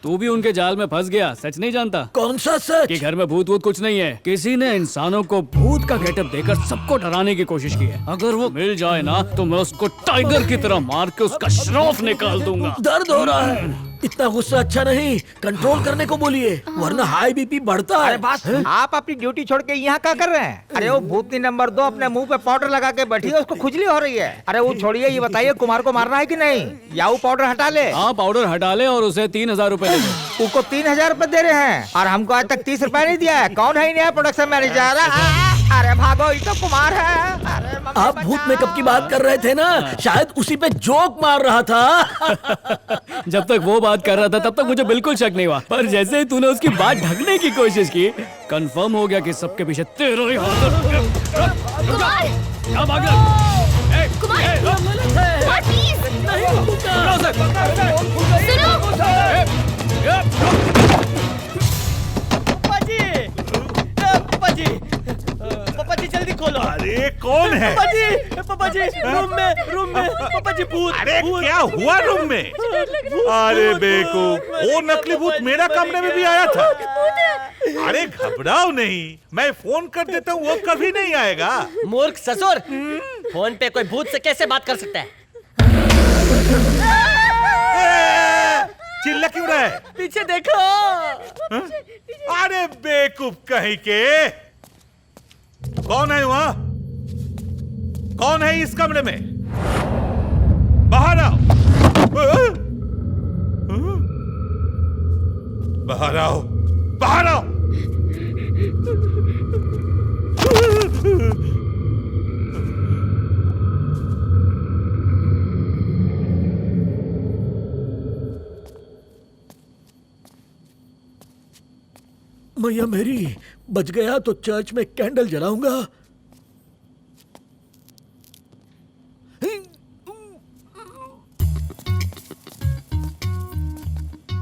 तू भी उनके जाल में फंस गया। सच नहीं जानता? कौन सा सच? कि घर में भूत वूत कुछ नहीं है। किसी ने इंसानों को भूत का गेटअप देकर सबको डराने की कोशिश की है। अगर वो मिल जाए ना तो मैं उसको टाइगर की तरह मार के उसका श्रॉफ निकाल दूंगा। दर्द हो रहा है। इतना गुस्सा अच्छा नहीं, कंट्रोल करने को बोलिए, वरना हाई बीपी बढ़ता है। अरे बस, आप अपनी ड्यूटी छोड़ के यहाँ क्या कर रहे हैं? अरे वो भूतनी नंबर 2 अपने मुंह पे पाउडर लगा के बैठी है, उसको खुजली हो रही है। अरे वो छोड़िए, ये बताइए कुमार को मारना है कि नहीं, या वो पाउडर हटा ले? हाँ पाउडर हटा ले और उसे 3000 रुपए दे दे। उसको 3000 रुपए दे रहे हैं और हमको आज तक 30 रुपए नहीं दिया है। कौन है नया प्रोडक्शन मैनेजर? अरे भागो, ये तो कुमार है। अरे आप भूत मेकअप की बात कर रहे थे ना, शायद उसी पे जोक मार रहा था। जब तक वो बात कर रहा था तब तक मुझे बिल्कुल शक नहीं हुआ, पर जैसे ही तूने उसकी बात ढकने की कोशिश की, कंफर्म हो गया कि सबके पीछे तेरा ही हाथ है। क्या भाग रहा? पापा जी जल्दी खोलो। अरे ये कौन है? पापा जी रूम में पापा जी भूत। अरे क्या हुआ रूम में? अरे बेवकूफ, वो नकली भूत मेरा कमरे में भी आया था। अरे घबराओ नहीं, मैं फोन कर देता हूँ, वो कभी नहीं आएगा। मूर्ख ससुर, फोन पे कोई भूत से कैसे बात कर सकता है? चिल्ला क्यों रहा है? पीछे देखो। अरे बेवकूफ कहीं के, कौन है वहां? कौन है इस कमरे में? बाहर आओ, बाहर आओ, बाहर आओ। मैया मेरी, बच गया तो चर्च में कैंडल जलाऊंगा।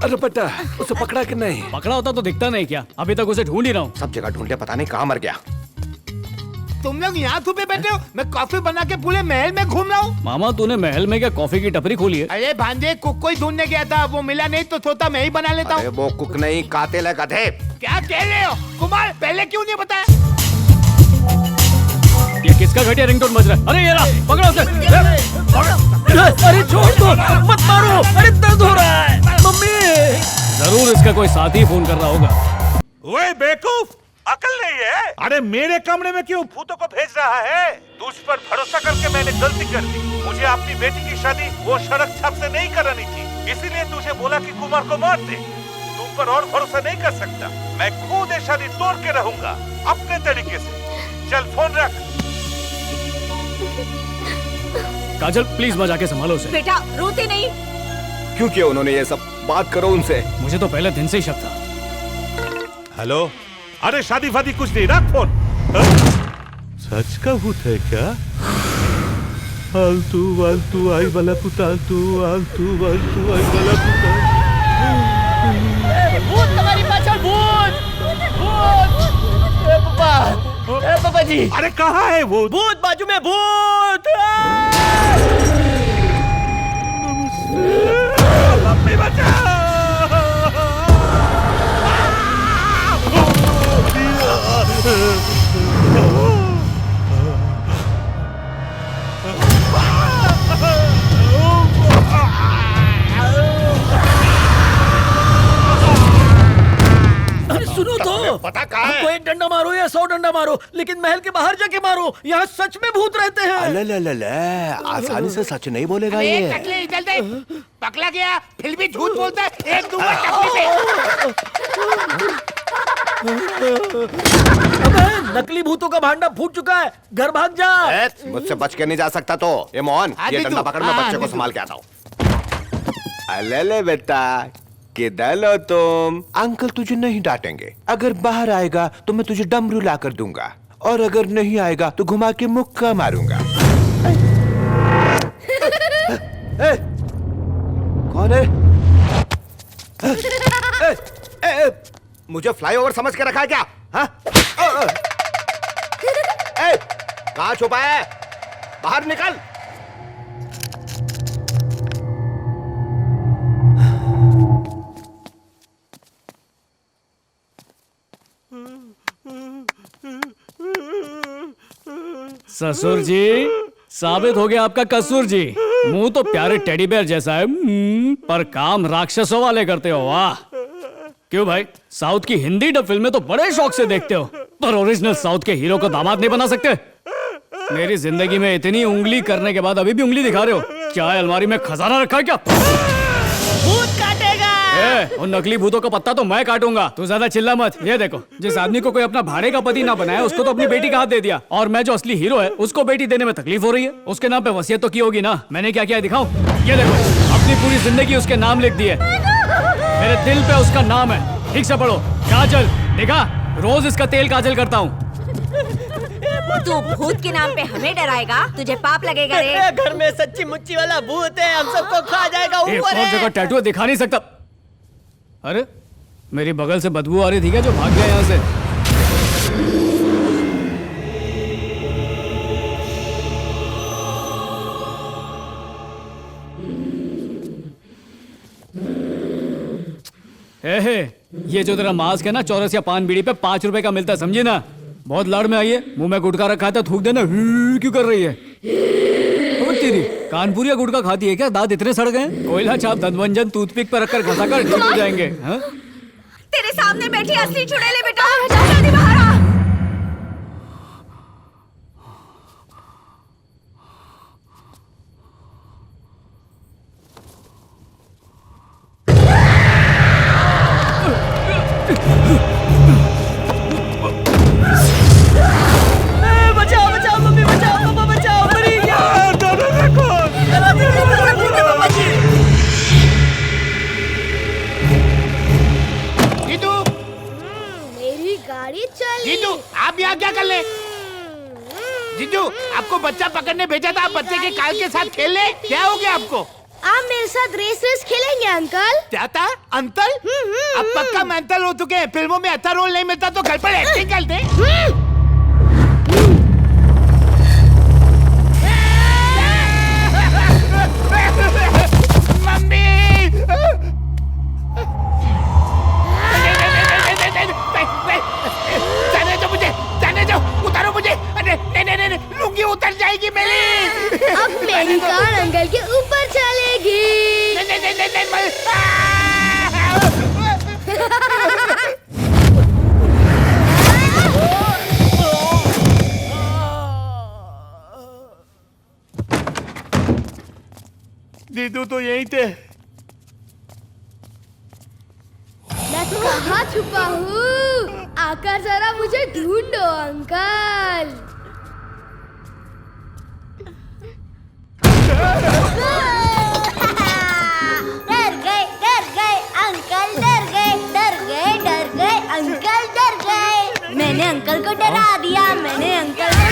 अरे बेटा, उसे पकड़ा कि नहीं? पकड़ा होता तो दिखता नहीं क्या? अभी तक उसे ढूंढ ही रहा हूँ। सब जगह ढूंढ लिया, पता नहीं कहाँ मर गया। तुम लोग यहाँ छुपे बैठे हो, मैं कॉफी बना के पूरे महल में घूम रहा हूँ। मामा तूने महल में क्या कॉफी की टपरी खोली है? अरे भांजे, कुक को ही ढूंढने गया था, वो मिला नहीं तो सोचा मैं ही बना लेता हूँ। वो कुक नहीं, कातिल है गधे। क्या कह रहे हो कुमार? पहले क्यों नहीं बताया? ये किसका घटिया रिंगटोन बज रहा है? अरे ये रहा, पकड़ो उसे। अरे छोड़ दो, मत मारो, अरे दर्द हो रहा है। मम्मी, जरूर इसका कोई साथी फोन कर रहा होगा। ओए बेवकूफ, अकल नहीं है? अरे मेरे कमरे में क्यों भूतों को भेज रहा है? तुझ पर भरोसा करके मैंने गलती कर दी। मुझे अपनी बेटी की शादी वो सड़क छाप से नहीं करानी थी, इसीलिए तुझे बोला कि कुमार को मार दे। तुम पर और भरोसा नहीं कर सकता। मैं खुद ये शादी तोड़ के रहूंगा अपने तरीके से। चल फोन रख। काजल प्लीज मजा के संभालो उसे। बेटा रोते नहीं। क्यों किया उन्होंने ये सब? बात करो उनसे। मुझे तो पहले दिन से ही शक था। हेलो, अरे शादी फादी कुछ नहीं, रख फोन। सच का भूत है क्या? आलतू वालतू आई वाला पुतालतू, आलतू वालतू आई वाला पुतालतू। भूत तुम्हारी पाछल, भूत पापा जी। अरे कहाँ है भूत? भूत बाजू में, भूत। मम्मी बचाओ। अरे सुनो तो, पता कहाँ है? हमको एक डंडा मारो या 100 डंडा मारो, लेकिन महल के बाहर जाके मारो। यहाँ सच में भूत रहते हैं। आसानी से सच नहीं बोलेगा अरे ये। टकले इधर दे, पकड़ा गया फिर भी झूठ बोलता है। एक दूंगा टकले अबे नकली भूतों का भांडा फूट चुका है, घर भाग जा। मुझसे बच के नहीं जा सकता तो। ये मोहन, ये डंडा पकड़, मैं बच्चे को संभाल के आता हूँ। अले बेटा, किधर लो तुम? अंकल तुझे नहीं डांटेंगे। अगर बाहर आएगा तो मैं तुझे डमरू ला कर दूंगा, और अगर नहीं आएगा तो घुमा के मुक्का मारूंगा। कौन है? मुझे फ्लाईओवर समझ के रखा है क्या? कहाँ छुपा है? बाहर निकल। ससुर जी, साबित हो गया आपका कसूर जी। मुंह तो प्यारे टेडी बेयर जैसा है, पर काम राक्षसों वाले करते हो। वाह! क्यों भाई, साउथ की हिंदी डब फिल्में तो बड़े शौक से देखते हो, पर ओरिजिनल साउथ के हीरो को दामाद नहीं बना सकते? मेरी जिंदगी में इतनी उंगली करने के बाद अभी भी उंगली दिखा रहे हो? क्या अलमारी में खजाना रखा है क्या? भूत काटेगा। उन नकली भूतों का पत्ता तो मैं काटूंगा। तू ज्यादा चिल्ला मत। ये देखो, जिस आदमी को कोई अपना भाड़े का पति ना बनाया, उसको तो अपनी बेटी का हाथ दे दिया, और मैं जो असली हीरो है उसको बेटी देने में तकलीफ हो रही है। उसके नाम पे वसीयत तो की होगी ना? मैंने क्या किया दिखाऊं? ये देखो, अपनी पूरी जिंदगी उसके नाम लिख दी है। मेरे दिल पे उसका नाम है। ठीक से पढ़ो। काजल, देखा? रोज इसका तेल काजल करता हूँ। तू भूत के नाम पे हमें डराएगा? तुझे पाप लगेगा रे। घर में सच्ची मुच्ची वाला भूत है, हम सबको खा जाएगा। ऊपर है। जगह टैटू दिखा नहीं सकता। अरे मेरी बगल से बदबू आ रही थी क्या जो भाग गया यहाँ से? हे ये जो तेरा मास्क है ना, चौरसिया पान बीड़ी पे 5 रुपए का मिलता है, समझे ना? बहुत लाड़ में आई है, मुंह में गुटखा रखा था, थूक देना क्यों कर रही है? तेरी कानपुरिया गुटखा खाती है क्या? दांत इतने सड़ गए, कोयला छाप दंतमंजन टूथपिक पर रखकर घसा कर ठीक हो जाएंगे। हाँ? तेरे सामने बैठी असली चुड़ैले बेटा, जल्दी बाहर आ। बचाओ बचाओ मम्मी, बचाओ पापा, बचाओ, मरी गया। जीतू, मेरी गाड़ी चली। जीतू, आप यहाँ क्या कर ले? जीतू, आपको बच्चा पकड़ने भेजा था, आप बच्चे के काल के साथ खेल ले। क्या हो गया आपको? आप मेरे साथ रेस खेलेंगे अंकल? क्या था अंकल? अब पक्का मेंटल हो चुके हैं। फिल्मों में अच्छा रोल नहीं मिलता तो घर पर एक्टिंग करते। मम्मी, जाने दो मुझे, जाने दो, उतारो मुझे। नहीं, लुंगी उतर जाएगी मेरी। अब मेरी कार अंकल के ऊपर चलेगी। जीतू तो यहीं थे। मैं कहाँ छुपा हूँ? आकर जरा मुझे ढूंढो अंकल। डर गए अंकल, डर गए अंकल, डर गए। मैंने अंकल को डरा दिया, मैंने अंकल को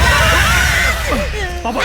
पापा,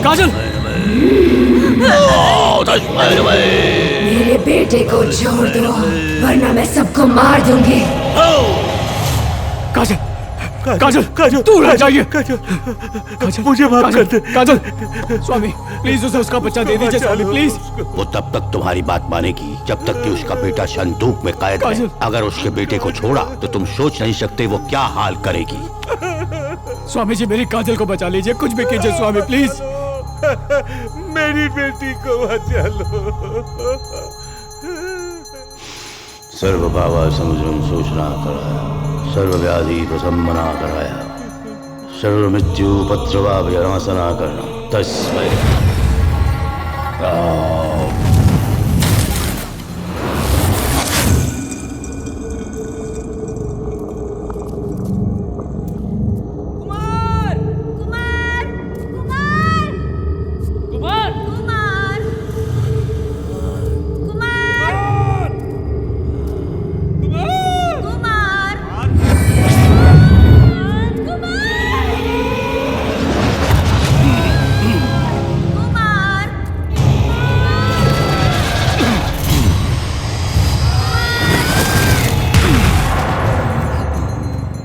काजल, मेरे बेटे को छोड़ दो वरना मैं सबको मार दूंगी। काजल, काजल, काजल, तू रह जाइए। काजल, मुझे माफ कर दे। काजल, स्वामी प्लीज उसे उसका बच्चा दे दीजिए स्वामी, प्लीज। वो तब तक तुम्हारी बात मानेगी जब तक कि उसका बेटा संदूक में कैद है। अगर उसके बेटे को छोड़ा तो तुम सोच नहीं सकते वो क्या हाल करेगी। स्वामी जी मेरी काजल को बचा लीजिए, कुछ भी कीजिए स्वामी प्लीज। मेरी बेटी को बचा लो। सर्वभावा समुद्रम सोचना कराया, सर्वव्याधि प्रशमना कराया, सर्वमृत्यु उपद्रवा विनाशना करना। तस्मै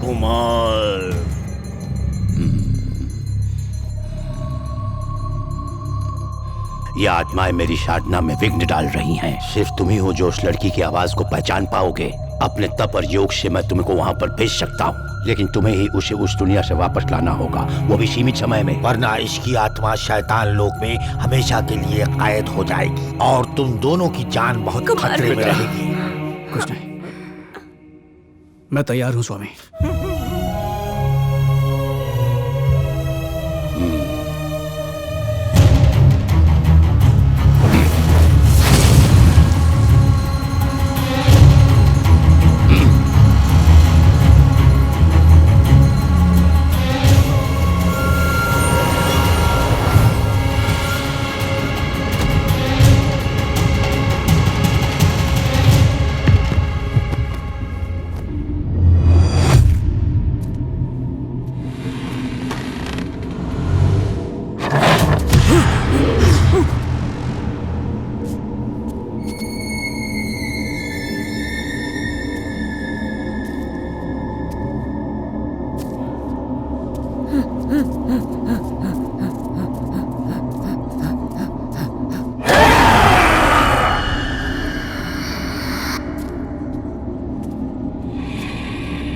कुमार। ये आत्माएं मेरी साधना में विघ्न डाल रही हैं। सिर्फ तुम ही हो जो उस लड़की की आवाज को पहचान पाओगे। अपने तप और योग से मैं तुमको वहां पर भेज सकता हूँ, लेकिन तुम्हें ही उसे उस दुनिया से वापस लाना होगा, वो भी सीमित समय में, वरना इसकी आत्मा शैतान लोक में हमेशा के लिए कैद हो जाएगी और तुम दोनों की जान बहुत खतरे में रहेगी। कुछ नहीं, मैं तैयार हूँ स्वामी।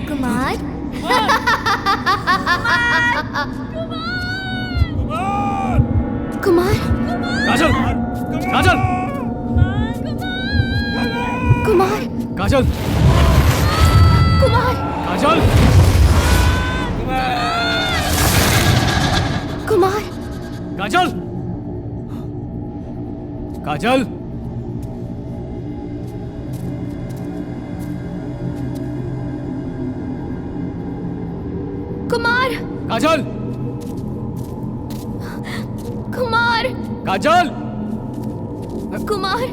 कुमार कुमार काजल, काजल, कुमार काजल, कुमार काजल, कुमार काजल, काजल, कुमार, काजल, कुमार, काजल, कुमार,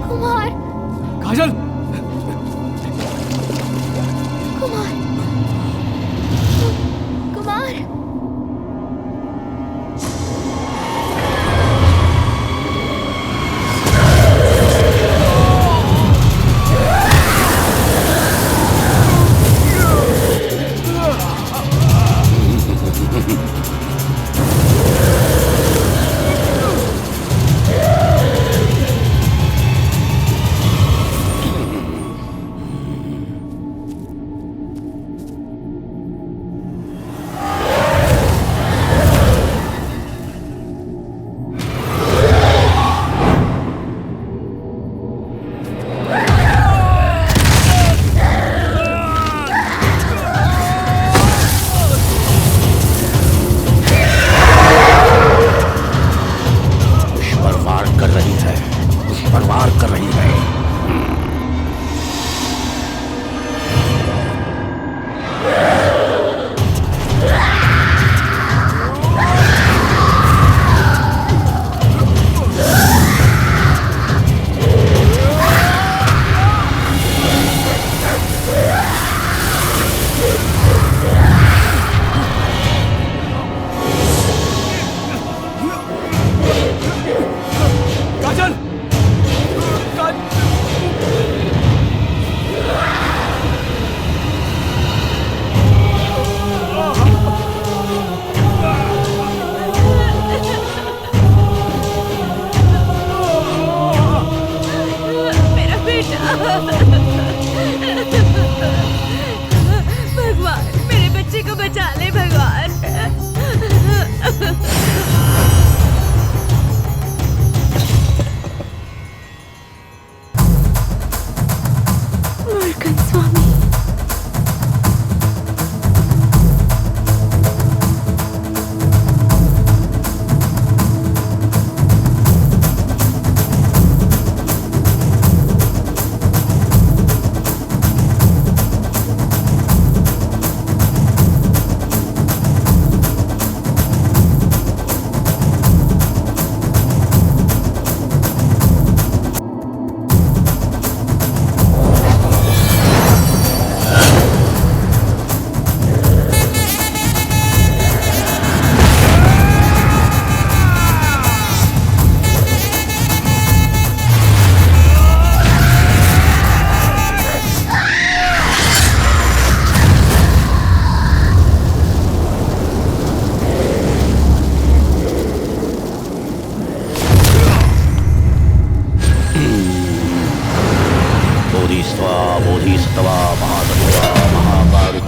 कुमार, काजल, कुमार, कुमार।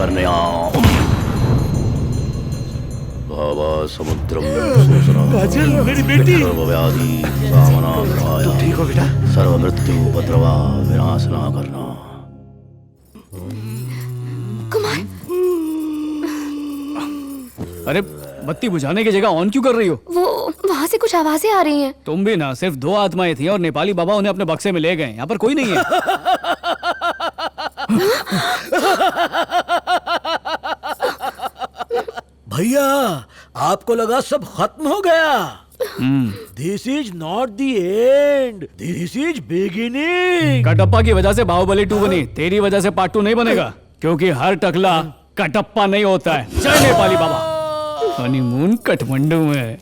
करण्या भावा समुद्रम काजल, मेरी बेटी। सर्वव्याधि सामनाय ठीक हो बेटा? सर्व मृत्यु उपद्रवा विनाश ना करना। कुमार, अरे बत्ती बुझाने की जगह ऑन क्यों कर रही हो? वो वहाँ से कुछ आवाजें आ रही हैं। तुम भी ना, सिर्फ 2 आत्माएं थी और नेपाली बाबा उन्हें अपने बक्से में ले गए। यहाँ पर कोई नहीं है। भैया आपको लगा सब खत्म हो गया। This is not the end, this is beginning. Kattappa की वजह से बाहुबली 2 बनी, तेरी वजह से पार्ट 2 नहीं बनेगा, क्योंकि हर टकला कटप्पा नहीं होता है। जय नेपाली बाबा। हनीमून काठमांडू में।